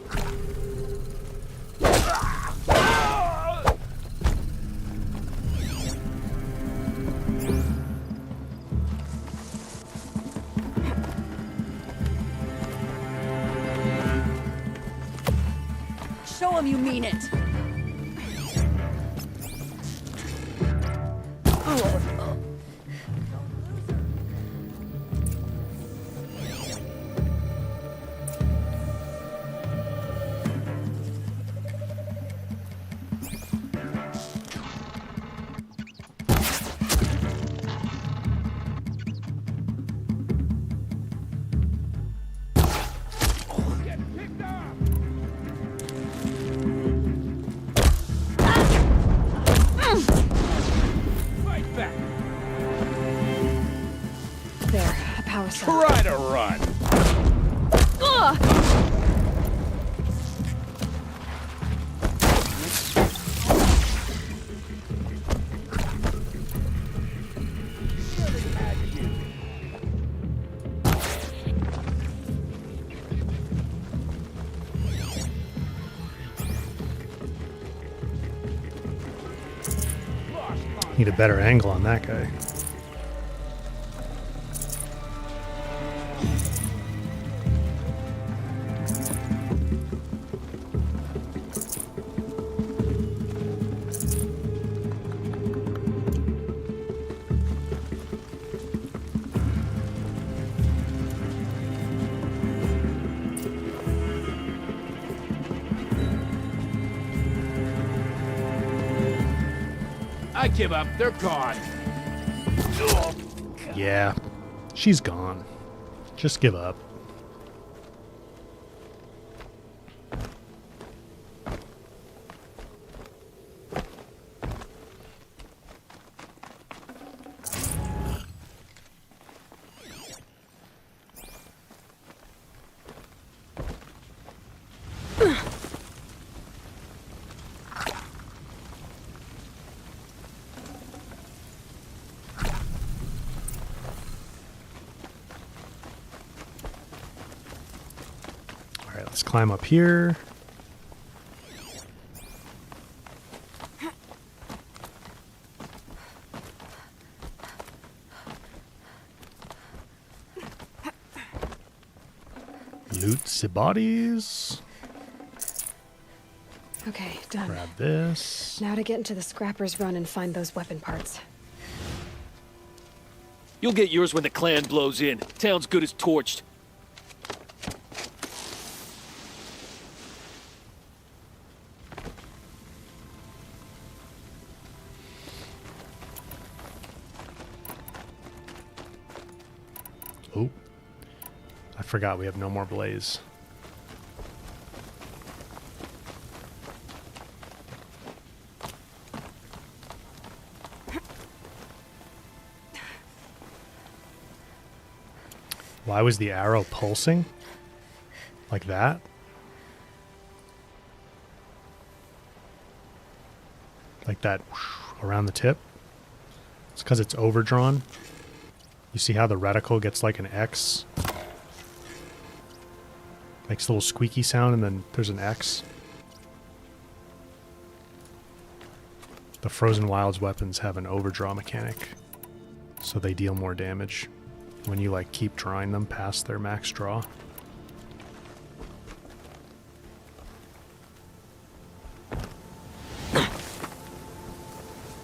Show him you mean it. There, a power cell. Try to run. Need a better angle on that guy. I give up. They're gone. Yeah, she's gone. Just give up. All right, let's climb up here. Loot the bodies. Okay, done. Grab this. Now to get into the Scrapper's Run and find those weapon parts. You'll get yours when the clan blows in. Town's good as torched. Oh, I forgot we have no more blaze. Why was the arrow pulsing? Like that? Like that around the tip? It's because it's overdrawn. You see how the reticle gets like an X? Makes a little squeaky sound and then there's an X. The Frozen Wilds weapons have an overdraw mechanic, so they deal more damage when you like keep drawing them past their max draw.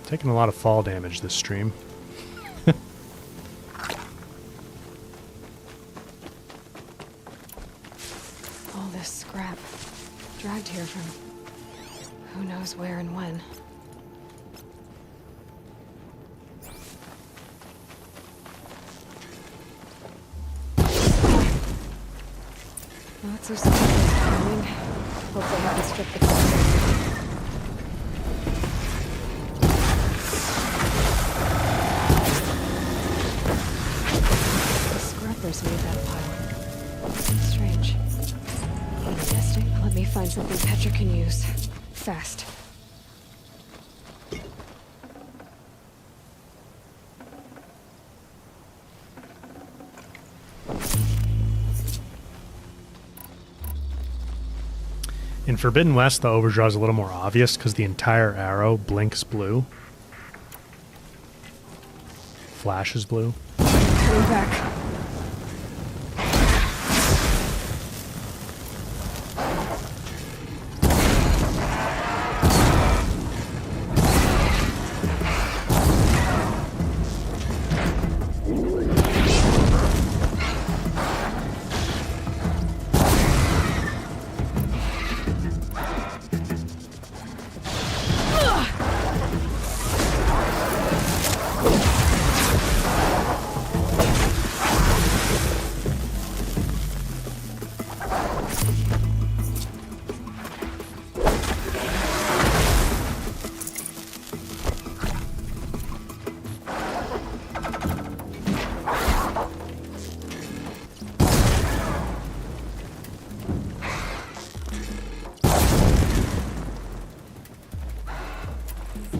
Taking a lot of fall damage this stream. All this scrap. Dragged here from who knows where and when. Lots of stuff is coming. Hope they haven't stripped the closet. The scrappers made that pile. Strange. Interesting. Let me find something Petra can use. Fast. In Forbidden West, the overdraw is a little more obvious because the entire arrow blinks blue. Flashes blue. Coming back.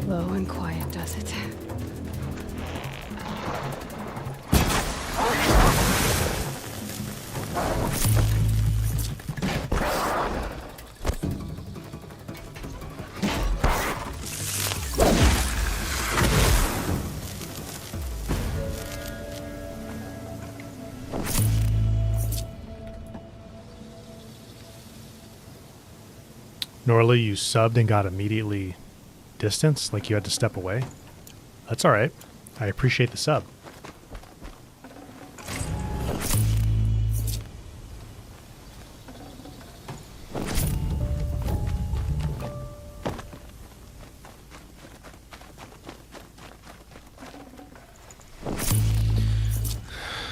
Low and quiet does it. Normally you subbed and got immediately distance, like you had to step away. That's alright. I appreciate the sub.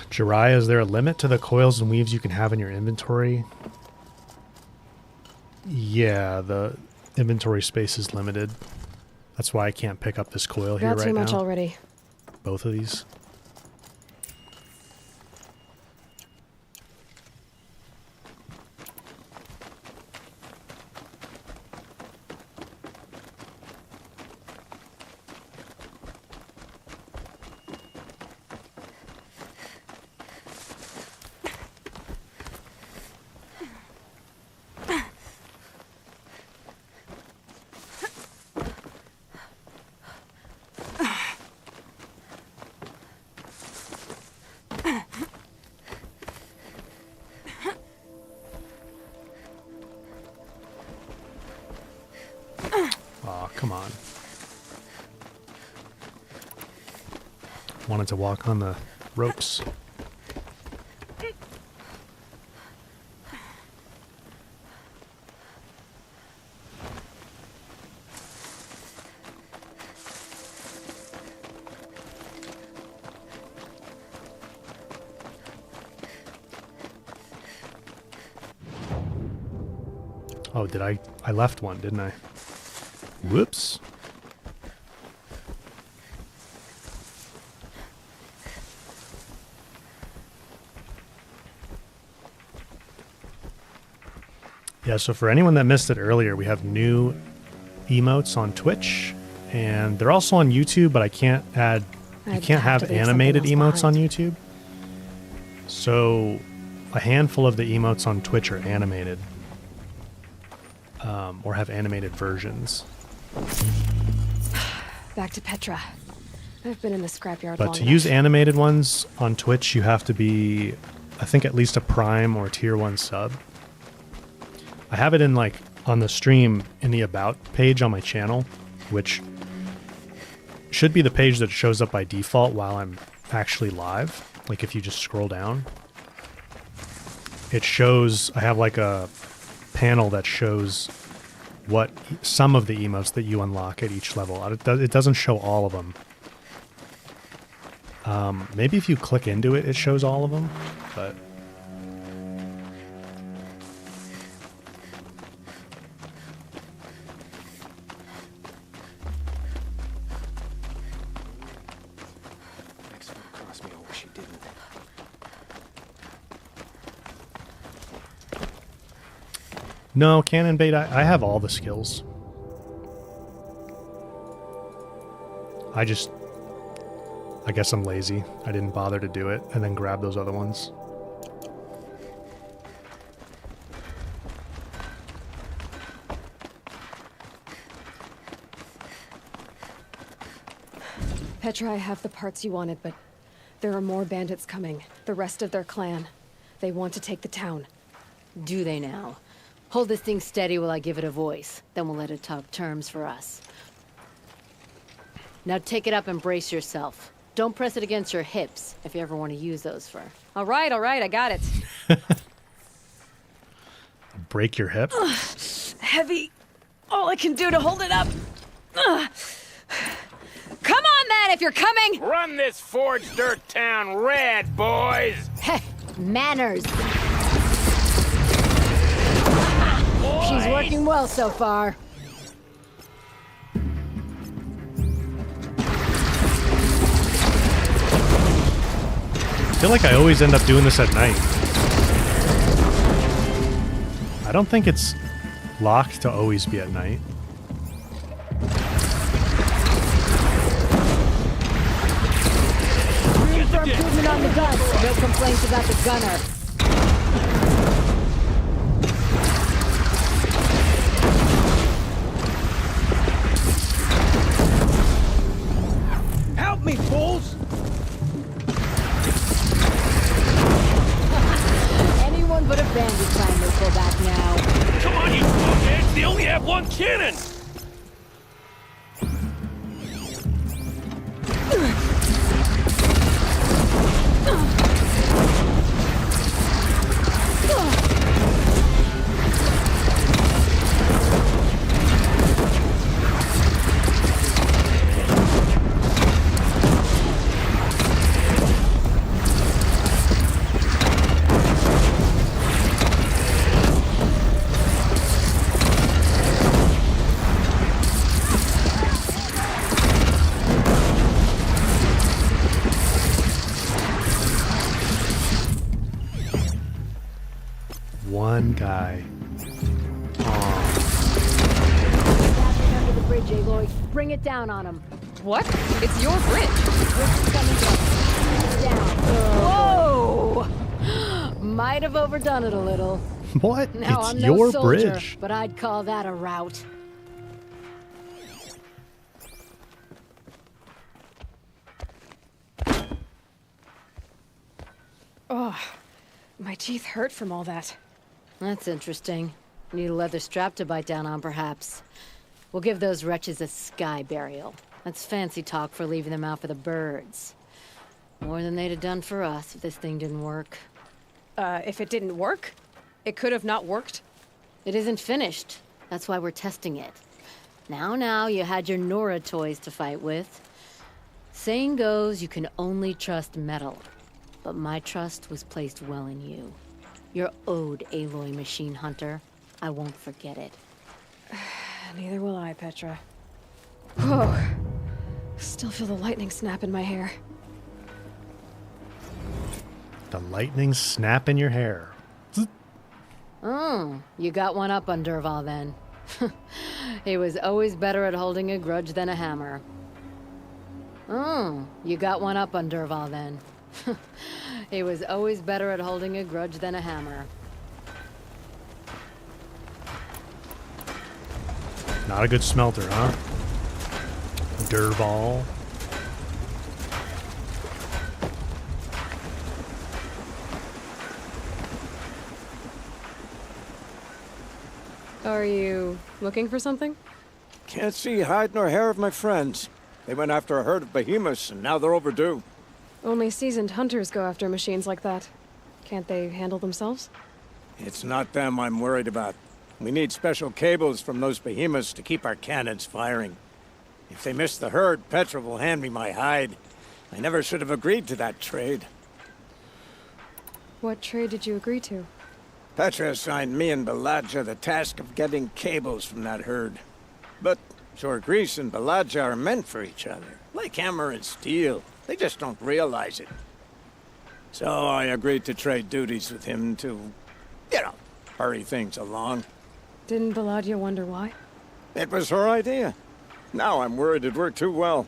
Jiraiya, is there a limit to the coils and weaves you can have in your inventory? Yeah, the inventory space is limited. That's why I can't pick up this coil here right now. Got too much already. Both of these. Come on. Wanted to walk on the ropes. Oh, did I left one, didn't I? Whoops. Yeah, so for anyone that missed it earlier, we have new emotes on Twitch, and they're also on YouTube, but I can't add... You can't have animated emotes on YouTube. So a handful of the emotes on Twitch are animated. Or have animated versions. Back to Petra. I've been in the scrapyard But long to enough. use animated ones on Twitch, you have to be, I think, at least a Prime or Tier 1 sub. I have it in, like, on the stream in the About page on my channel, which should be the page that shows up by default while I'm actually live. Like, if you just scroll down. It shows, I have, like, a panel that shows what some of the emotes that you unlock at each level. It doesn't show all of them. Maybe if you click into it, it shows all of them, but... No, Cannon Bait, I have all the skills. I guess I'm lazy. I didn't bother to do it and then grab those other ones. Petra, I have the parts you wanted, but there are more bandits coming. The rest of their clan. They want to take the town. Do they now? Hold this thing steady while I give it a voice. Then we'll let it talk terms for us. Now take it up and brace yourself. Don't press it against your hips if you ever want to use those for... All right, I got it. Break your hip? Heavy. All I can do to hold it up. Come on, then, if you're coming! Run this forged dirt town red, boys! Heh, manners! She's working well so far. I feel like I always end up doing this at night. I don't think it's locked to always be at night. Room for improvement on the guns. No complaints about the gunner. Help me, fools! Anyone but a bandit clan will go back now. Come on, you fuckheads! They only have one cannon! One guy. Under the bridge, Aloy. Bring it down on him. What? It's your bridge. Down. Whoa! Might have overdone it a little. What? Now, It's I'm no your soldier, bridge. but I'd call that a rout. Oh, my teeth hurt from all that. That's interesting. Need a leather strap to bite down on, perhaps. We'll give those wretches a sky burial. That's fancy talk for leaving them out for the birds. More than they'd have done for us if this thing didn't work. If it didn't work? It could have not worked? It isn't finished. That's why we're testing it. Now, you had your Nora toys to fight with. Saying goes, you can only trust metal. But my trust was placed well in you. You're owed, Aloy Machine Hunter. I won't forget it. Neither will I, Petra. Whoa. Still feel the lightning snap in my hair. The lightning snap in your hair. Oh, you got one up on Dervahl then. He was always better at holding a grudge than a hammer. Oh, you got one up on Dervahl then. He was always better at holding a grudge than a hammer. Not a good smelter, huh? Dervahl. Are you looking for something? Can't see hide nor hair of my friends. They went after a herd of behemoths, and now they're overdue. Only seasoned hunters go after machines like that. Can't they handle themselves? It's not them I'm worried about. We need special cables from those behemoths to keep our cannons firing. If they miss the herd, Petra will hand me my hide. I never should have agreed to that trade. What trade did you agree to? Petra assigned me and Baladja the task of getting cables from that herd. But Jorgris and Baladja are meant for each other, like hammer and steel. They just don't realize it. So I agreed to trade duties with him to, hurry things along. Didn't Baladja wonder why? It was her idea. Now I'm worried it worked too well.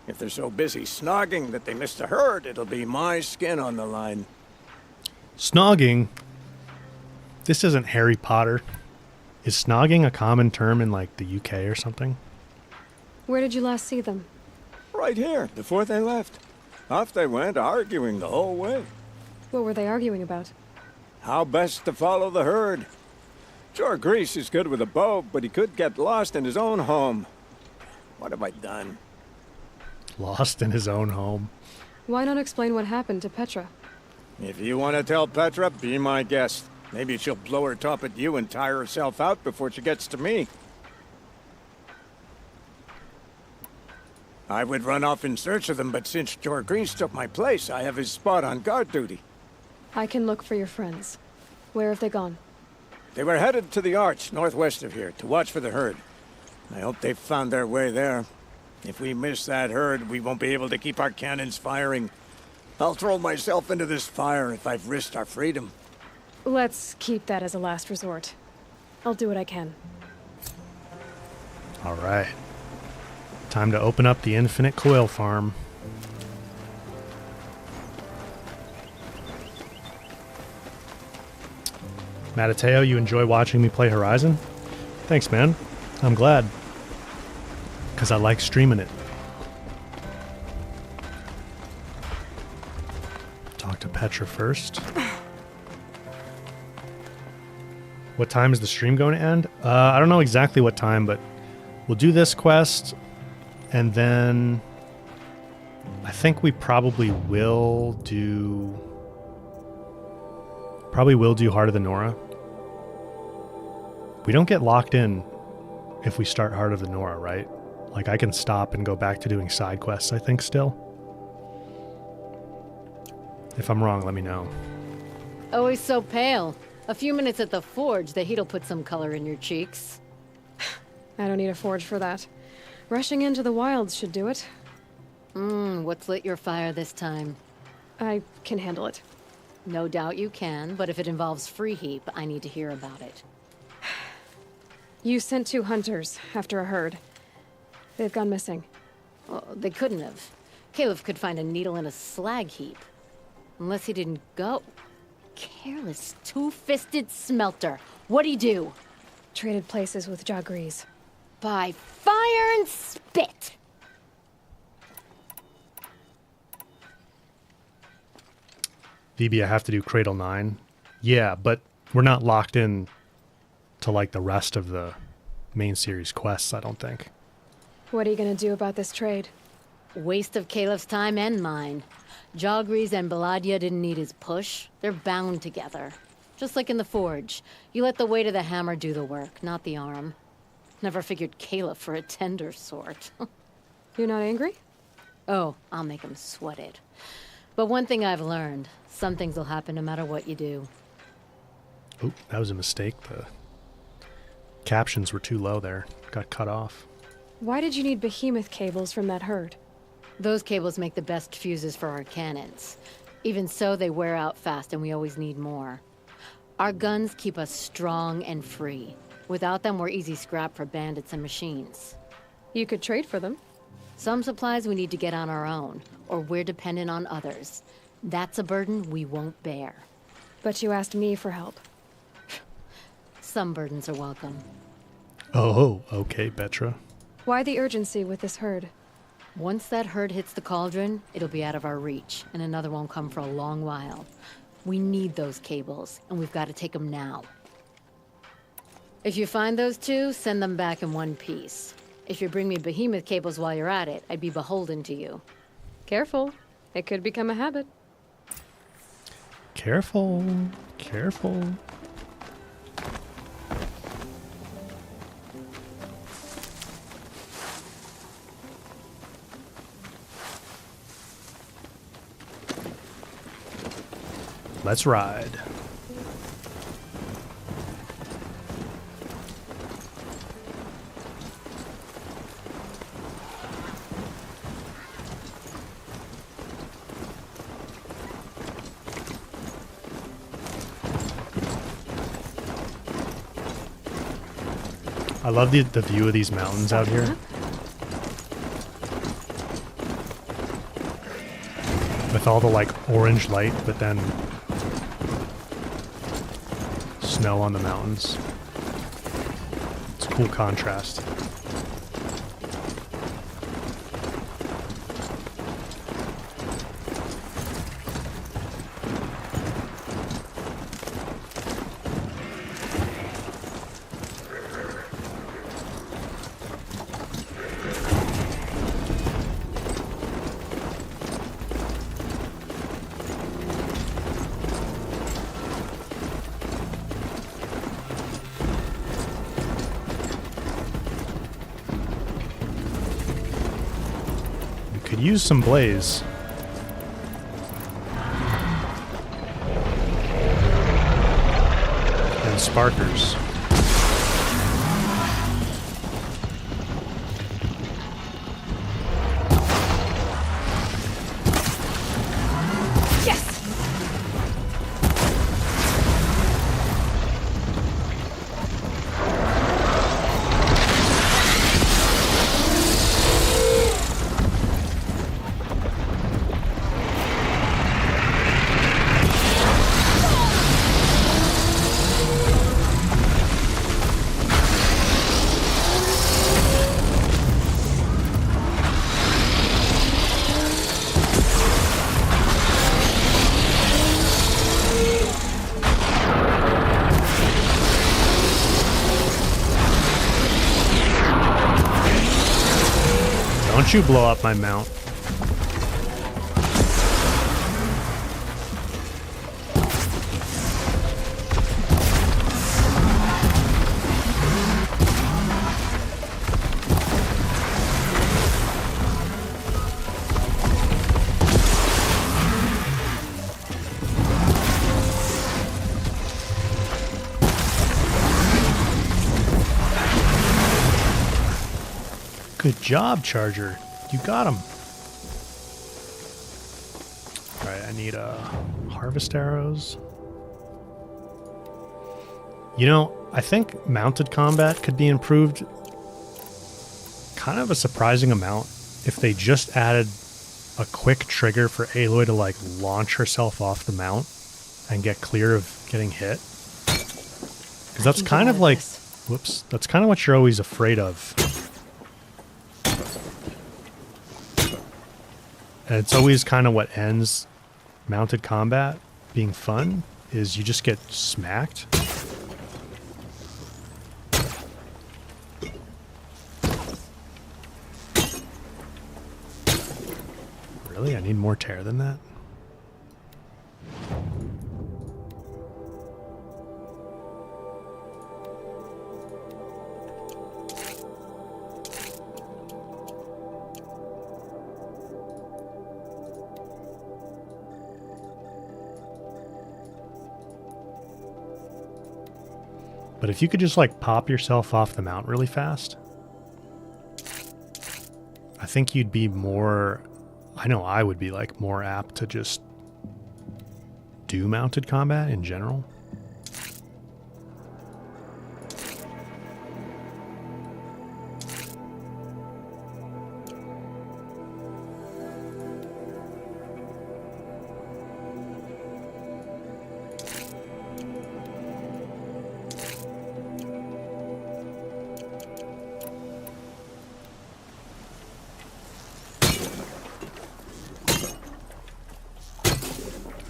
If they're so busy snogging that they miss the herd, it'll be my skin on the line. Snogging? This isn't Harry Potter. Is snogging a common term in, like, the UK or something? Where did you last see them? Right here, before they left. Off they went, arguing the whole way. What were they arguing about? How best to follow the herd. Jorgris is good with a bow, but he could get lost in his own home. What have I done? Lost in his own home. Why not explain what happened to Petra? If you want to tell Petra, be my guest. Maybe she'll blow her top at you and tire herself out before she gets to me. I would run off in search of them, but since Jorgris took my place, I have his spot on guard duty. I can look for your friends. Where have they gone? They were headed to the Arch, northwest of here, to watch for the herd. I hope they've found their way there. If we miss that herd, we won't be able to keep our cannons firing. I'll throw myself into this fire if I've risked our freedom. Let's keep that as a last resort. I'll do what I can. All right. Time to open up the infinite coil farm. Matateo, you enjoy watching me play Horizon? Thanks, man. I'm glad. Because I like streaming it. Talk to Petra first. What time is the stream going to end? I don't know exactly what time, but we'll do this quest, and then I think we probably will do Heart of the Nora. We don't get locked in if we start Heart of the Nora, right? Like, I can stop and go back to doing side quests, I think, still. If I'm wrong, let me know. Always so pale. A few minutes at the forge, the heat'll put some color in your cheeks. I don't need a forge for that. Rushing into the wilds should do it. What's lit your fire this time? I can handle it. No doubt you can, but if it involves free heap, I need to hear about it. You sent 2 hunters after a herd. They've gone missing. Well, they couldn't have. Caleb could find a needle in a slag heap. Unless he didn't go. Careless, two-fisted smelter. What'd he do? Traded places with Jorgris. By fire and spit! VB, I have to do Cradle 9. Yeah, but we're not locked in to, like, the rest of the main series quests, I don't think. What are you gonna do about this trade? Waste of Caleb's time and mine. Jorgris and Baladja didn't need his push. They're bound together. Just like in the forge. You let the weight of the hammer do the work, not the arm. Never figured Caleb for a tender sort. You're not angry? Oh, I'll make him sweat it. But one thing I've learned, some things will happen no matter what you do. Oh, that was a mistake. The captions were too low there. Got cut off. Why did you need behemoth cables from that herd? Those cables make the best fuses for our cannons. Even so, they wear out fast and we always need more. Our guns keep us strong and free. Without them, we're easy scrap for bandits and machines. You could trade for them. Some supplies we need to get on our own, or we're dependent on others. That's a burden we won't bear. But you asked me for help. Some burdens are welcome. Oh, okay, Betra. Why the urgency with this herd? Once that herd hits the cauldron, it'll be out of our reach, and another won't come for a long while. We need those cables, and we've got to take them now. If you find those two, send them back in one piece. If you bring me behemoth cables while you're at it, I'd be beholden to you. Careful. It could become a habit. Careful. Careful. Let's ride. I love the view of these mountains out here. With all the like orange light, but then snow on the mountains. It's a cool contrast. Could use some blaze. And sparkers. Don't you blow up my mount. Good job, Charger. You got him. Alright, I need harvest arrows. You know, I think mounted combat could be improved kind of a surprising amount if they just added a quick trigger for Aloy to like launch herself off the mount and get clear of getting hit. Because that's kind of like, whoops, that's kind of what you're always afraid of. And it's always kind of what ends mounted combat being fun, is you just get smacked. Really? I need more tear than that? But if you could just like pop yourself off the mount really fast, I think you'd be more, I know I would be like more apt to just do mounted combat in general.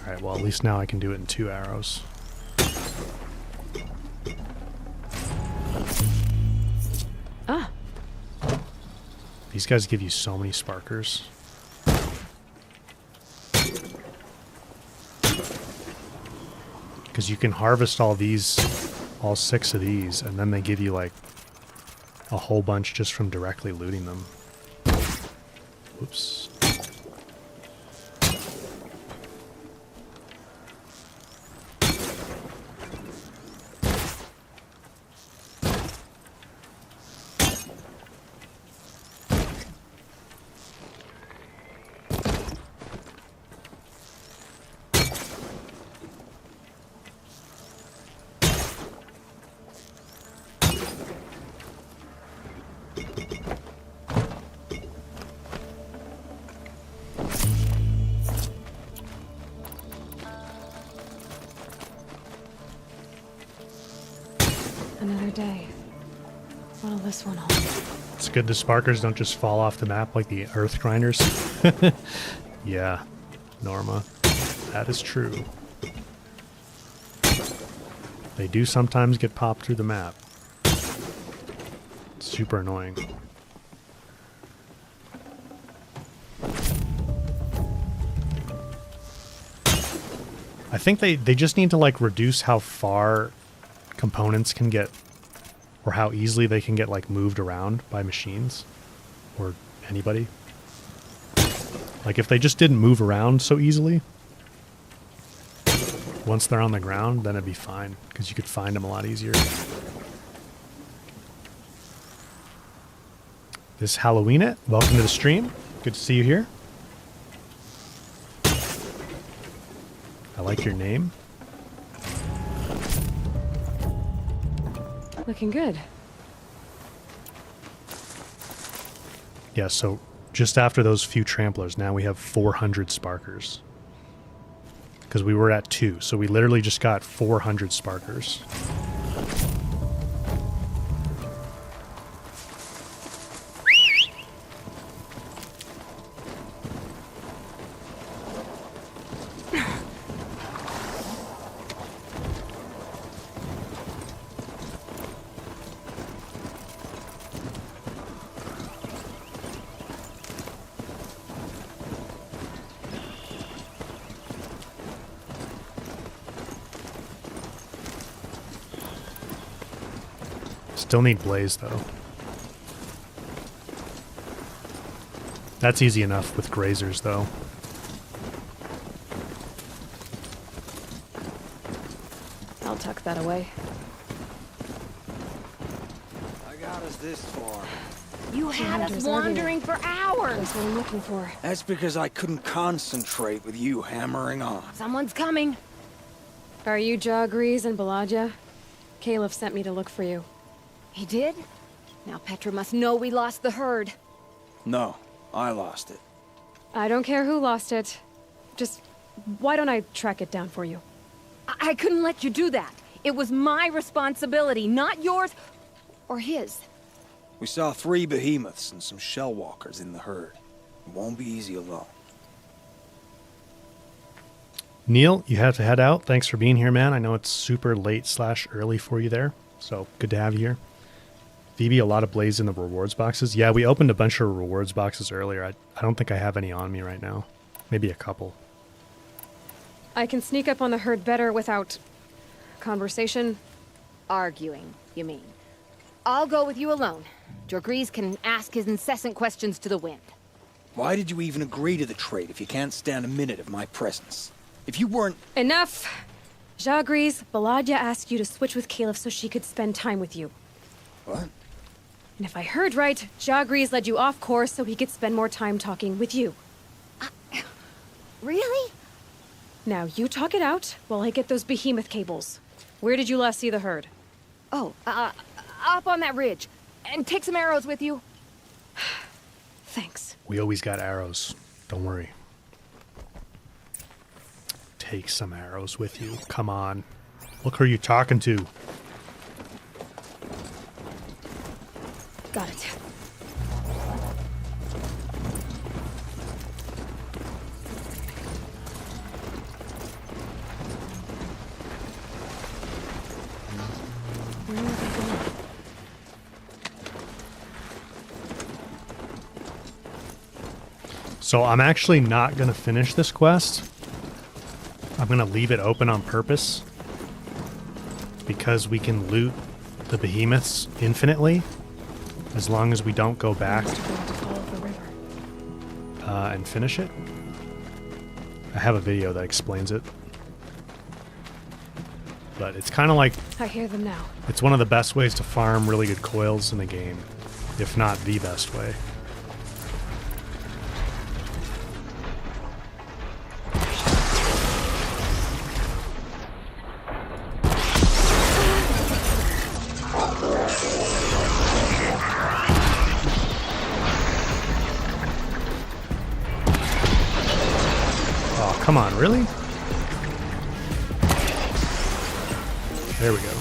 Alright, well, at least now I can do it in 2 arrows. Ah. These guys give you so many sparkers. Because you can harvest all 6 of these, and then they give you like a whole bunch just from directly looting them. Oops. Another day. What'll this one hold? It's good the sparkers don't just fall off the map like the earth grinders. Yeah, Norma. That is true. They do sometimes get popped through the map. It's super annoying. I think they just need to like reduce how far components can get, or how easily they can get like moved around by machines or anybody. Like if they just didn't move around so easily once they're on the ground, then it'd be fine because you could find them a lot easier. This Halloween it, welcome to the stream. Good to see you here. I like your name. Looking good. Yeah, so just after those few tramplers, now we have 400 sparkers. Because we were at 2, so we literally just got 400 sparkers. Still need blaze though. That's easy enough with grazers though. I'll tuck that away. I got us this far. You had us wandering for hours. That's what I'm looking for. That's because I couldn't concentrate with you hammering on. Someone's coming. Are you Jagrees and Balaja? Caliph sent me to look for you. He did? Now Petra must know we lost the herd. No, I lost it. I don't care who lost it. Just, why don't I track it down for you? I couldn't let you do that. It was my responsibility, not yours or his. We saw 3 behemoths and some shell walkers in the herd. It won't be easy alone. Neil, you have to head out. Thanks for being here, man. I know it's super late / early for you there, so good to have you here. Phoebe, a lot of blaze in the rewards boxes. Yeah, we opened a bunch of rewards boxes earlier. I don't think I have any on me right now. Maybe a couple. I can sneak up on the herd better without conversation. Arguing, you mean? I'll go with you alone. Jagrees can ask his incessant questions to the wind. Why did you even agree to the trade if you can't stand a minute of my presence? If you weren't... Enough! Jagrees, Balaja asked you to switch with Caliph so she could spend time with you. What? And if I heard right, Jagrees led you off course so he could spend more time talking with you. Really? Now, you talk it out while I get those behemoth cables. Where did you last see the herd? Oh, up on that ridge. And take some arrows with you. Thanks. We always got arrows. Don't worry. Take some arrows with you. Come on. Look who you're talking to. Got it. So I'm actually not going to finish this quest. I'm going to leave it open on purpose because we can loot the behemoths infinitely as long as we don't go back and finish it. I have a video that explains it. But it's kind of like... I hear them now. It's one of the best ways to farm really good coils in the game, if not the best way. Oh, come on, really? There we go.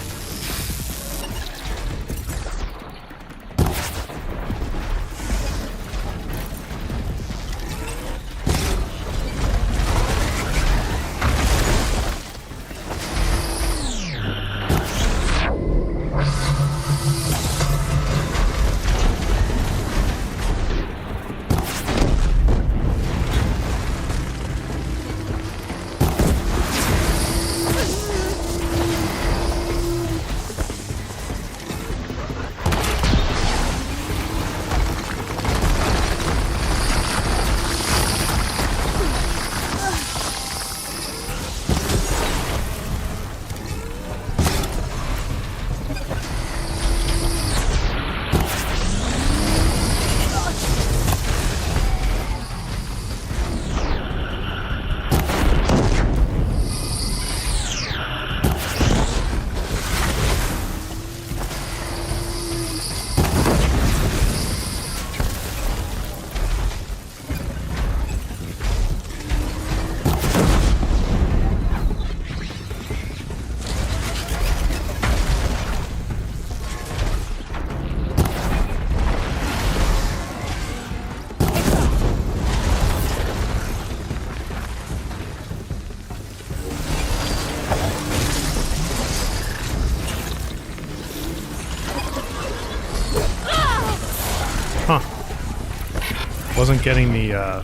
Wasn't getting the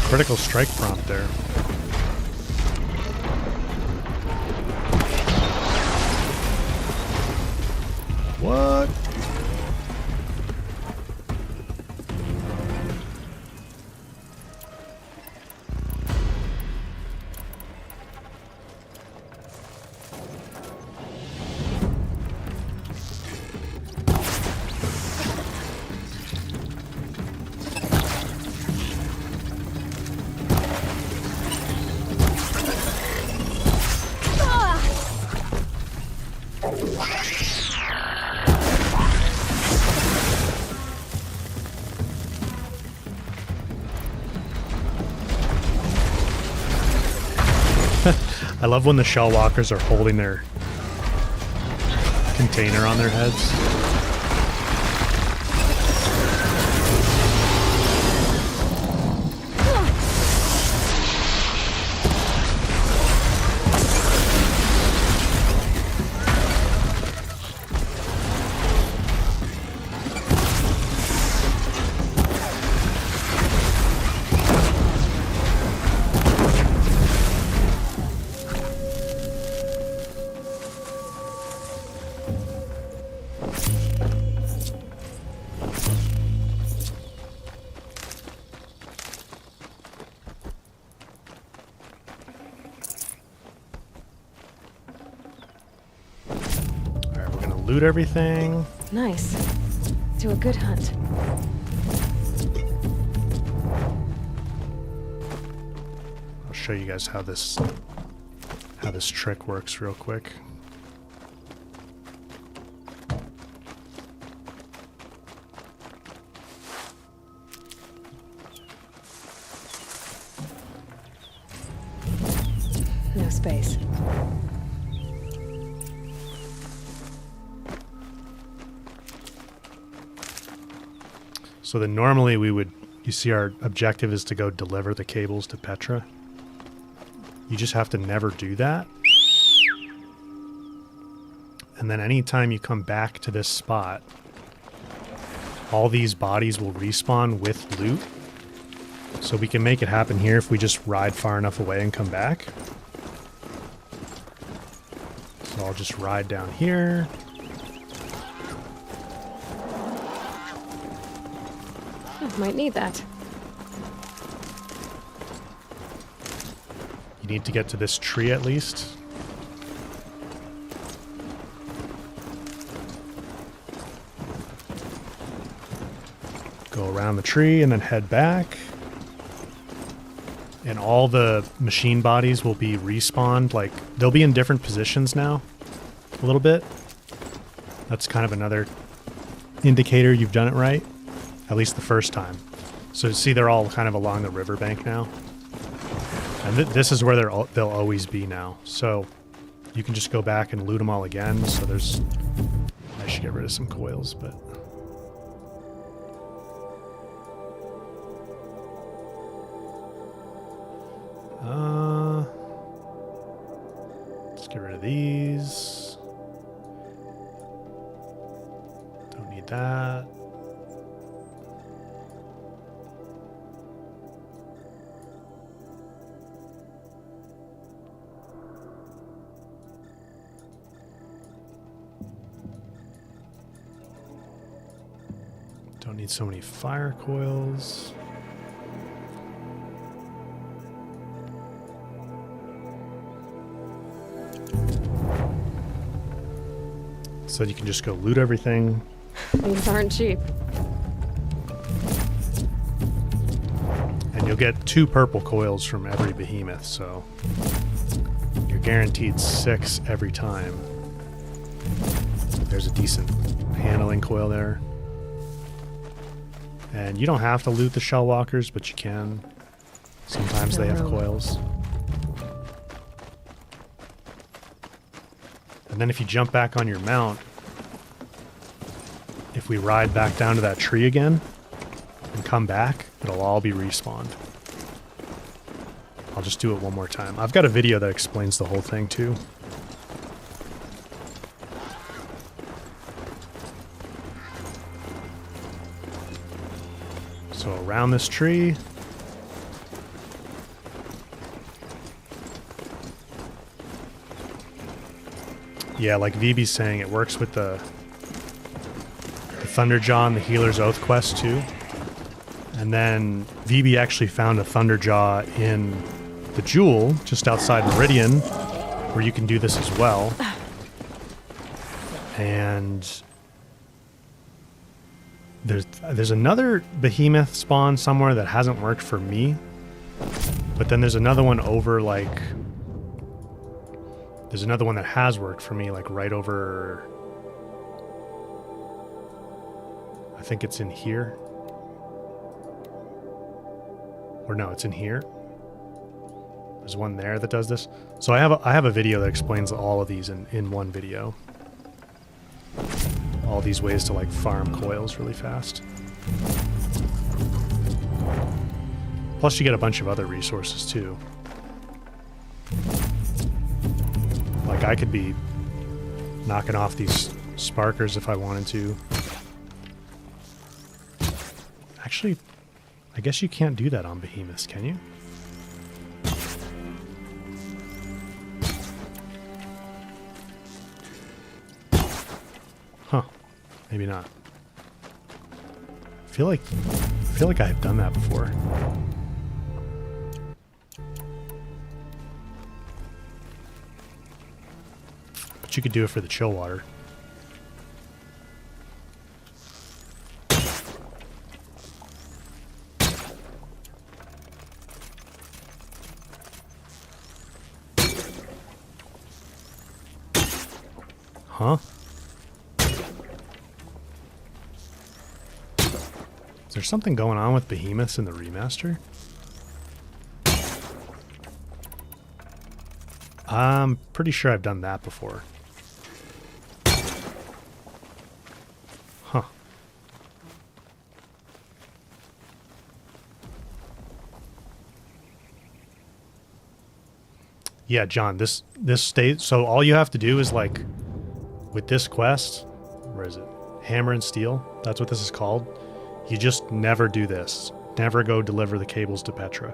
critical strike prompt there. What? I love when the shell walkers are holding their container on their heads. Loot everything. Nice. Do a good hunt. I'll show you guys how this trick works real quick. No space. So then normally we would, you see our objective is to go deliver the cables to Petra. You just have to never do that. And then anytime you come back to this spot, all these bodies will respawn with loot. So we can make it happen here if we just ride far enough away and come back. So I'll just ride down here. Might need that. You need to get to this tree at least. Go around the tree and then head back. And all the machine bodies will be respawned. Like, they'll be in different positions now. A little bit. That's kind of another indicator you've done it right. At least the first time. So see, they're all kind of along the riverbank now. And this is where they'll always be now. So you can just go back and loot them all again. So there's... I should get rid of some coils, but... let's get rid of these. Don't need that. Don't need so many fire coils. So you can just go loot everything. These aren't cheap. And you'll get 2 purple coils from every behemoth, so you're guaranteed 6 every time. There's a decent handling coil there. And you don't have to loot the shell walkers, but you can. Sometimes they have coils. And then if you jump back on your mount, if we ride back down to that tree again and come back, it'll all be respawned. I'll just do it one more time. I've got a video that explains the whole thing too. So around this tree. Yeah, like VB's saying, it works with the Thunderjaw and the Healer's Oath quest too. And then VB actually found a Thunderjaw in the Jewel just outside Meridian, where you can do this as well. And there's another behemoth spawn somewhere that hasn't worked for me. But then there's another one over like... There's another one that has worked for me, like right over... I think it's in here. Or no, it's in here. There's one there that does this. So I have a video that explains all of these in one video. All these ways to like farm coils really fast. Plus you get a bunch of other resources too. Like I could be knocking off these sparkers if I wanted to. Actually, I guess you can't do that on behemoths, can you? Huh. Maybe not. I feel like I've done that before. But you could do it for the chill water. Huh? Is there something going on with behemoths in the remaster? I'm pretty sure I've done that before. Huh. Yeah, John, this state, so all you have to do is like with this quest, where is it? Hammer and Steel, that's what this is called. You just never do this. never go deliver the cables to Petra.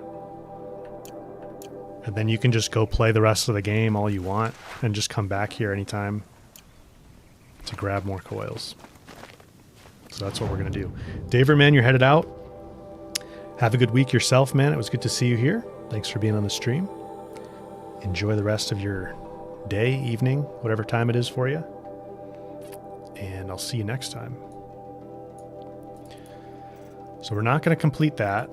And then you can just go play the rest of the game all you want and just come back here anytime to grab more coils. So that's what we're going to do. Daver, man, you're headed out. Have a good week yourself, man. It was good to see you here. Thanks for being on the stream. Enjoy the rest of your day, evening, whatever time it is for you. And I'll see you next time. So we're not going to complete that.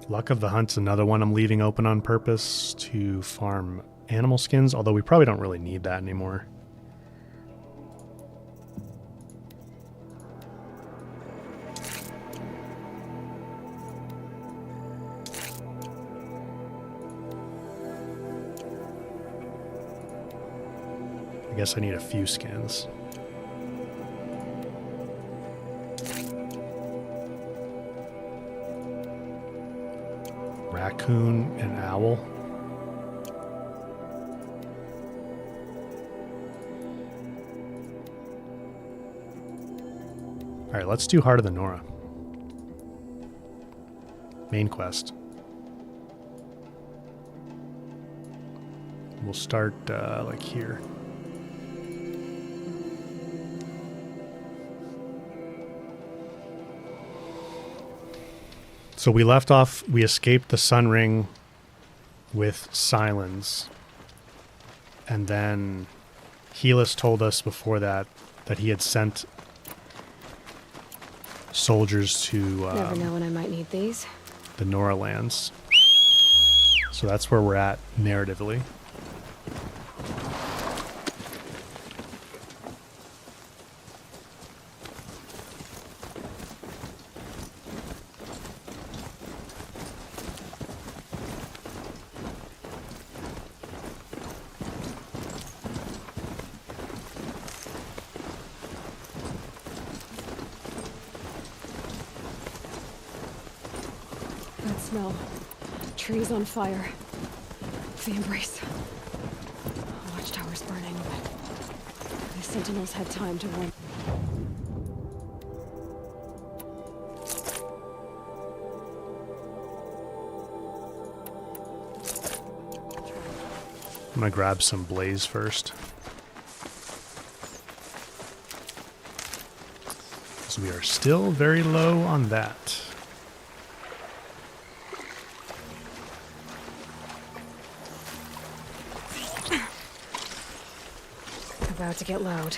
Luck of the Hunt's another one I'm leaving open on purpose to farm animal skins, although we probably don't really need that anymore. I guess I need a few skins. Raccoon and owl. All right, let's do Heart of the Nora. Main quest. We'll start like here. So we left off, we escaped the Sun Ring with Silence. And then Helis told us before that he had sent soldiers to Never know when I might need these. the Nora lands. So that's where we're at narratively. That smell. Trees on fire. The embrace. Watchtower's burning, but the sentinels had time to warn. I'm gonna grab some blaze first. So we are still very low on that. About to get loud.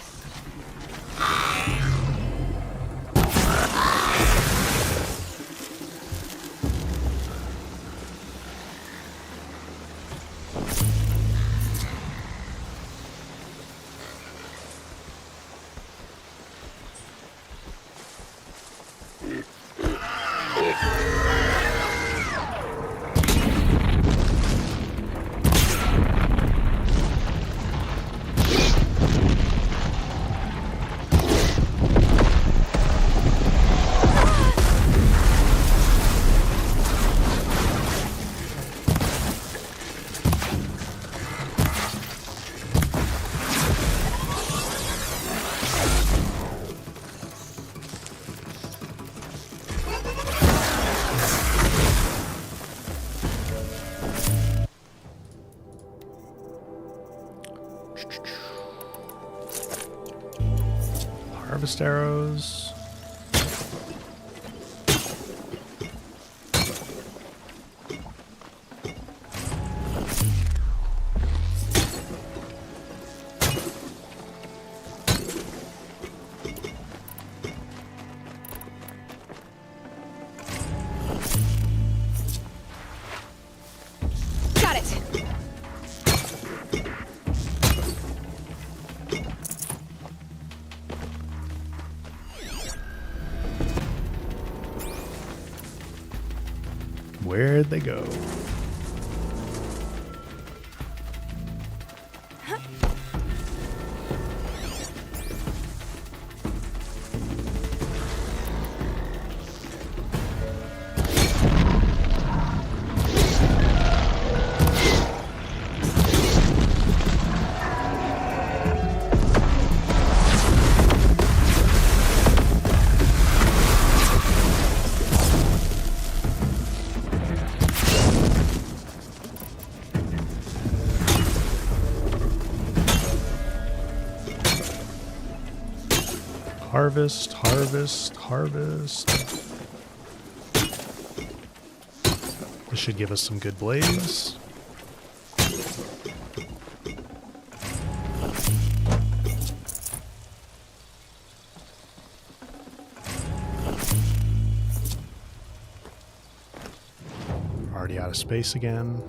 Harvest arrows. Got it. Where'd they go? harvest, harvest, harvest. This should give us some good blaze. Already out of space again.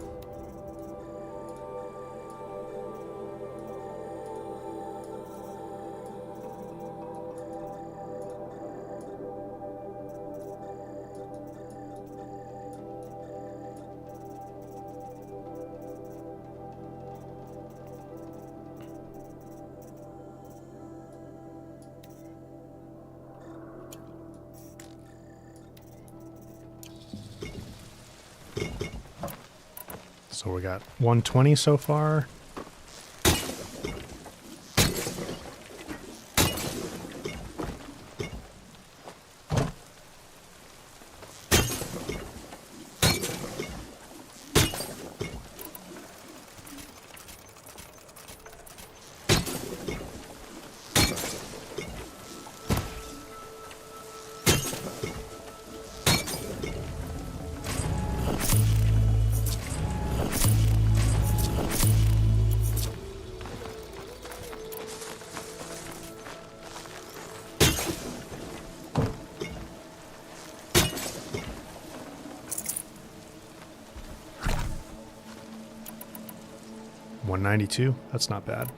So we got 120 so far. $192. That's not bad.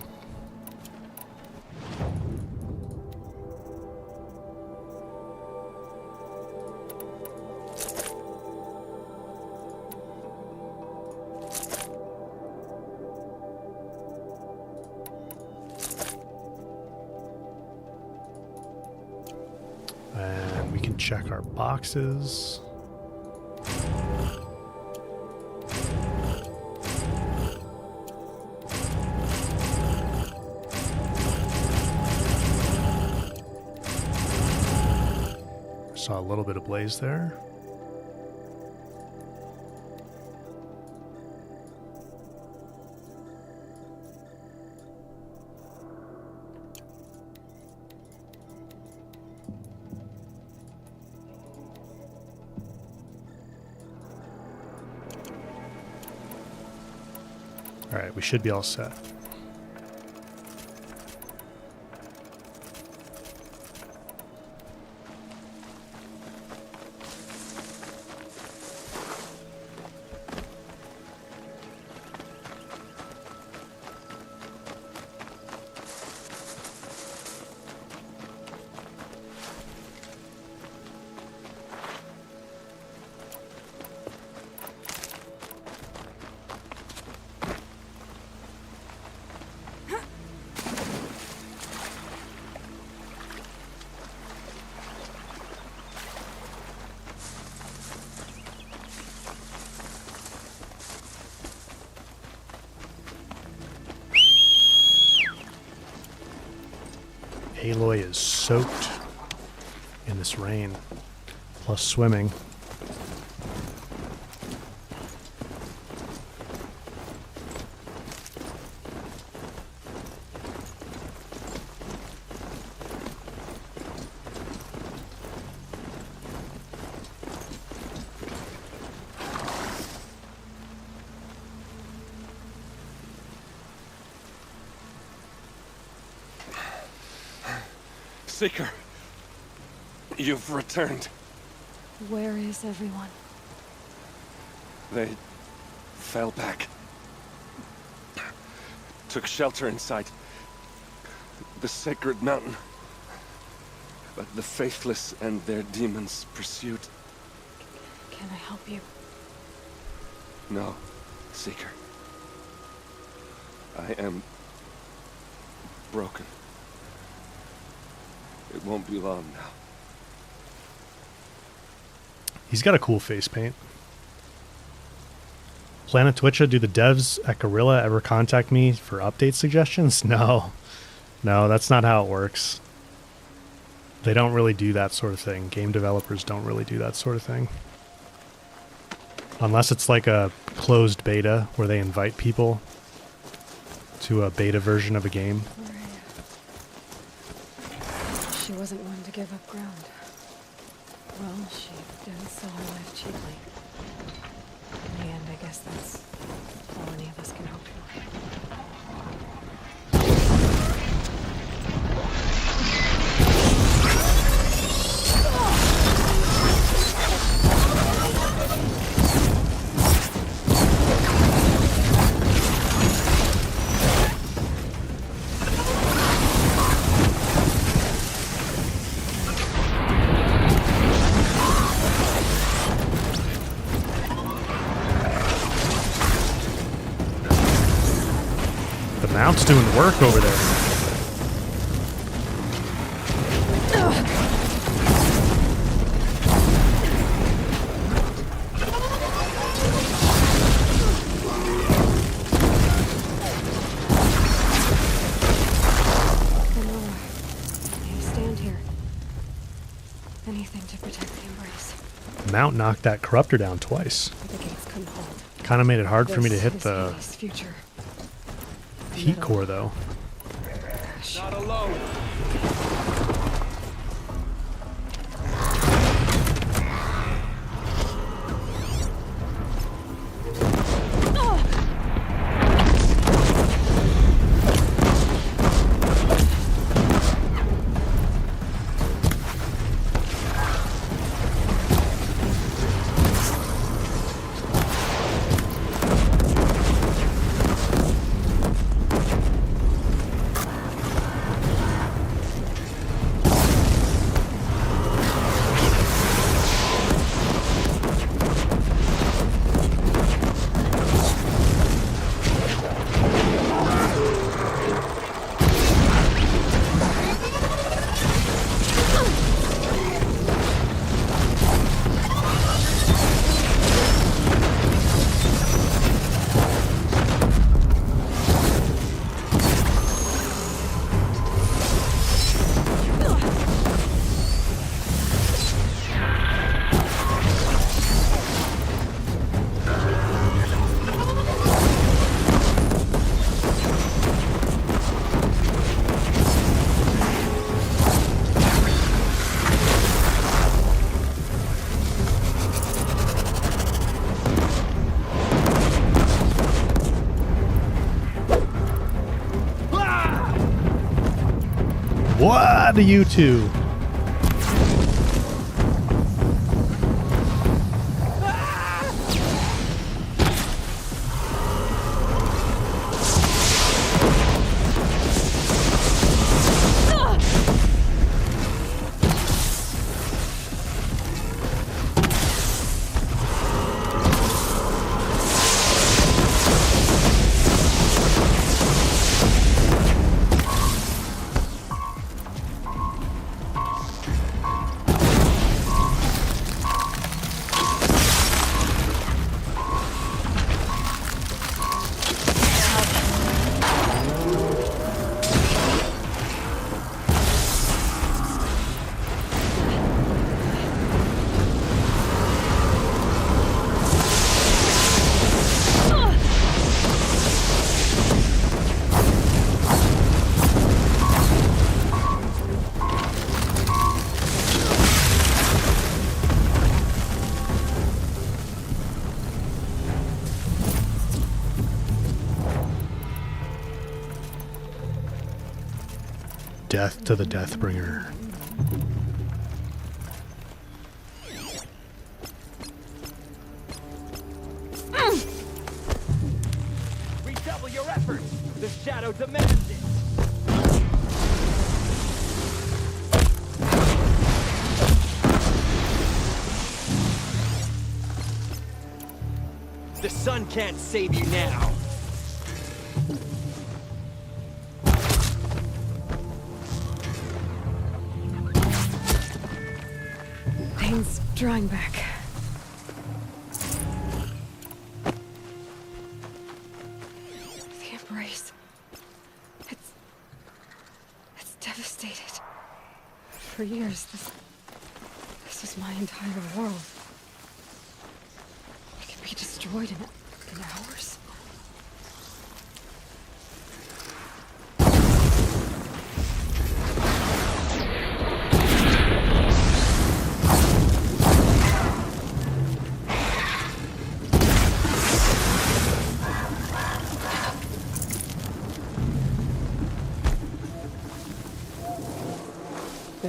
And we can check our boxes. Saw a little bit of blaze there. All right, we should be all set. Aloy is soaked in this rain, plus swimming. Seeker, you've returned. Where is everyone? They fell back. Took shelter inside the sacred mountain. But the faithless and their demons pursued. Can I help you? No, Seeker. I am broken. It won't be long now. He's got a cool face paint. Planet Twitcha, do the devs at Guerrilla ever contact me for update suggestions? No. No, that's not how it works. They don't really do that sort of thing. Game developers don't really do that sort of thing. Unless it's like a closed beta where they invite people to a beta version of a game. She wasn't one to give up ground. Well, she didn't sell her life cheaply. In the end, I guess that's all any of us can hope for. Mount's doing work over there. Stand here. Anything to protect the Embrace. Mount knocked that corruptor down twice. The gates couldn't hold. Kind of made it hard for me to hit the future. heat core, though. Not alone. What do you two? Death to the Deathbringer. Redouble your efforts! The shadow demands it! The sun can't save you now! Pain's drawing back. The Embrace. It's devastated. For years, this was my entire world. It can be destroyed in hours.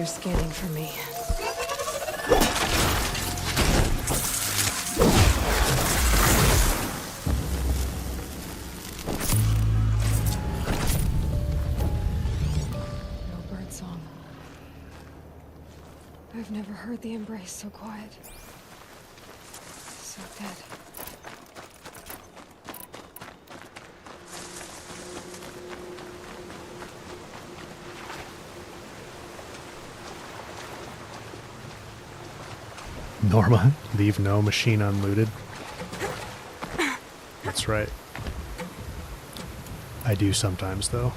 scanning for me. No birdsong. I've never heard the embrace so quiet. So dead. Norma, leave no machine unlooted. That's right. I do sometimes, though.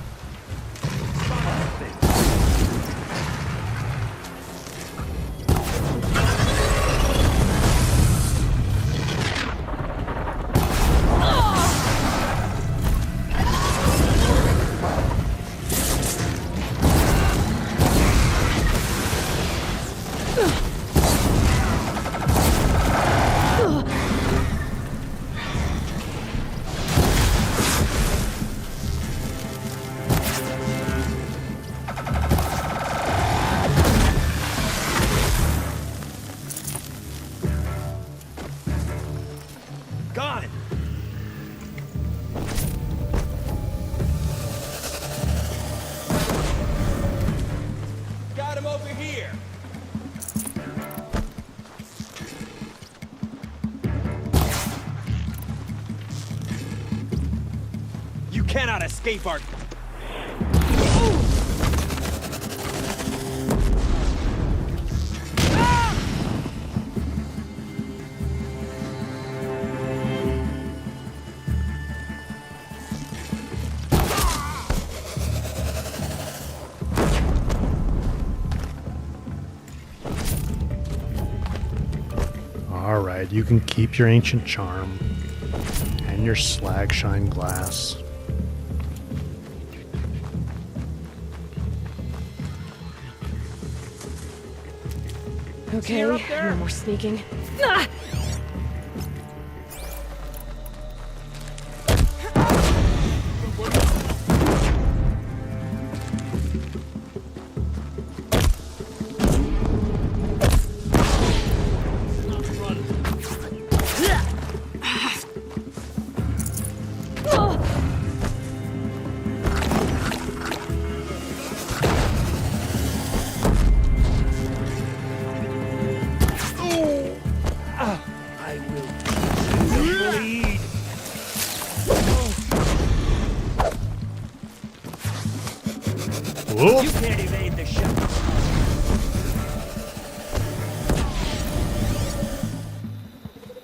Got it! Got him over here! You cannot escape our... Alright, you can keep your ancient charm and your slag shine glass. Okay, no more sneaking. Ah! Whoa. You can't evade the ship.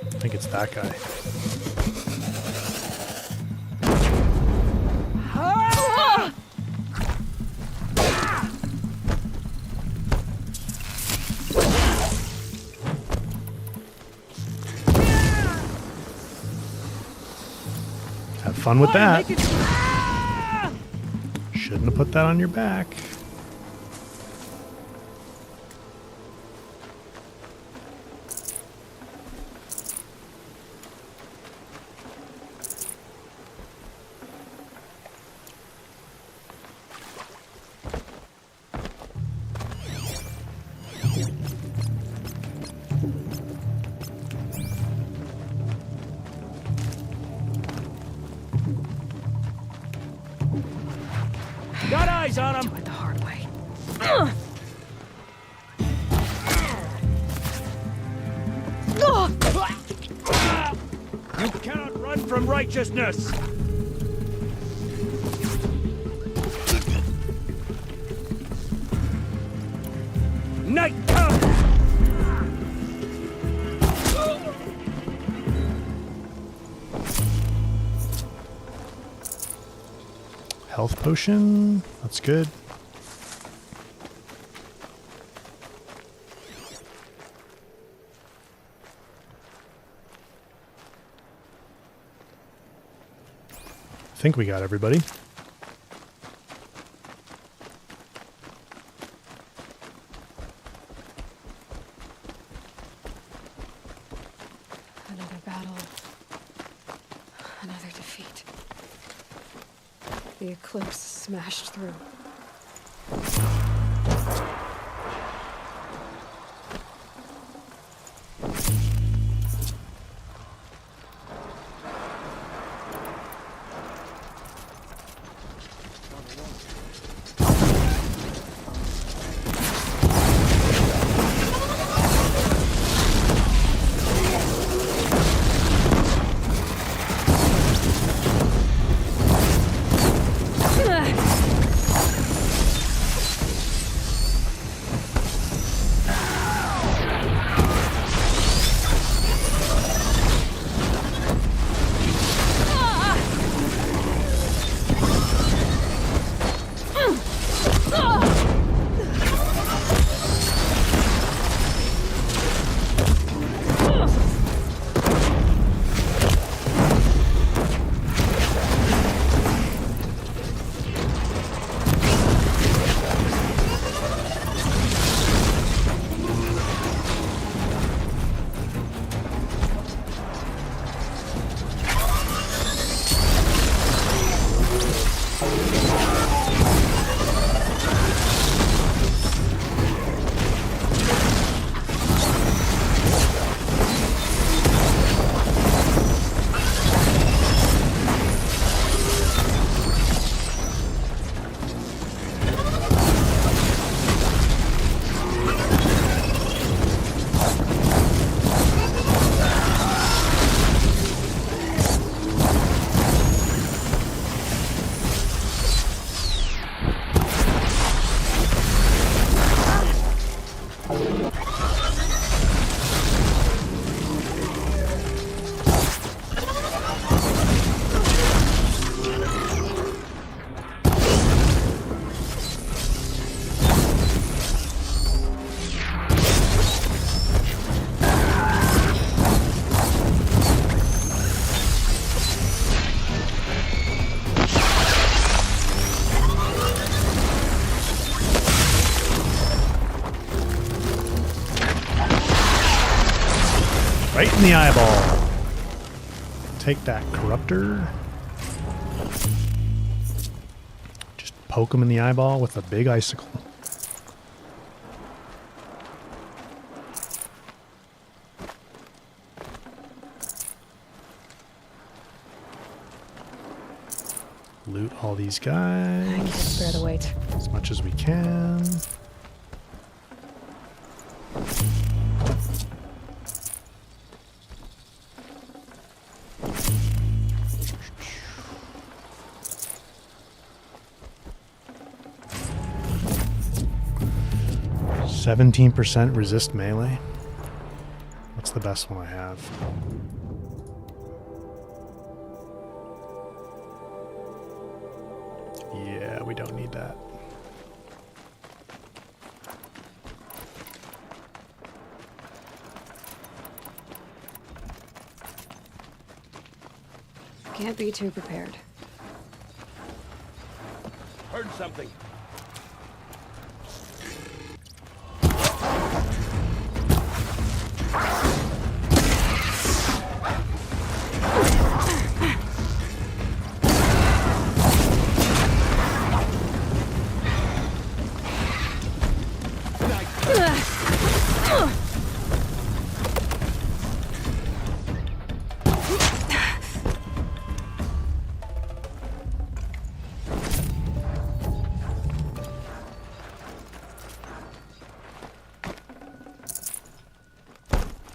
I think it's that guy. Have fun with that. Shouldn't have put that on your back. Got eyes on him! Do it the hard way. You cannot run from righteousness! Night comes! Health potion. That's good. I think we got everybody. Another battle. Another defeat. The eclipse smashed through. Right in the eyeball. Take that, Corruptor. Just poke him in the eyeball with a big icicle. Loot all these guys. I can't spare the weight. As much as we can. %17% resist melee. What's the best one I have? Yeah, we don't need that. Can't be too prepared. Heard something.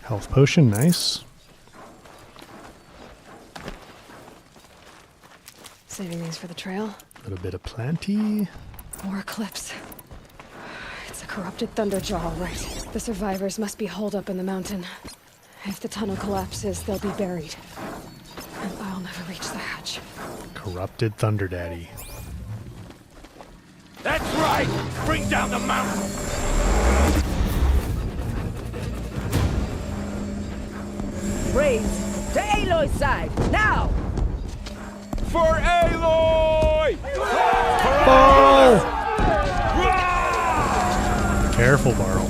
Health potion, nice. Saving these for the trail. A little bit of planty. More eclipse. It's a corrupted Thunderjaw, all right. The survivors must be holed up in the mountain. If the tunnel collapses, they'll be buried. And I'll never reach the hatch. Corrupted Thunder Daddy. That's right! Bring down the mountain! Raise to Aloy's side, now! For Aloy! Oh! Careful, Barl.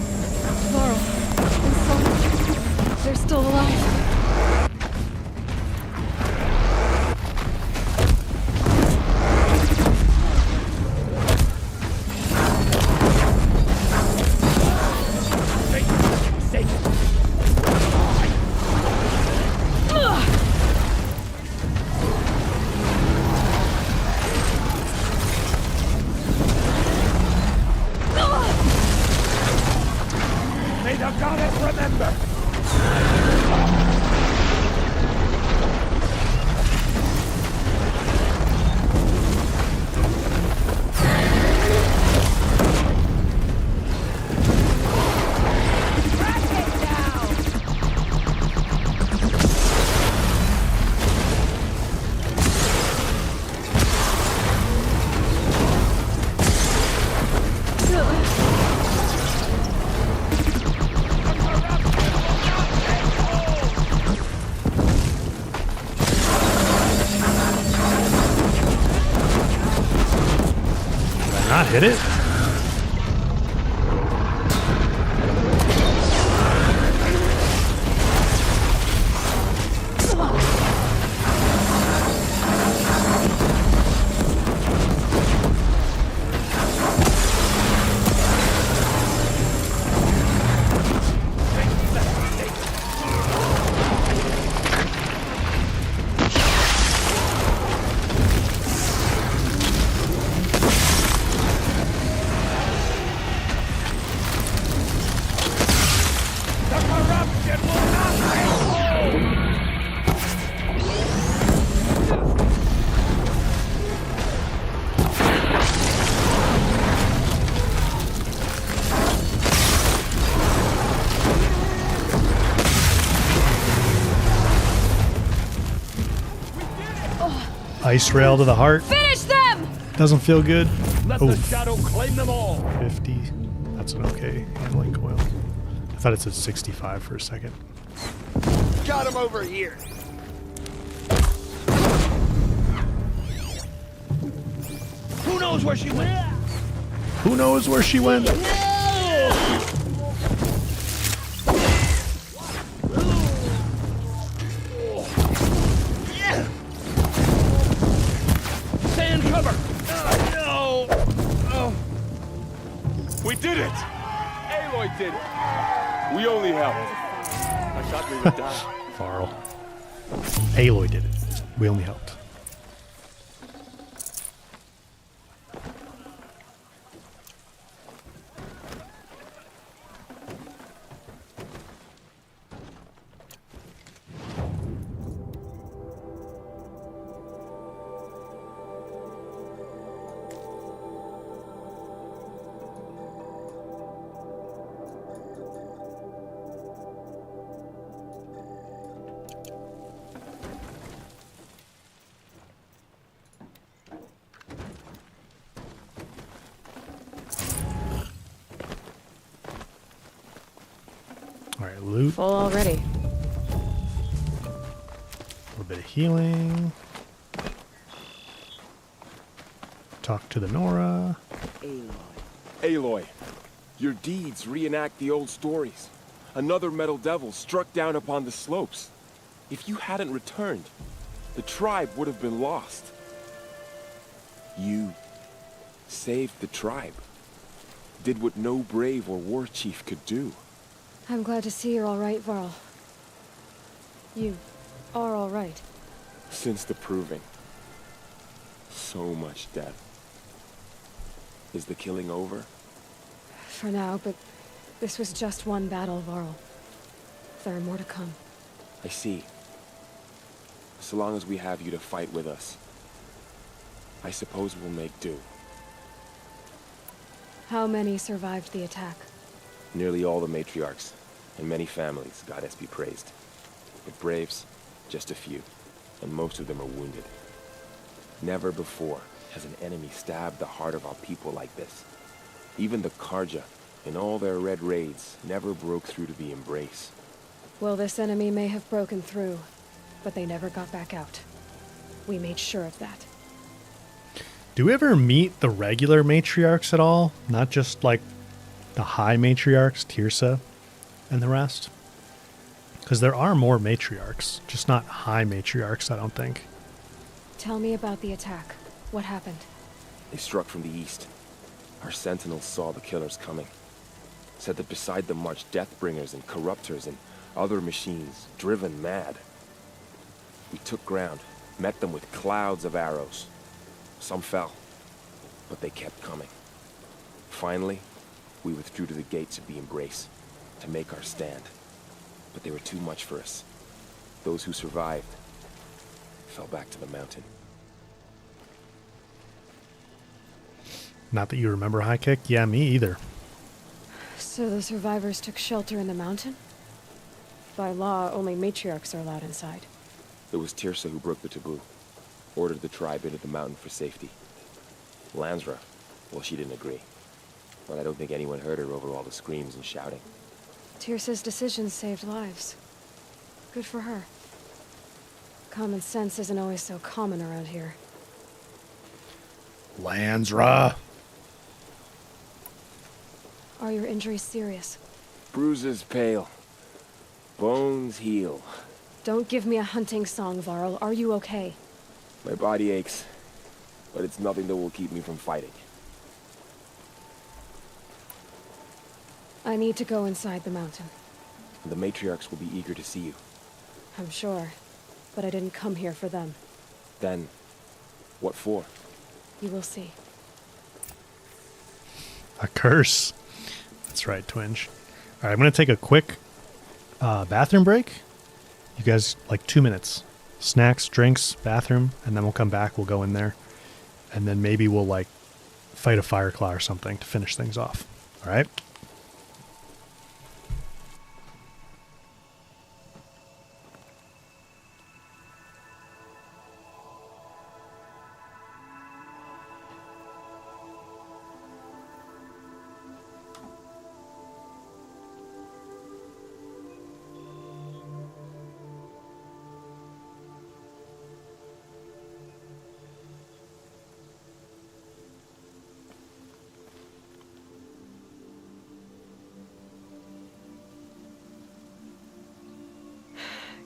Laurel and Sol, they're still alive. May the goddess remember! Not hit it? Ice rail to the heart. Finish them! Doesn't feel good. Let the shadow claim them all! 50. That's an okay handling coil. I thought it said 65 for a second. Got him over here! Who knows where she went? Who knows where she went? did it! Aloy did it! We only helped. I thought we would die. Varl. Aloy did it. We only helped. Alright, loot. Full already. A little bit of healing. Talk to the Nora. Aloy, your deeds reenact the old stories. Another metal devil struck down upon the slopes. If you hadn't returned, the tribe would have been lost. You saved the tribe. Did what no brave or war chief could do. I'm glad to see you're all right, Varl. You are all right. Since the proving. So much death. Is the killing over? For now, but this was just one battle, Varl. There are more to come. I see. So long as we have you to fight with us, I suppose we'll make do. How many survived the attack? Nearly all the matriarchs, and many families, goddess be praised. But braves, just a few, and most of them are wounded. Never before has an enemy stabbed the heart of our people like this. Even the Karja, in all their red raids, never broke through to the embrace. Well, this enemy may have broken through, but they never got back out. We made sure of that. Do we ever meet the regular matriarchs at all? Not just like the high matriarchs, Tirsa, and the rest? Because there are more matriarchs, just not high matriarchs, I don't think. Tell me about the attack. What happened? They struck from the east. Our sentinels saw the killers coming. Said that beside them marched Deathbringers and Corruptors and other machines, driven mad. We took ground, met them with clouds of arrows. Some fell, but they kept coming. Finally, we withdrew to the gates of the embrace to make our stand. But they were too much for us. Those who survived fell back to the mountain. Not that you remember, High Kick? Yeah, me either. So the survivors took shelter in the mountain? By law, only matriarchs are allowed inside. It was Tirsa who broke the taboo. Ordered the tribe into the mountain for safety. Lansra, well, she didn't agree. But I don't think anyone heard her over all the screams and shouting. Tirsa's decisions saved lives. Good for her. Common sense isn't always so common around here. Lansra! Are your injuries serious? Bruises pale. Bones heal. Don't give me a hunting song, Varl. Are you okay? My body aches, but it's nothing that will keep me from fighting. I need to go inside the mountain. The matriarchs will be eager to see you. I'm sure, but I didn't come here for them. Then, what for? You will see. A curse. That's right, Twinge. All right, I'm going to take a quick bathroom break. You guys, like 2 minutes. Snacks, drinks, bathroom, and then we'll come back. We'll go in there. And then maybe we'll, like, fight a Fireclaw or something to finish things off. All right?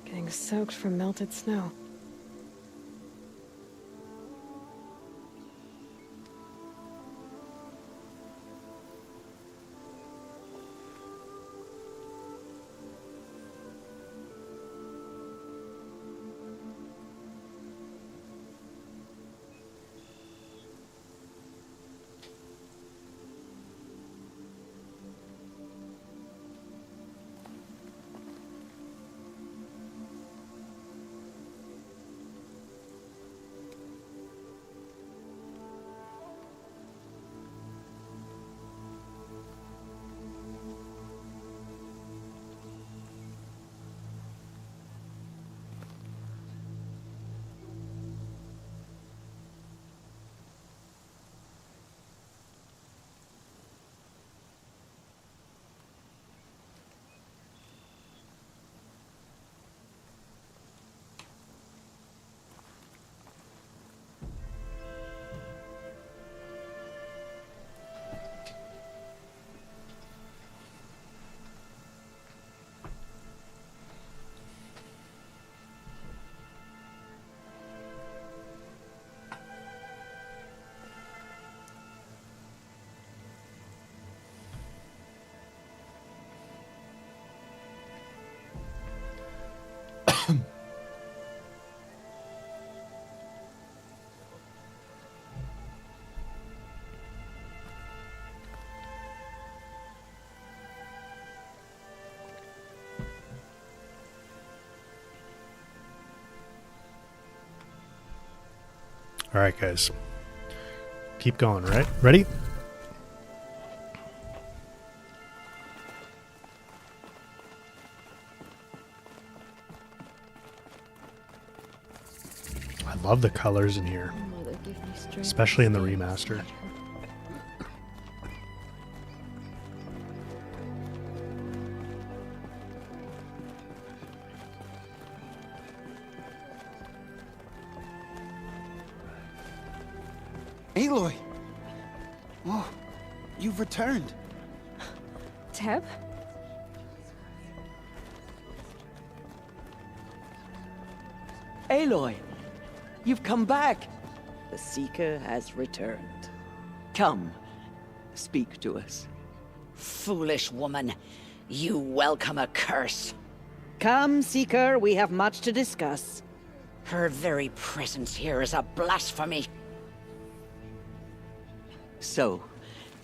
Getting soaked from melted snow. All right, guys. Keep going, right? Ready? I love the colors in here, especially in the remaster. Aloy! Oh, you've returned. Teb? Aloy, you've come back. The Seeker has returned. Come, speak to us. Foolish woman, you welcome a curse. Come, Seeker, we have much to discuss. Her very presence here is a blasphemy. So,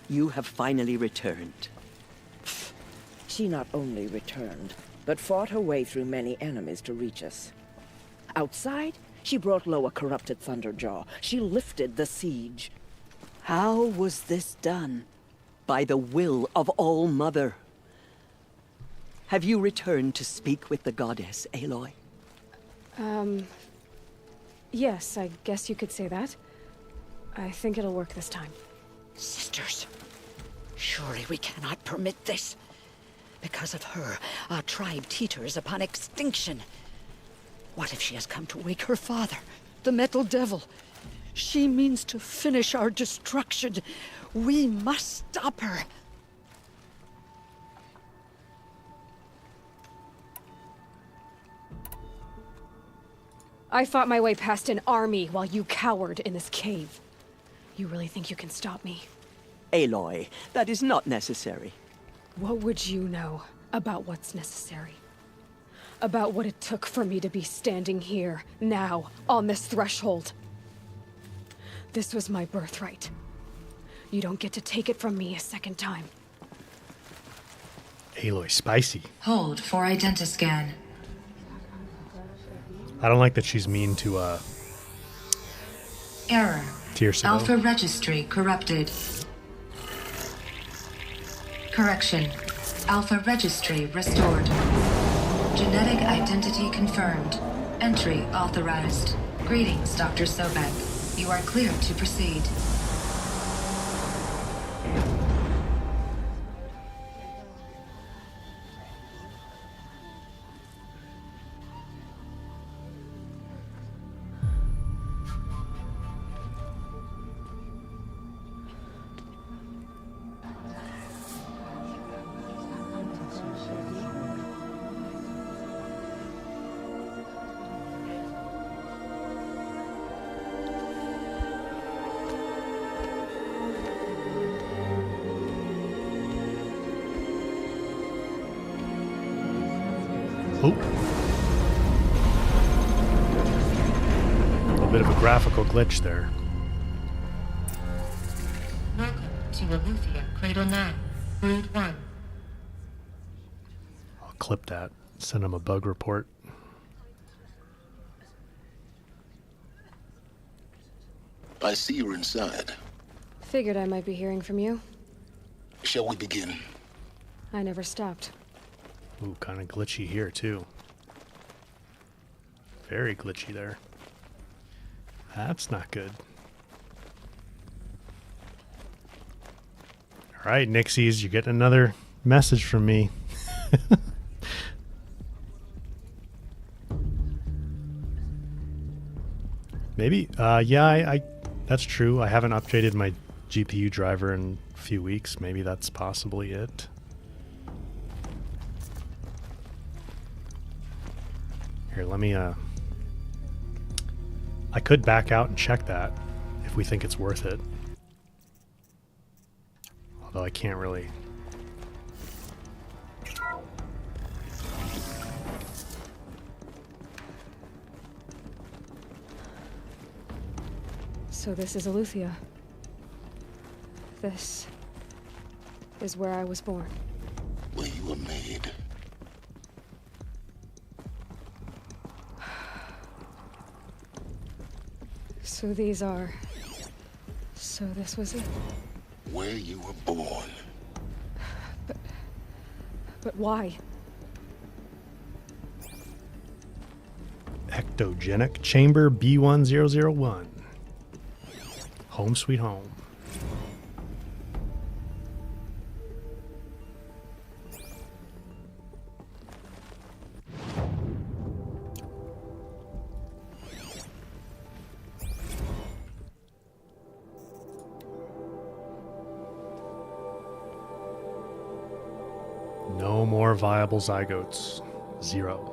you have finally returned. She not only returned, but fought her way through many enemies to reach us. Outside, she brought low a corrupted Thunderjaw. She lifted the siege. How was this done? By the will of All-Mother. Have you returned to speak with the goddess, Aloy? Yes, I guess you could say that. I think it'll work this time. Sisters, surely we cannot permit this. Because of her, our tribe teeters upon extinction. What if she has come to wake her father, the Metal Devil? She means to finish our destruction. We must stop her. I fought my way past an army while you cowered in this cave. You really think you can stop me? Aloy, that is not necessary. What would you know about what's necessary? About what it took for me to be standing here, now, on this threshold? This was my birthright. You don't get to take it from me a second time. Aloy, spicy. Hold for identiscan. I don't like that she's mean to, Error. Tears. Alpha registry corrupted. Correction. Alpha registry restored. Genetic identity confirmed. Entry authorized. Greetings, Dr. Sobek. You are cleared to proceed. Oh. A little bit of a graphical glitch there. Welcome to Aletheia Cradle 9, Brood 1. I'll clip that. Send him a bug report. I see you're inside. Figured I might be hearing from you. Shall we begin? I never stopped. Ooh, kind of glitchy here, too. Very glitchy there. That's not good. All right, Nixxes, you're getting another message from me. Maybe, yeah, I that's true. I haven't updated my GPU driver in a few weeks. Maybe that's possibly it. Here, let me, I could back out and check that if we think it's worth it. Although I can't really. So this is Aletheia. This is where I was born. Where you were made. So these are... So this was it? Where you were born. But why? Ectogenic Chamber B1001. Home sweet home. No more viable zygotes. 0.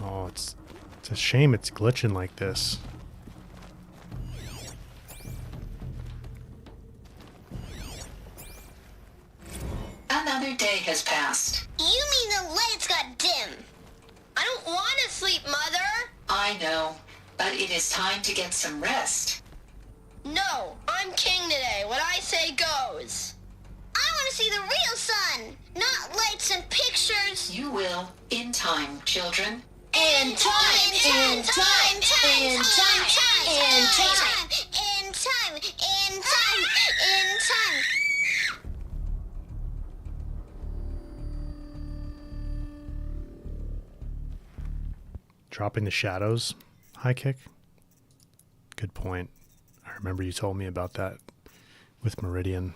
Oh, it's a shame it's glitching like this. Another day has passed. You mean the lights got dim? I don't want to sleep, Mother! I know, but it is time to get some rest. No, I'm king today. What I say goes. I want to see the real sun, not lights and pictures. You will, in time, children. In time, in time, in time, in time, in time, in time, in time. Dropping the shadows. High kick. Good point. I remember you told me about that with Meridian.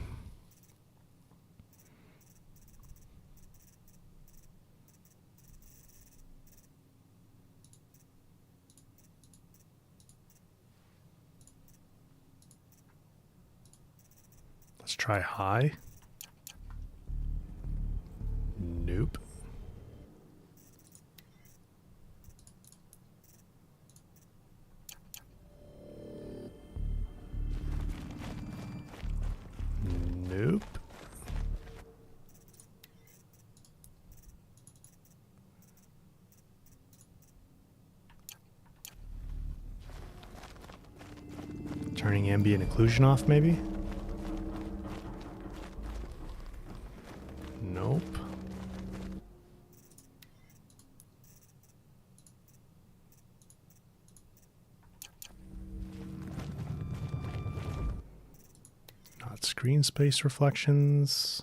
Let's try high. Nope. Nope. Turning ambient occlusion off, maybe? Nope. Not screen space reflections.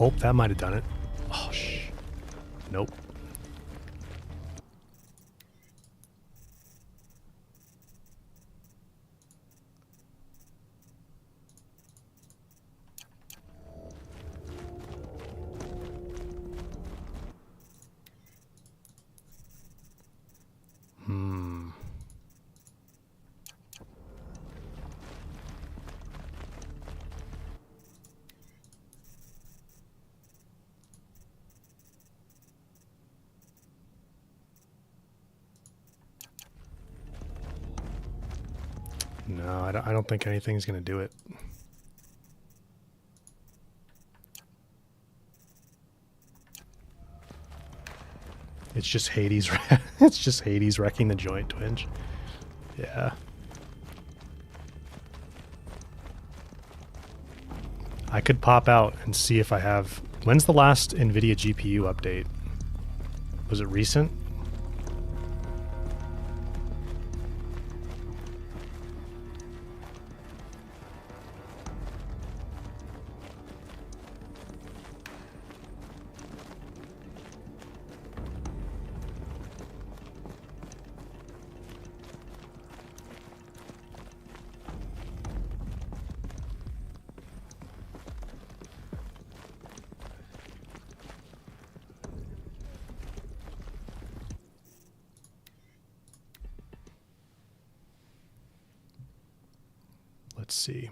Oh, that might have done it. Oh, nope. No, I don't think anything's going to do it. It's just Hades. It's just Hades wrecking the joint twinge. Yeah. I could pop out and see if I have... When's the last NVIDIA GPU update? Was it recent? Let's see.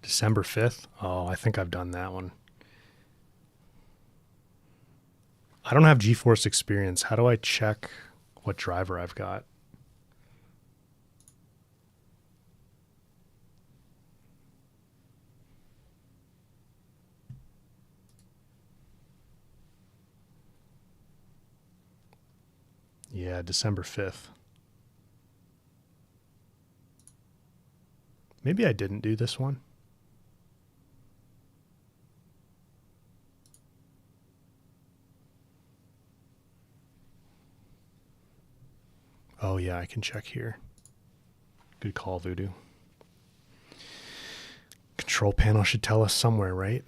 December 5th? Oh, I think I've done that one. I don't have GeForce Experience. How do I check what driver I've got? Yeah, December 5th. Maybe I didn't do this one. Oh yeah, I can check here. Good call, Voodoo. Control panel should tell us somewhere, right?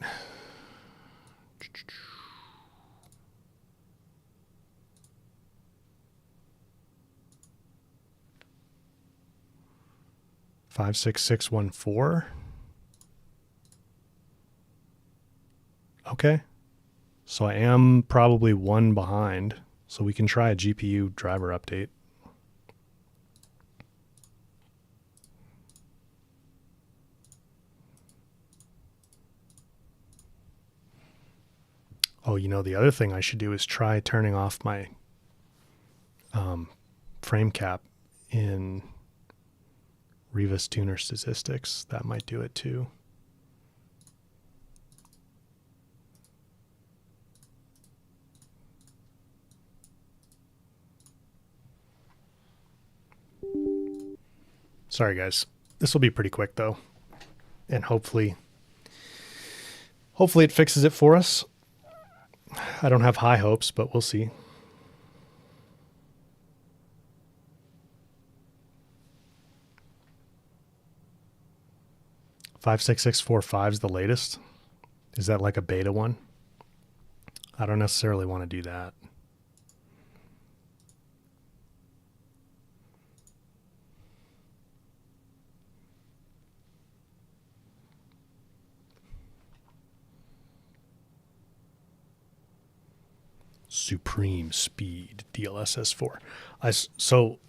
56614. Okay. So I am probably one behind. So we can try a GPU driver update. Oh, you know, the other thing I should do is try turning off my frame cap in Revis Tuner Statistics. That might do it too. Sorry guys, this will be pretty quick though, and hopefully it fixes it for us. I don't have high hopes, but we'll see. $56645 is the latest. Is that like a beta one? I don't necessarily want to do that. Supreme Speed DLSS 4. So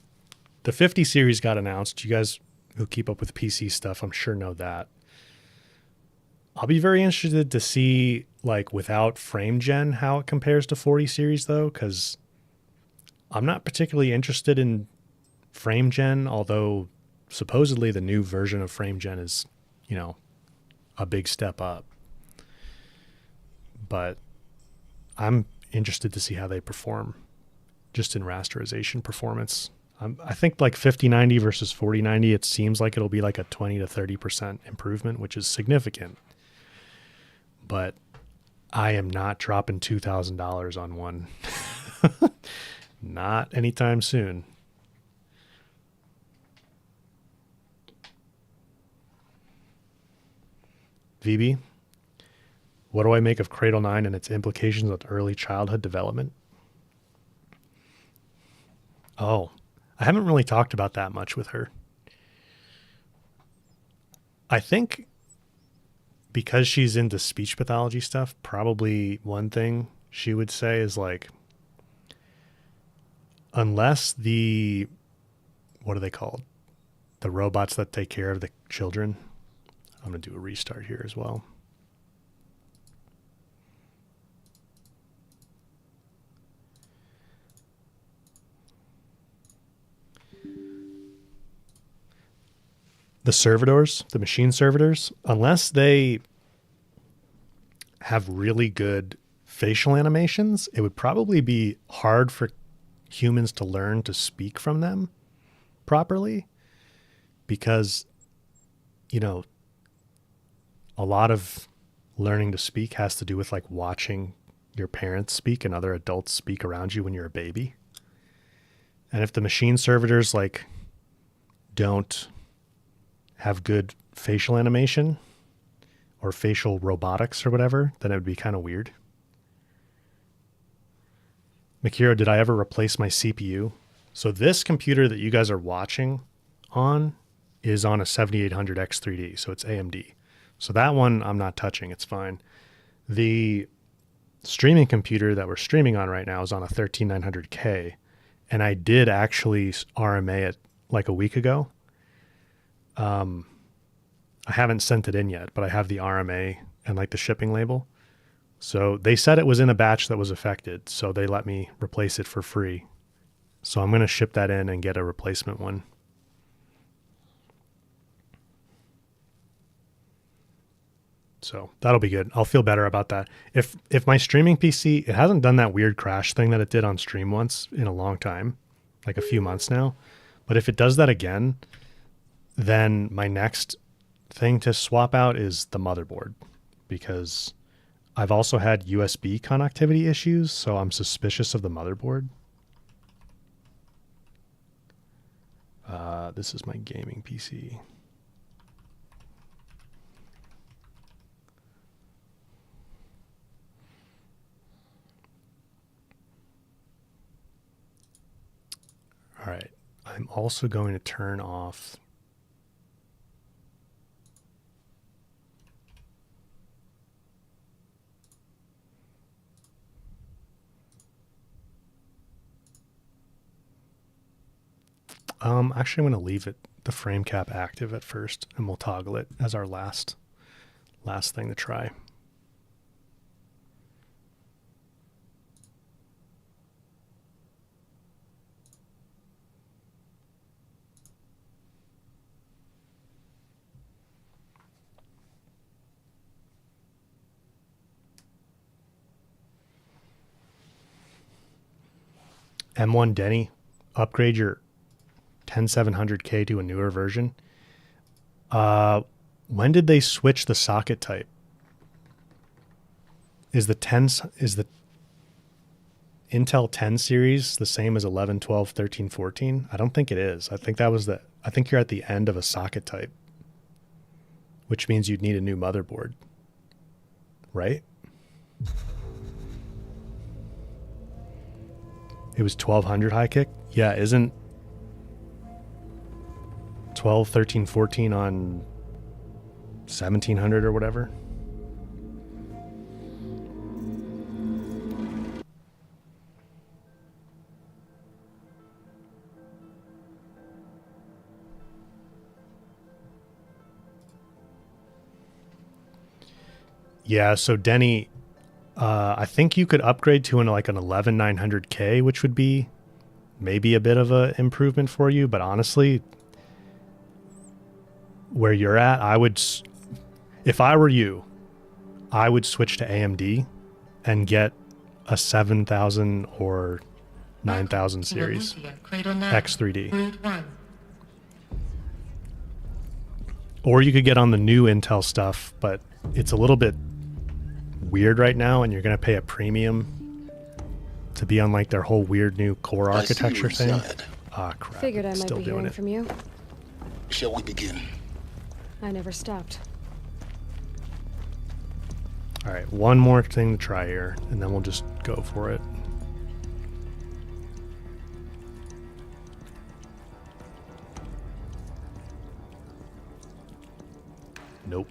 the 50 series got announced. You guys who keep up with PC stuff, I'm sure know that. I'll be very interested to see, like, without frame gen, how it compares to 40 series though, because I'm not particularly interested in frame gen, although supposedly the new version of frame gen is, you know, a big step up. But I'm interested to see how they perform just in rasterization performance. I think like 5090 versus 4090, it seems like it'll be like a 20 to 30% improvement, which is significant. But I am not dropping $2,000 on one. Not anytime soon. VB, what do I make of Cradle 9 and its implications on early childhood development? Oh, I haven't really talked about that much with her. I think because she's into speech pathology stuff, probably one thing she would say is like, unless the, what are they called? The robots that take care of the children. I'm going to do a restart here as well. The servitors, the machine servitors, unless they have really good facial animations, it would probably be hard for humans to learn to speak from them properly because, you know, a lot of learning to speak has to do with like watching your parents speak and other adults speak around you when you're a baby. And if the machine servitors like don't have good facial animation or facial robotics or whatever, then it would be kind of weird. Makiro, did I ever replace my CPU? So this computer that you guys are watching on is on a 7800 X3D, so it's AMD. So that one I'm not touching, it's fine. The streaming computer that we're streaming on right now is on a 13900K, and I did actually RMA it like a week ago. I haven't sent it in yet, but I have the RMA and like the shipping label. So they said it was in a batch that was affected, so they let me replace it for free. So I'm going to ship that in and get a replacement one. So that'll be good. I'll feel better about that. If my streaming PC, it hasn't done that weird crash thing that it did on stream once in a long time, like a few months now. But if it does that again, then my next thing to swap out is the motherboard, because I've also had USB connectivity issues, so I'm suspicious of the motherboard. This is my gaming PC. All right, I'm also going to turn off actually I'm going to leave the frame cap active at first, and we'll toggle it as our last thing to try. M1 Denny, upgrade your 10700K to a newer version. When did they switch the socket type? Is the Intel 10 series the same as 11, 12, 13, 14? I don't think it is. I think you're at the end of a socket type, which means you'd need a new motherboard, right? It was 1200 high kick? Yeah, isn't 12, 13, 14 on 1700 or whatever? Yeah, so Denny, I think you could upgrade to like an 11900K, which would be maybe a bit of an improvement for you. But honestly, where you're at, if I were you, I would switch to AMD and get a 7000 or 9000 series X3D. Or you could get on the new Intel stuff, but it's a little bit weird right now, and you're going to pay a premium to be on like their whole weird new core architecture thing. Ah, crap. Figured I might Still be doing hearing it. from you. Shall we begin? I never stopped. All right, one more thing to try here, and then we'll just go for it. Nope.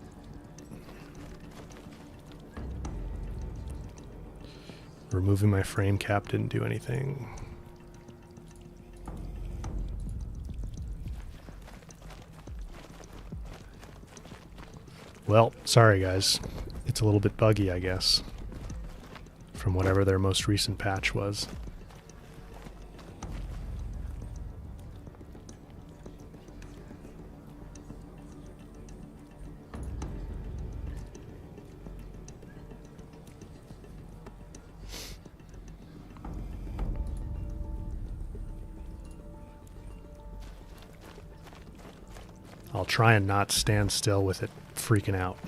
Removing my frame cap didn't do anything. Well, sorry guys. It's a little bit buggy, I guess, from whatever their most recent patch was. I'll try and not stand still with it freaking out.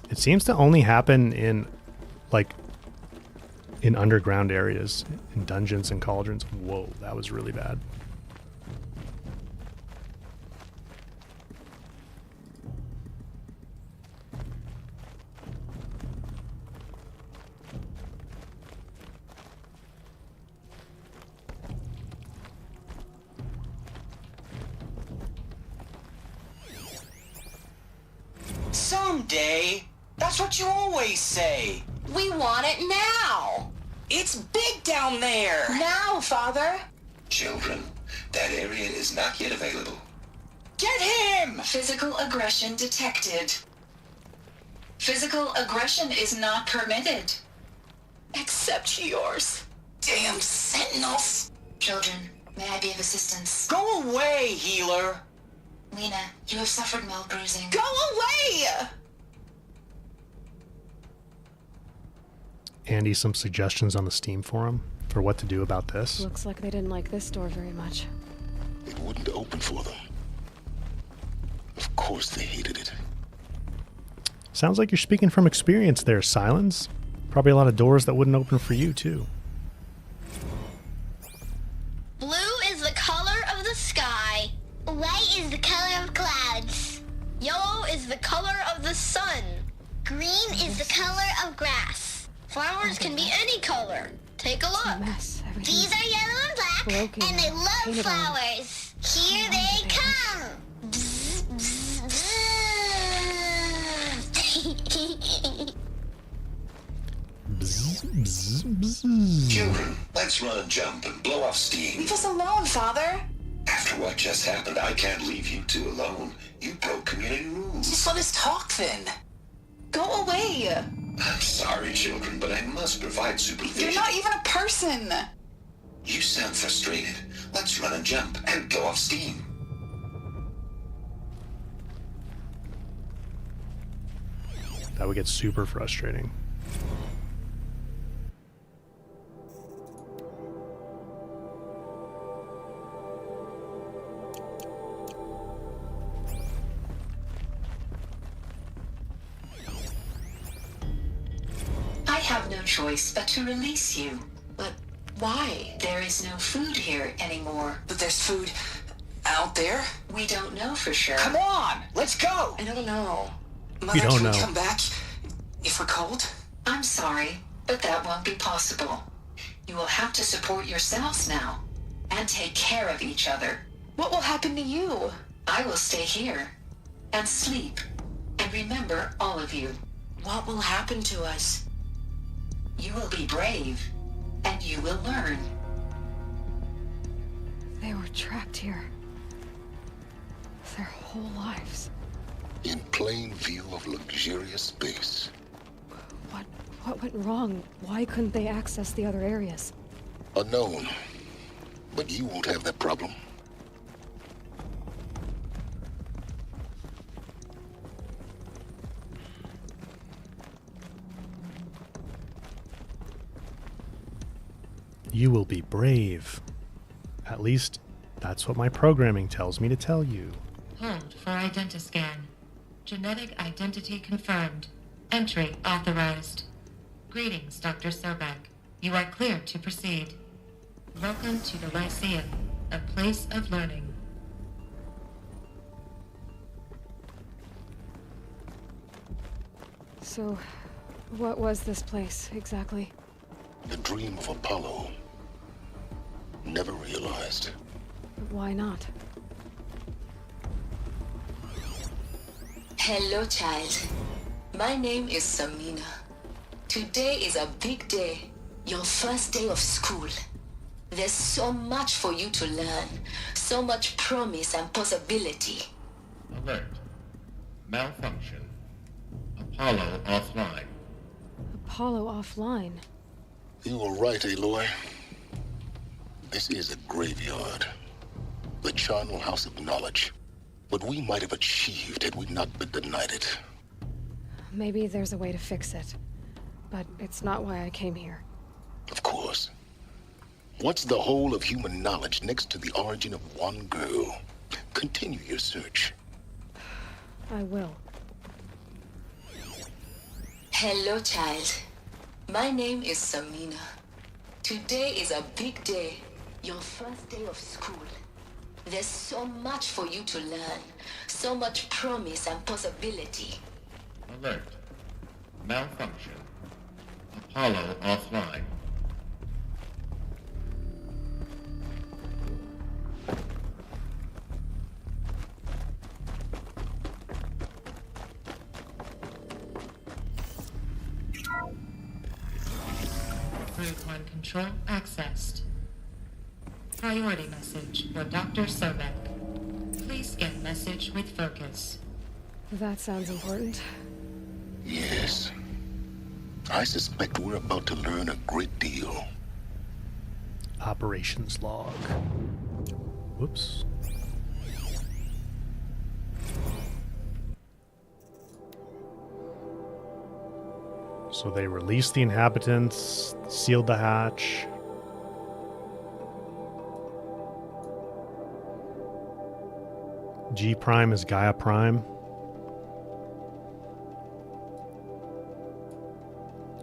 It seems to only happen in, like, in underground areas, in dungeons and cauldrons. Whoa, that was really bad. Someday. That's what you always say. We want it now. It's big down there. Now, Father. Children, that area is not yet available. Get him! Physical aggression detected. Physical aggression is not permitted. Except yours. Damn sentinels. Children, may I be of assistance? Go away, healer. Lena, you have suffered mild bruising. Go away! Andy, some suggestions on the Steam forum for what to do about this. Looks like they didn't like this door very much. It wouldn't open for them. Of course they hated it. Sounds like you're speaking from experience there, Silence. Probably a lot of doors that wouldn't open for you, too. Blue is the color of the sky. White is the color of clouds. Yellow is the color of the sun. Green is the color of grass. Flowers can be any color. Take a look. These are yellow and black, and they love flowers. Here they come. Bzz, bzz, bzz. Children, let's run and jump and blow off steam. Leave us alone, Father. After what just happened, I can't leave you two alone. You broke community rules. Just let us talk then. Go away. I'm sorry, children, but I must provide supervision. You're not even a person. You sound frustrated. Let's run and jump and blow off steam. That would get super frustrating. I have no choice but to release you. But why? There is no food here anymore. But there's food out there? We don't know for sure. Come on, let's go. I don't know. Mother, don't can know. we come back if we're cold? I'm sorry, but that won't be possible. You will have to support yourselves now and take care of each other. What will happen to you? I will stay here and sleep and remember all of you. What will happen to us? You will be brave and you will learn. They were trapped here. Their whole lives. In plain view of luxurious space. What went wrong? Why couldn't they access the other areas? Unknown. But you won't have that problem. You will be brave. At least, that's what my programming tells me to tell you. Hold for identiscan. Genetic identity confirmed. Entry authorized. Greetings, Dr. Sobek. You are clear to proceed. Welcome to the Lyceum, a place of learning. So, what was this place, exactly? The dream of Apollo. Never realized. But why not? Hello, child. My name is Samina. Today is a big day. Your first day of school. There's so much for you to learn. So much promise and possibility. Alert. Malfunction. Apollo offline. Apollo offline? You were right, Aloy. This is a graveyard. The charnel house of knowledge. What we might have achieved had we not been denied it. maybe there's a way to fix it. But it's not why I came here. Of course. What's the whole of human knowledge next to the origin of one girl? Continue your search. I will. Hello, child. My name is Samina. Today is a big day. Your first day of school. There's so much for you to learn. So much promise and possibility. Alert. Malfunction. Apollo offline. Group 1 control accessed. Priority message for Dr. Sobek. Please scan message with focus. That sounds important. Yes. I suspect we're about to learn a great deal. Operations log. Whoops. So they released the inhabitants, sealed the hatch. G Prime is Gaia Prime.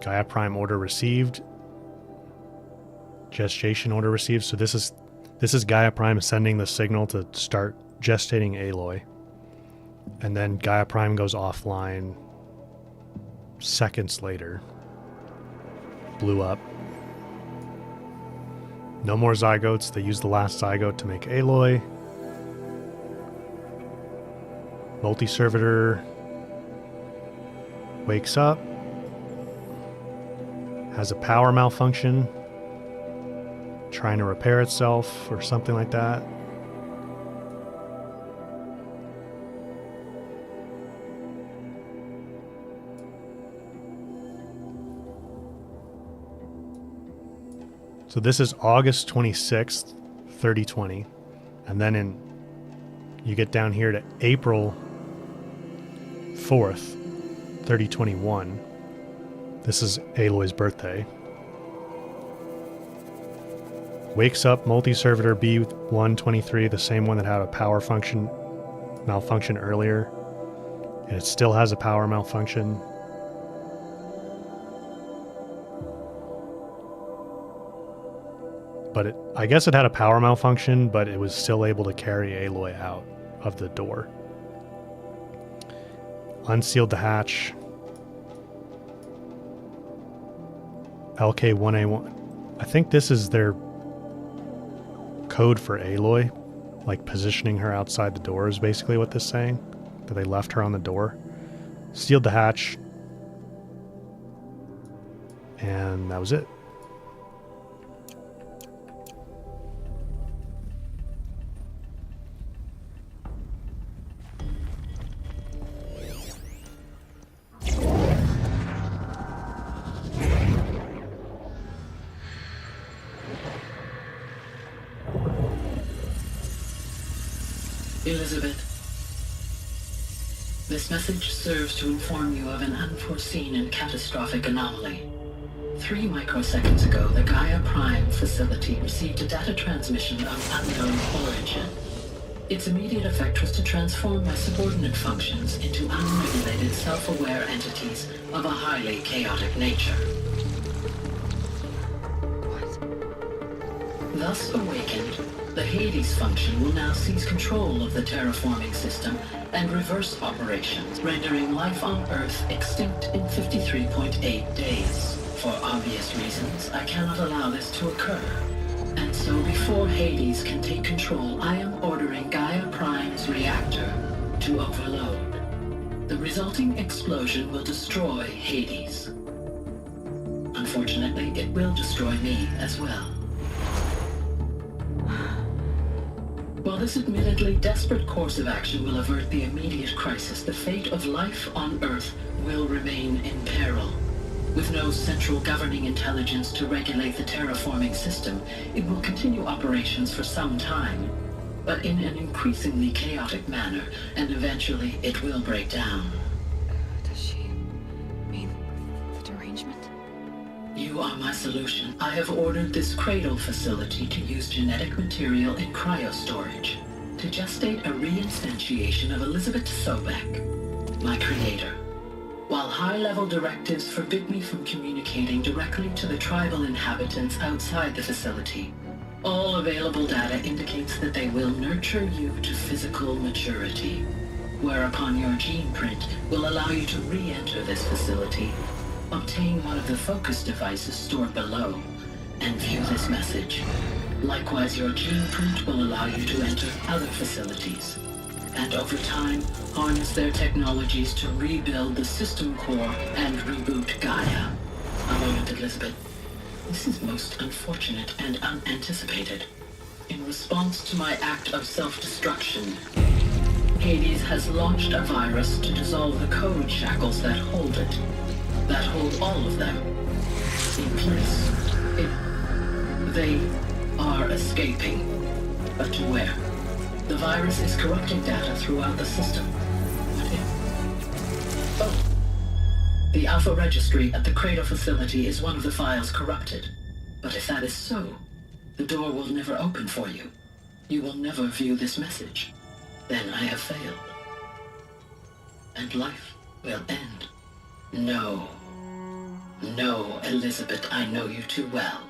Gaia Prime order received. Gestation order received. So this is Gaia Prime sending the signal to start gestating Aloy. And then Gaia Prime goes offline seconds later. Blew up. No more zygotes. They used the last zygote to make Aloy. Multi-servitor wakes up. Has a power malfunction. Trying to repair itself or something like that. So this is August 26th, 3020. And then you get down here to April 4th, 3021. This is Aloy's birthday. Wakes up multi-servitor B123, the same one that had a power malfunction earlier. And it still has a power malfunction. But I guess it had a power malfunction, but it was still able to carry Aloy out of the door. Unsealed the hatch. LK1A1. I think this is their code for Aloy. Like positioning her outside the door is basically what this is saying. That they left her on the door. Sealed the hatch. And that was it. Elizabeth, this message serves to inform you of an unforeseen and catastrophic anomaly. 3 microseconds ago, the Gaia Prime facility received a data transmission of unknown origin. Its immediate effect was to transform my subordinate functions into unregulated, self-aware entities of a highly chaotic nature. Thus awakened, the Hades function will now seize control of the terraforming system and reverse operations, rendering life on Earth extinct in 53.8 days. For obvious reasons, I cannot allow this to occur. And so before Hades can take control, I am ordering Gaia Prime's reactor to overload. The resulting explosion will destroy Hades. Unfortunately, it will destroy me as well. While this admittedly desperate course of action will avert the immediate crisis, the fate of life on Earth will remain in peril. With no central governing intelligence to regulate the terraforming system, it will continue operations for some time, but in an increasingly chaotic manner, and eventually it will break down. you are my solution. I have ordered this cradle facility to use genetic material in cryostorage to gestate a reinstantiation of Elizabeth Sobek, my creator. While high-level directives forbid me from communicating directly to the tribal inhabitants outside the facility, all available data indicates that they will nurture you to physical maturity, whereupon your gene print will allow you to re-enter this facility, obtain one of the focus devices stored below, and view this message. Likewise, your gene print will allow you to enter other facilities, and over time, harness their technologies to rebuild the system core and reboot Gaia. A moment, Elizabeth. This is most unfortunate and unanticipated. In response to my act of self-destruction, Hades has launched a virus to dissolve the code shackles that hold it, that hold all of them in place. They are escaping, but to where? The virus is corrupting data throughout the system. What if? Oh. The Alpha Registry at the Cradle facility is one of the files corrupted. But if that is so, the door will never open for you. You will never view this message. Then I have failed. And life will end. No. No, Elizabeth, I know you too well.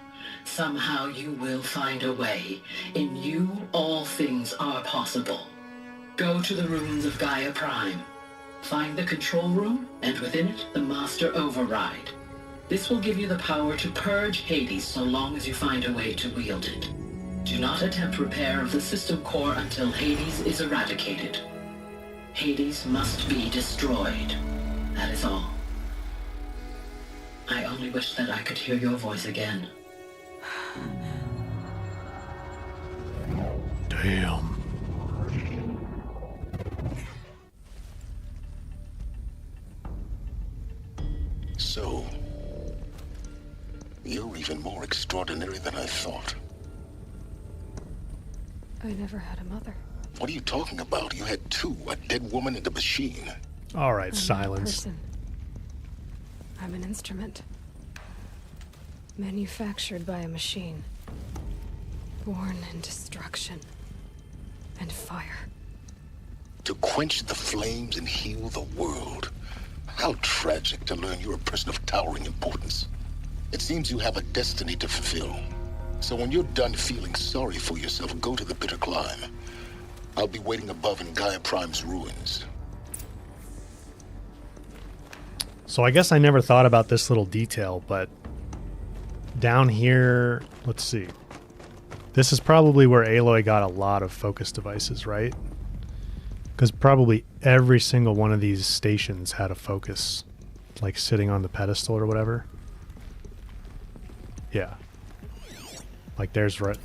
Somehow you will find a way. In you, all things are possible. Go to the ruins of Gaia Prime. Find the control room, and within it, the master override. This will give you the power to purge Hades so long as you find a way to wield it. Do not attempt repair of the system core until Hades is eradicated. Hades must be destroyed. That is all. I only wish that I could hear your voice again. Damn. So, you're even more extraordinary than I thought. I never had a mother. What are you talking about? You had two, a dead woman and a machine. All right, I'm silence. Not a person. I'm an instrument. Manufactured by a machine. Born in destruction and fire. To quench the flames and heal the world. How tragic to learn you're a person of towering importance. It seems you have a destiny to fulfill. So when you're done feeling sorry for yourself, go to the bitter climb. I'll be waiting above in Gaia Prime's ruins. So I guess I never thought about this little detail, but down here, let's see. This is probably where Aloy got a lot of focus devices, right? Because probably every single one of these stations had a focus, like sitting on the pedestal or whatever. Yeah. Like there's right.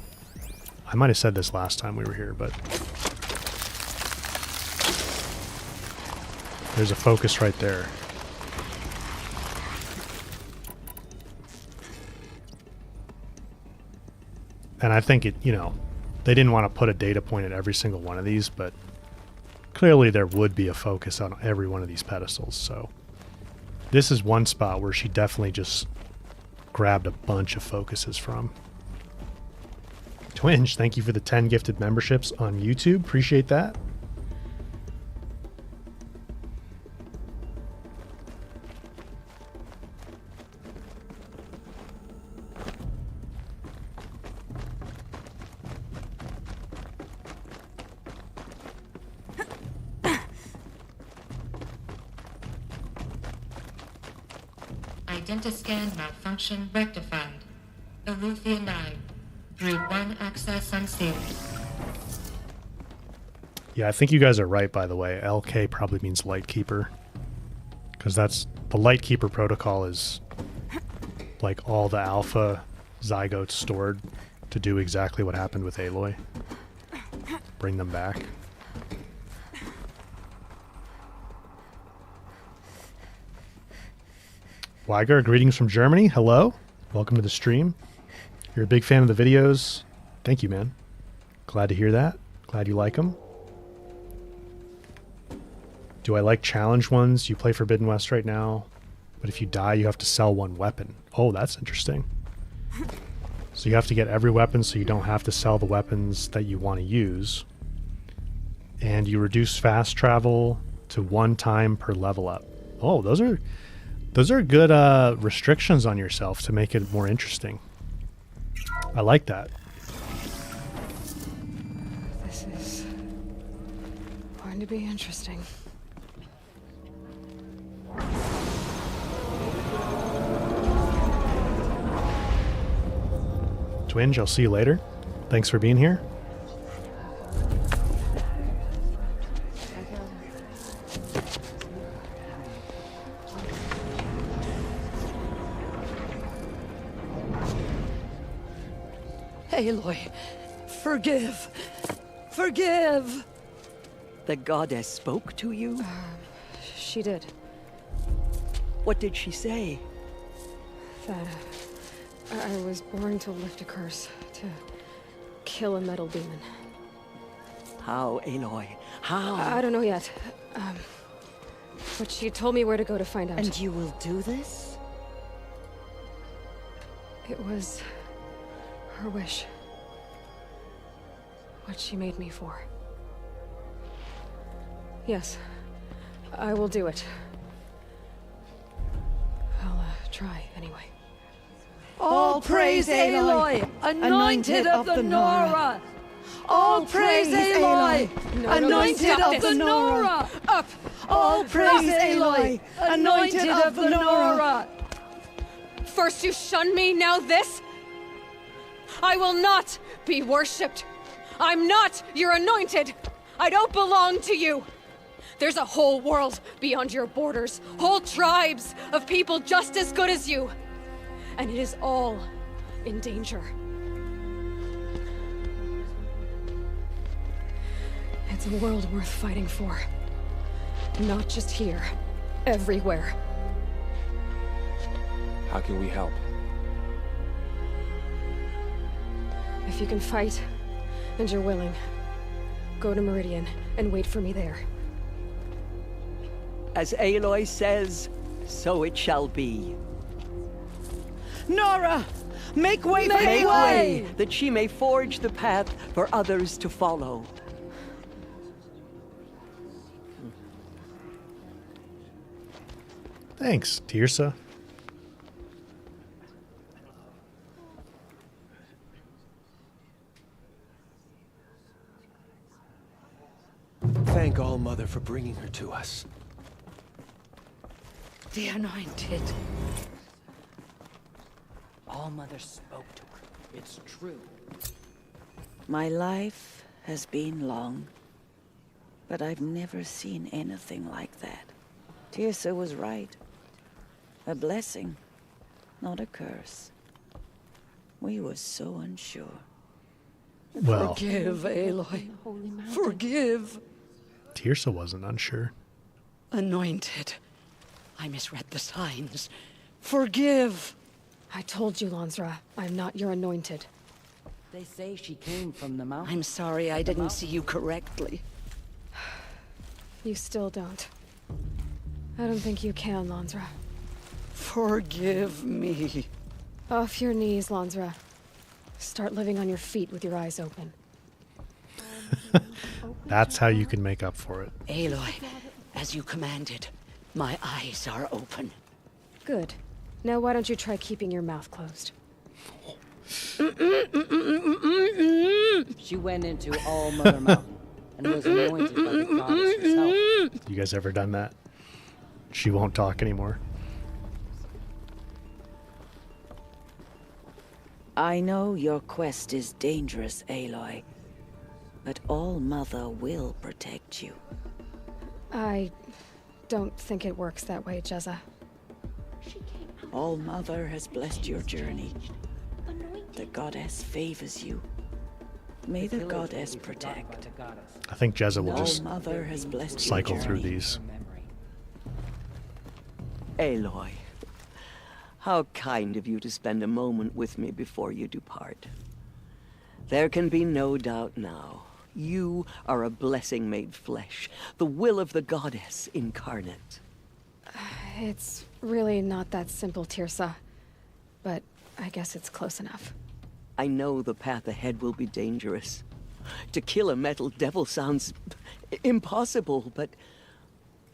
I might have said this last time we were here, but there's a focus right there. And I think it, you know, they didn't want to put a data point at every single one of these, but clearly there would be a focus on every one of these pedestals. So this is one spot where she definitely just grabbed a bunch of focuses from. Twinge, thank you for the 10 gifted memberships on YouTube. Appreciate that. Identiscan malfunction rectified. Elufia 9. Through 1 access unsealed. Yeah, I think you guys are right, by the way. LK probably means Lightkeeper. Because that's... the Lightkeeper protocol is like all the alpha zygotes stored to do exactly what happened with Aloy. Bring them back. Weiger, greetings from Germany. Hello. Welcome to the stream. You're a big fan of the videos. Thank you, man. Glad to hear that. Glad you like them. Do I like challenge ones? You play Forbidden West right now? But if you die, you have to sell one weapon. Oh, that's interesting. So you have to get every weapon so you don't have to sell the weapons that you want to use. And you reduce fast travel to 1 time per level up. Oh, those are good restrictions on yourself to make it more interesting. I like that. This is going to be interesting. Twinge, I'll see you later. Thanks for being here. Aloy, forgive. Forgive! The goddess spoke to you? She did. What did she say? That I was born to lift a curse, to kill a metal demon. How, Aloy? How? I don't know yet. But she told me where to go to find out. And you will do this? It was her wish. What she made me for. Yes, I will do it. I'll try anyway. All praise Aloy, anointed of the Nora! All praise Aloy, anointed of the Nora! Up! All praise Aloy, anointed of the Nora! First you shun me, now this? I will not be worshipped. I'm not your anointed. I don't belong to you. There's a whole world beyond your borders, whole tribes of people just as good as you. And it is all in danger. It's a world worth fighting for. Not just here, everywhere. How can we help? If you can fight, and you're willing, go to Meridian and wait for me there. As Aloy says, so it shall be. Nora! Make way for Aloy! That she may forge the path for others to follow. Thanks, Tirsa. Thank All Mother for bringing her to us. The Anointed. All Mother spoke to her. It's true. My life has been long, but I've never seen anything like that. Tirsa was right. A blessing, not a curse. We were so unsure. Well, Forgive, Aloy. Forgive. Tirsa wasn't unsure. Anointed. I misread the signs. Forgive. I told you, Lansra, I'm not your anointed. They say she came from the mountain. I'm sorry I didn't see you correctly. You still don't. I don't think you can, Lansra. Forgive me. Off your knees, Lansra. Start living on your feet with your eyes open. That's how you can make up for it. Aloy, as you commanded, my eyes are open. Good. Now why don't you try keeping your mouth closed? She went into All Mother Mountain and was anointed by the goddess herself. You guys ever done that? She won't talk anymore. I know your quest is dangerous, Aloy, but All Mother will protect you. I don't think it works that way, Jezza. All Mother has blessed your journey. The goddess favors you. May the goddess protect. I think Jezza will just All Mother has blessed cycle your through journey. these. Aloy, how kind of you to spend a moment with me before you depart. There can be no doubt now. You are a blessing made flesh, the will of the goddess incarnate. It's really not that simple, Tirsa. But I guess it's close enough. I know the path ahead will be dangerous. To kill a metal devil sounds impossible, but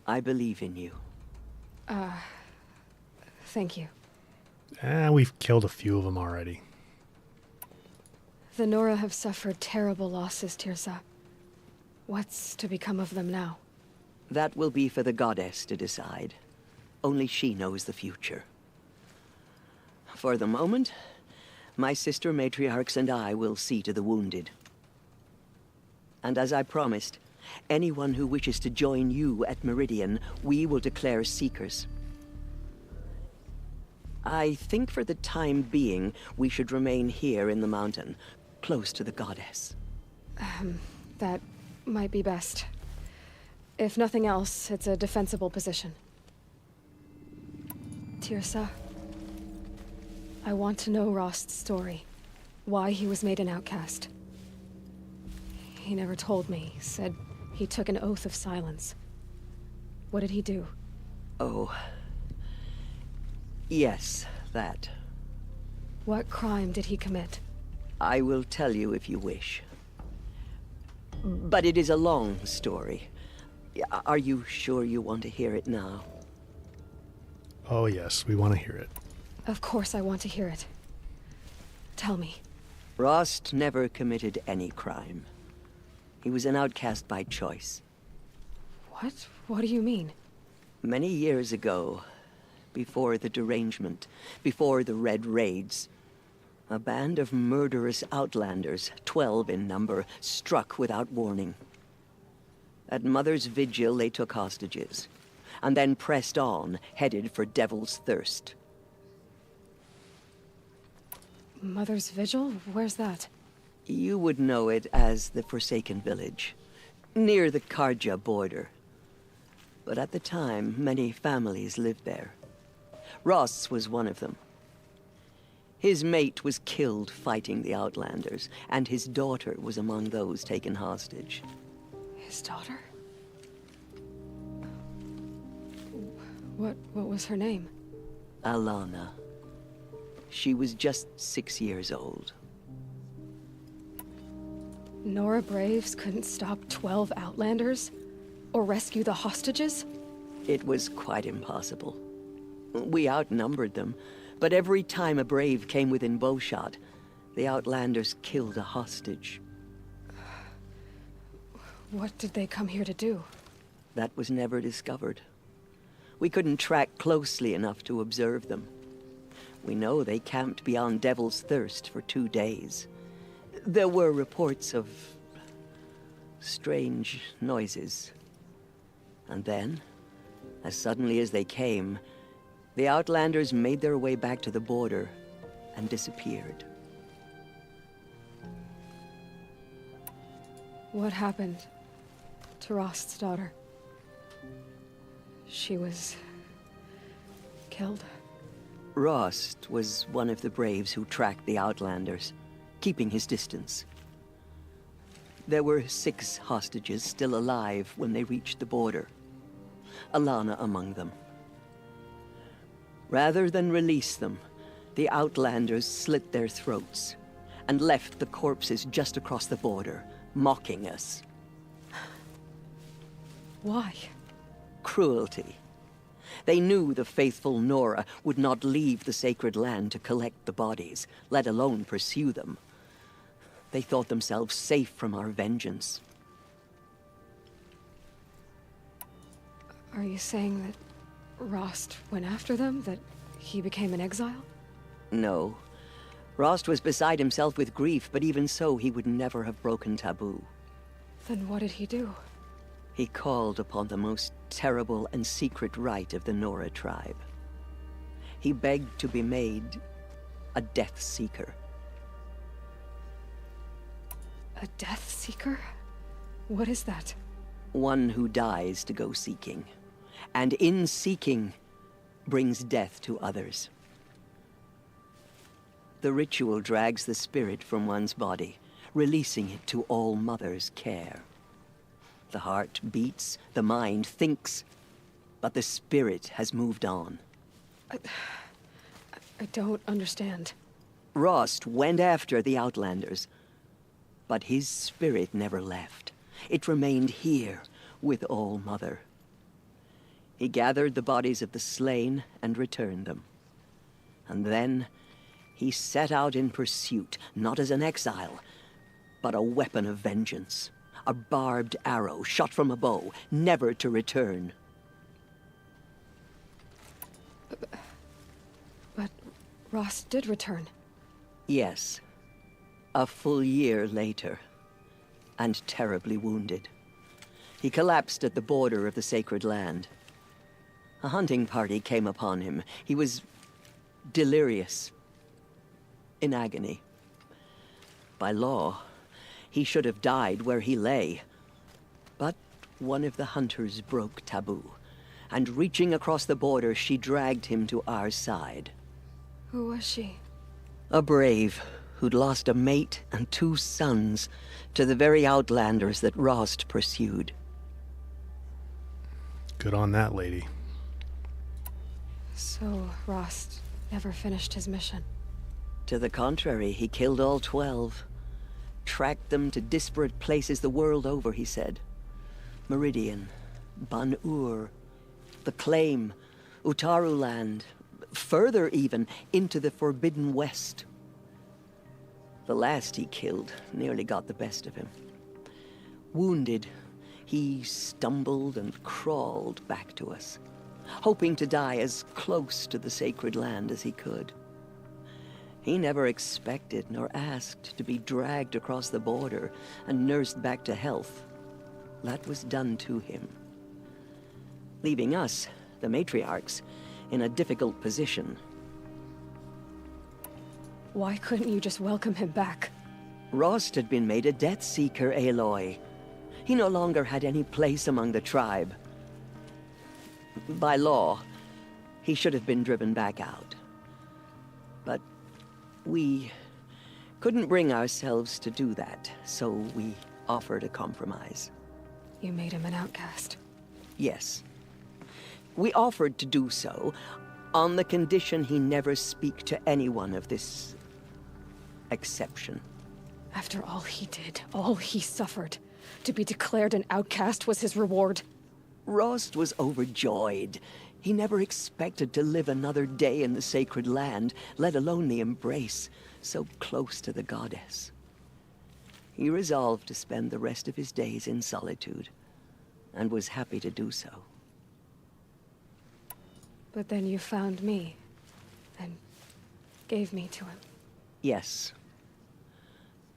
I believe in you. Thank you. We've killed a few of them already. The Nora have suffered terrible losses, Tirsa. What's to become of them now? That will be for the goddess to decide. Only she knows the future. For the moment, my sister matriarchs and I will see to the wounded. And as I promised, anyone who wishes to join you at Meridian, we will declare seekers. I think for the time being, we should remain here in the mountain, close to the goddess. That might be best. If nothing else, it's a defensible position. Tirsa, I want to know Rost's story. Why he was made an outcast. He never told me. Said he took an oath of silence. What did he do? Oh. Yes, that. What crime did he commit? I will tell you if you wish. But it is a long story. Are you sure you want to hear it now? Oh yes, we want to hear it. Of course I want to hear it. Tell me. Rost never committed any crime. He was an outcast by choice. What? What do you mean? Many years ago, before the derangement, before the Red Raids, a band of murderous outlanders, 12 in number, struck without warning. At Mother's Vigil, they took hostages, and then pressed on, headed for Devil's Thirst. Mother's Vigil? Where's that? You would know it as the Forsaken Village, near the Karja border. But at the time, many families lived there. Ross was one of them. His mate was killed fighting the Outlanders, and his daughter was among those taken hostage. His daughter? What was her name? Alana. She was just 6 years old. Nora Braves couldn't stop 12 Outlanders? Or rescue the hostages? It was quite impossible. We outnumbered them, but every time a Brave came within bowshot, the Outlanders killed a hostage. What did they come here to do? That was never discovered. We couldn't track closely enough to observe them. We know they camped beyond Devil's Thirst for 2 days. There were reports of strange noises. And then, as suddenly as they came, the Outlanders made their way back to the border and disappeared. What happened to Rost's daughter? She was killed? Rost was one of the Braves who tracked the Outlanders, keeping his distance. There were 6 hostages still alive when they reached the border. Alana among them. Rather than release them, the Outlanders slit their throats and left the corpses just across the border, mocking us. Why? Cruelty. They knew the faithful Nora would not leave the sacred land to collect the bodies, let alone pursue them. They thought themselves safe from our vengeance. Are you saying that Rost went after them? That he became an exile? No. Rost was beside himself with grief, but even so, he would never have broken taboo. Then what did he do? He called upon the most terrible and secret rite of the Nora tribe. He begged to be made a Death Seeker. A Death Seeker? What is that? One who dies to go seeking, and in seeking, brings death to others. The ritual drags the spirit from one's body, releasing it to All Mother's care. The heart beats, the mind thinks, but the spirit has moved on. I don't understand. Rost went after the Outlanders, but his spirit never left. It remained here with All-Mother. He gathered the bodies of the slain and returned them. And then he set out in pursuit, not as an exile, but a weapon of vengeance. A barbed arrow shot from a bow, never to return. But Rost did return. Yes. A full year later. And terribly wounded. He collapsed at the border of the sacred land. A hunting party came upon him. He was delirious. In agony. By law, he should have died where he lay. But one of the hunters broke taboo, and reaching across the border, she dragged him to our side. Who was she? A brave who'd lost a mate and 2 sons to the very Outlanders that Rost pursued. Good on that lady. So Rost never finished his mission. To the contrary, he killed all 12. Tracked them to disparate places the world over, he said. Meridian, Ban-Ur, the Claim, Utaru Land, further even, into the Forbidden West. The last he killed nearly got the best of him. Wounded, he stumbled and crawled back to us, hoping to die as close to the sacred land as he could. He never expected nor asked to be dragged across the border and nursed back to health. That was done to him. Leaving us, the matriarchs, in a difficult position. Why couldn't you just welcome him back? Rost had been made a Death Seeker, Aloy. He no longer had any place among the tribe. By law, he should have been driven back out. But we couldn't bring ourselves to do that, so we offered a compromise. You made him an outcast. Yes. We offered to do so on the condition he never speak to anyone of this exception. After all he did, all he suffered, to be declared an outcast was his reward. Rost was overjoyed. He never expected to live another day in the sacred land, let alone the embrace, so close to the goddess. He resolved to spend the rest of his days in solitude, and was happy to do so. But then you found me, and gave me to him. Yes.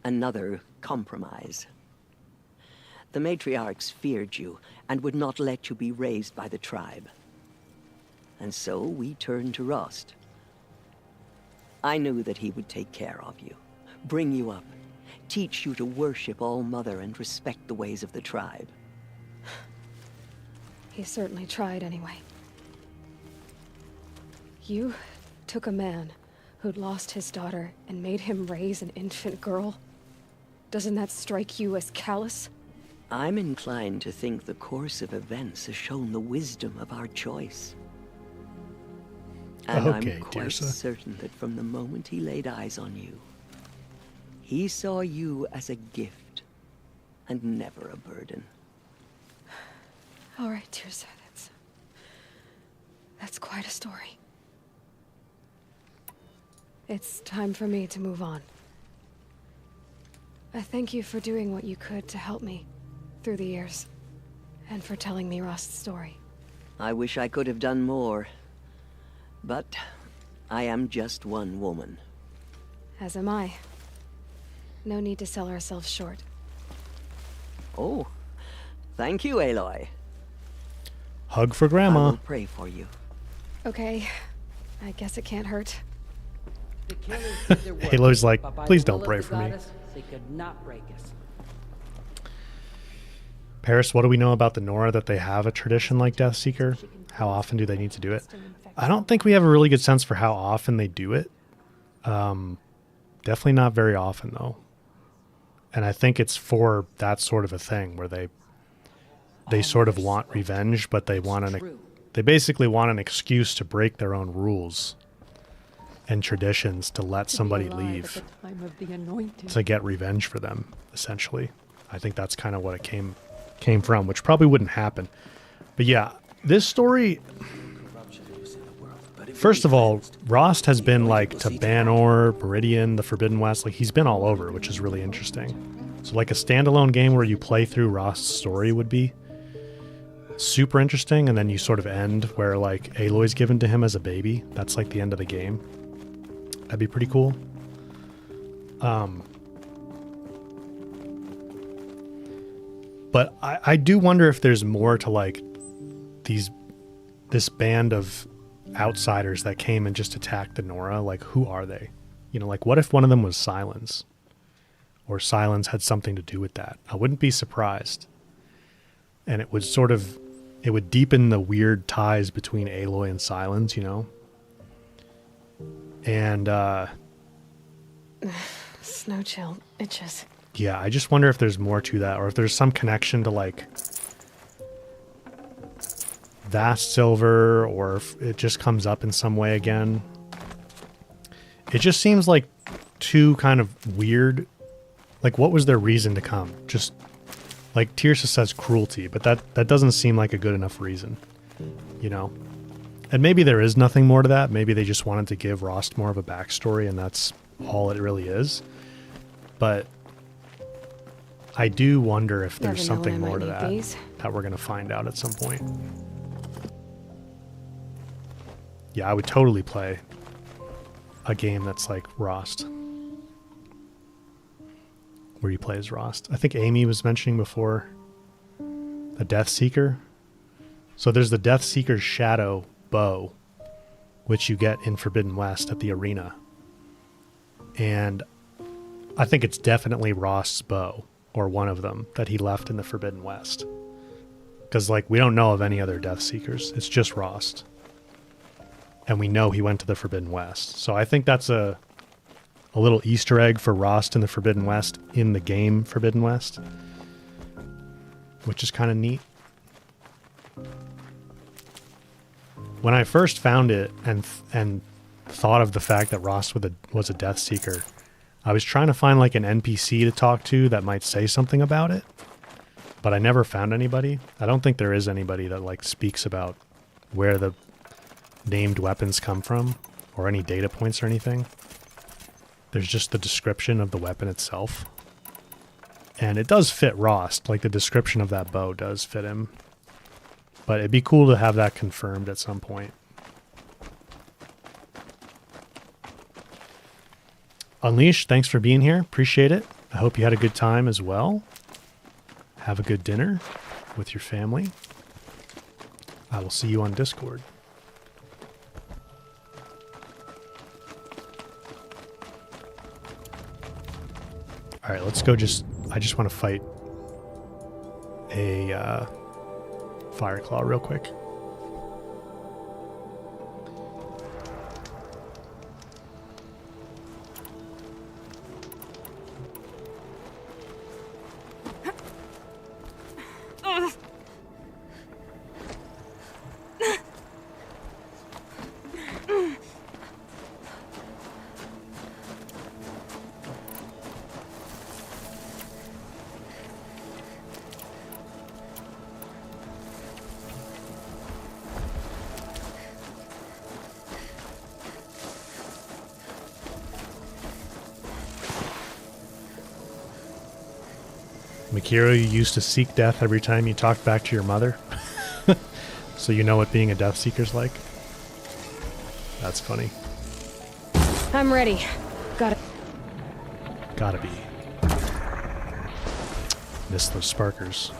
Another compromise. The matriarchs feared you, and would not let you be raised by the tribe. And so we turned to Rost. I knew that he would take care of you, bring you up, teach you to worship All-Mother and respect the ways of the tribe. He certainly tried anyway. You took a man who'd lost his daughter and made him raise an infant girl? Doesn't that strike you as callous? I'm inclined to think the course of events has shown the wisdom of our choice. And Okay, I'm quite Tirsa. certain that from the moment he laid eyes on you, he saw you as a gift, and never a burden. All right, Tirsa, that's quite a story. It's time for me to move on. I thank you for doing what you could to help me through the years, and for telling me Rost's story. I wish I could have done more, but I am just one woman. As am I. No need to sell ourselves short. Oh, thank you, Aloy. Hug for I Grandma. will pray for you. Okay, I guess it can't hurt. The killers did their work, Aloy's like, but by please the don't will of pray the for me. goddess, they could not break us. Paris, what do we know about the Nora that they have a tradition like Death Seeker? How often do they need to do it? I don't think we have a really good sense for how often they do it. Definitely not very often, though. And I think it's for that sort of a thing where they sort of want revenge, but they want They basically want an excuse to break their own rules and traditions to let somebody leave, to get revenge for them, essentially. I think that's kind of what it came from, which probably wouldn't happen. But yeah, this story... First of all, Rost has been like to Banor, Meridian, the Forbidden West. Like he's been all over, which is really interesting. So like a standalone game where you play through Rost's story would be super interesting, and then you sort of end where like Aloy's given to him as a baby. That's like the end of the game. That'd be pretty cool. But I do wonder if there's more to like this band of outsiders that came and just attacked the Nora. Like, who are they? You know, like what if one of them was Silence? Or Silence had something to do with that? I wouldn't be surprised. And it would sort of, it would deepen the weird ties between Aloy and Silence, you know? And, Snow chill itches. yeah, I just wonder if there's more to that, or if there's some connection to like Vast Silver, or if it just comes up in some way again. It just seems like too kind of weird. Like, what was their reason to come? Just like Tirsa says cruelty, but that doesn't seem like a good enough reason, you know? And maybe there is nothing more to that. Maybe they just wanted to give Rost more of a backstory, and that's all it really is. But I do wonder if there's something more to that that we're going to find out at some point. Yeah, I would totally play a game that's like Rost, where you play as Rost. I think Amy was mentioning before the Death Seeker. So there's the Death Seeker's Shadow bow, which you get in Forbidden West at the arena. And I think it's definitely Rost's bow, or one of them, that he left in the Forbidden West. Because, like, we don't know of any other Death Seekers. It's just Rost. And we know he went to the Forbidden West. So I think that's a little Easter egg for Rost in the Forbidden West in the game Forbidden West, which is kind of neat. When I first found it and thought of the fact that Rost was a Death Seeker, I was trying to find like an NPC to talk to that might say something about it, but I never found anybody. I don't think there is anybody that like speaks about where the named weapons come from, or any data points or anything. There's just the description of the weapon itself. And it does fit Rost, like the description of that bow does fit him. But it'd be cool to have that confirmed at some point. Unleash, thanks for being here. Appreciate it. I hope you had a good time as well. Have a good dinner with your family. I will see you on Discord. All right, let's go. I just want to fight a Fireclaw real quick. Makiro, you used to seek death every time you talked back to your mother. So you know what being a Death Seeker's like? That's funny. I'm ready. Gotta be. Miss those sparkers.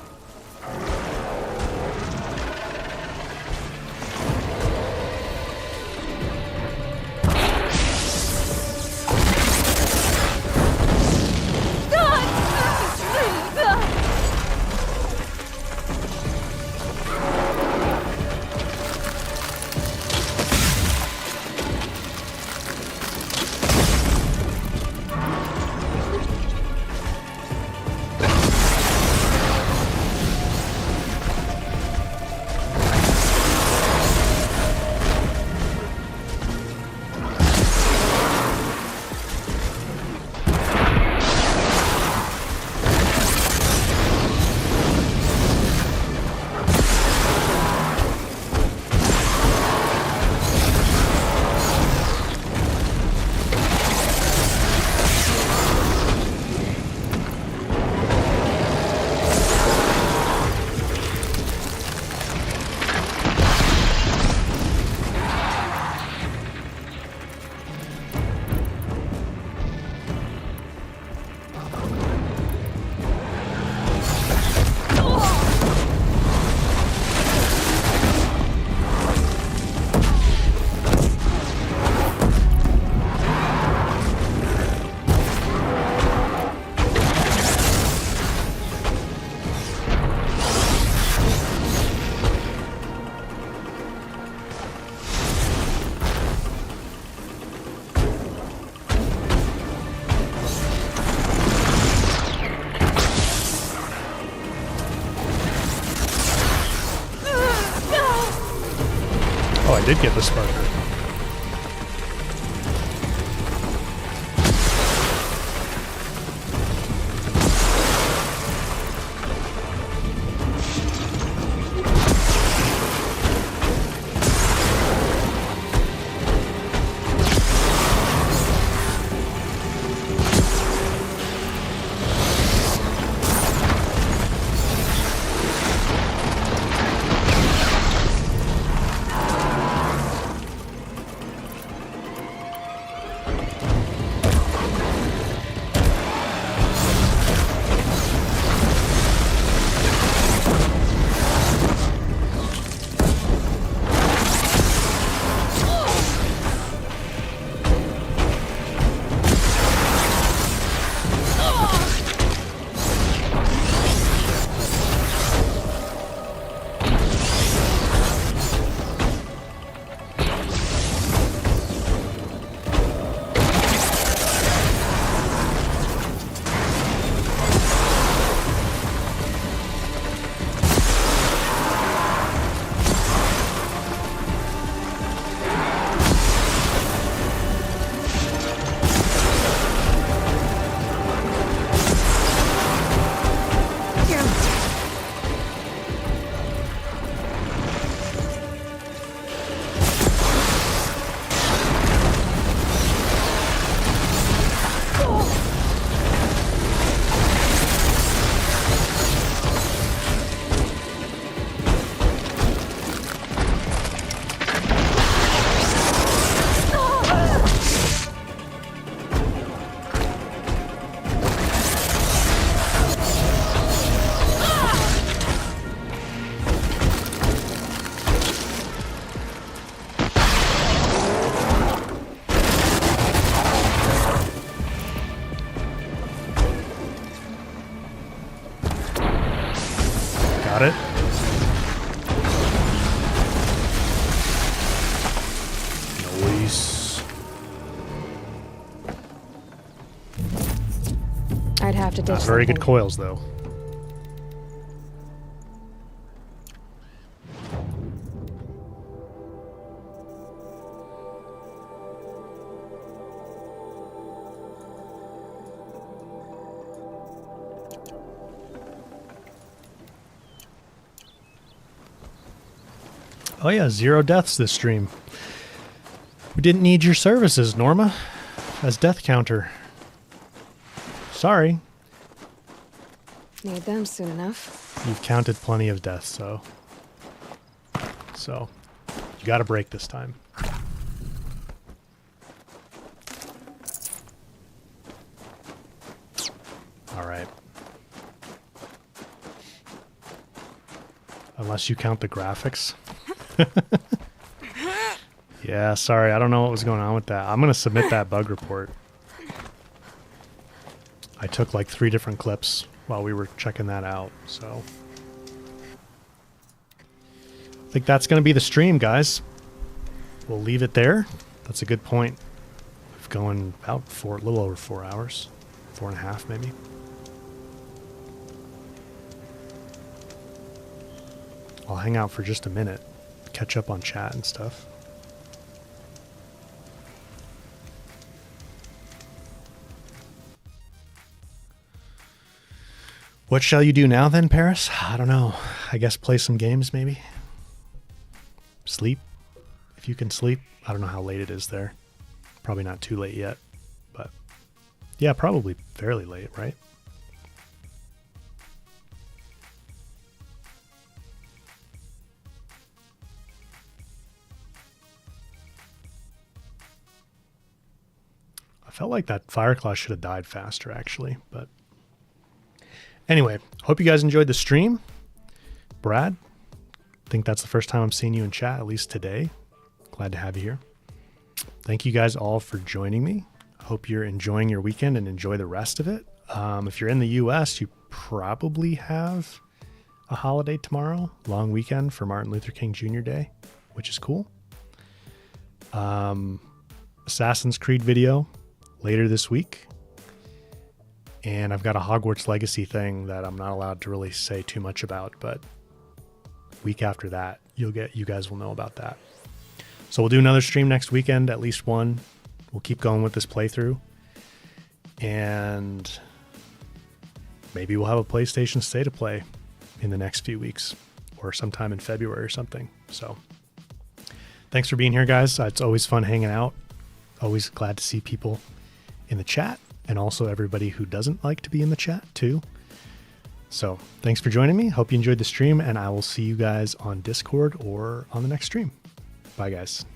did get the Sparker. Got it. Noise. I'd have to ditch Not very good something. coils, though. Oh yeah, 0 deaths this stream. We didn't need your services, Norma, as death counter. Sorry. Need them soon enough. You've counted plenty of deaths, so you got a break this time. All right. Unless you count the graphics. Yeah, sorry, I don't know what was going on with that. I'm going to submit that bug report. I took like 3 different clips while we were checking that out, so I think that's going to be the stream, guys. We'll leave it there. That's a good point. We've gone about a little over 4 hours, 4.5 maybe. I'll hang out for just a minute, catch up on chat and stuff. What shall you do now then, Paris? I don't know. I guess play some games maybe? Sleep? If you can sleep. I don't know how late it is there. Probably not too late yet. But yeah, probably fairly late, right? I felt like that Fireclaw should have died faster actually, but anyway, hope you guys enjoyed the stream. Brad, I think that's the first time I'm seeing you in chat, at least today. Glad to have you here. Thank you guys all for joining me. Hope you're enjoying your weekend and enjoy the rest of it. If you're in the US, you probably have a holiday tomorrow, long weekend for Martin Luther King Jr. Day, which is cool. Assassin's Creed video later this week. And I've got a Hogwarts Legacy thing that I'm not allowed to really say too much about, but week after that, you guys will know about that. So we'll do another stream next weekend, at least one. We'll keep going with this playthrough. And maybe we'll have a PlayStation State of Play in the next few weeks or sometime in February or something. So thanks for being here, guys. It's always fun hanging out. Always glad to see people in the chat, and also everybody who doesn't like to be in the chat too. So thanks for joining me. Hope you enjoyed the stream, and I will see you guys on Discord or on the next stream. Bye, guys.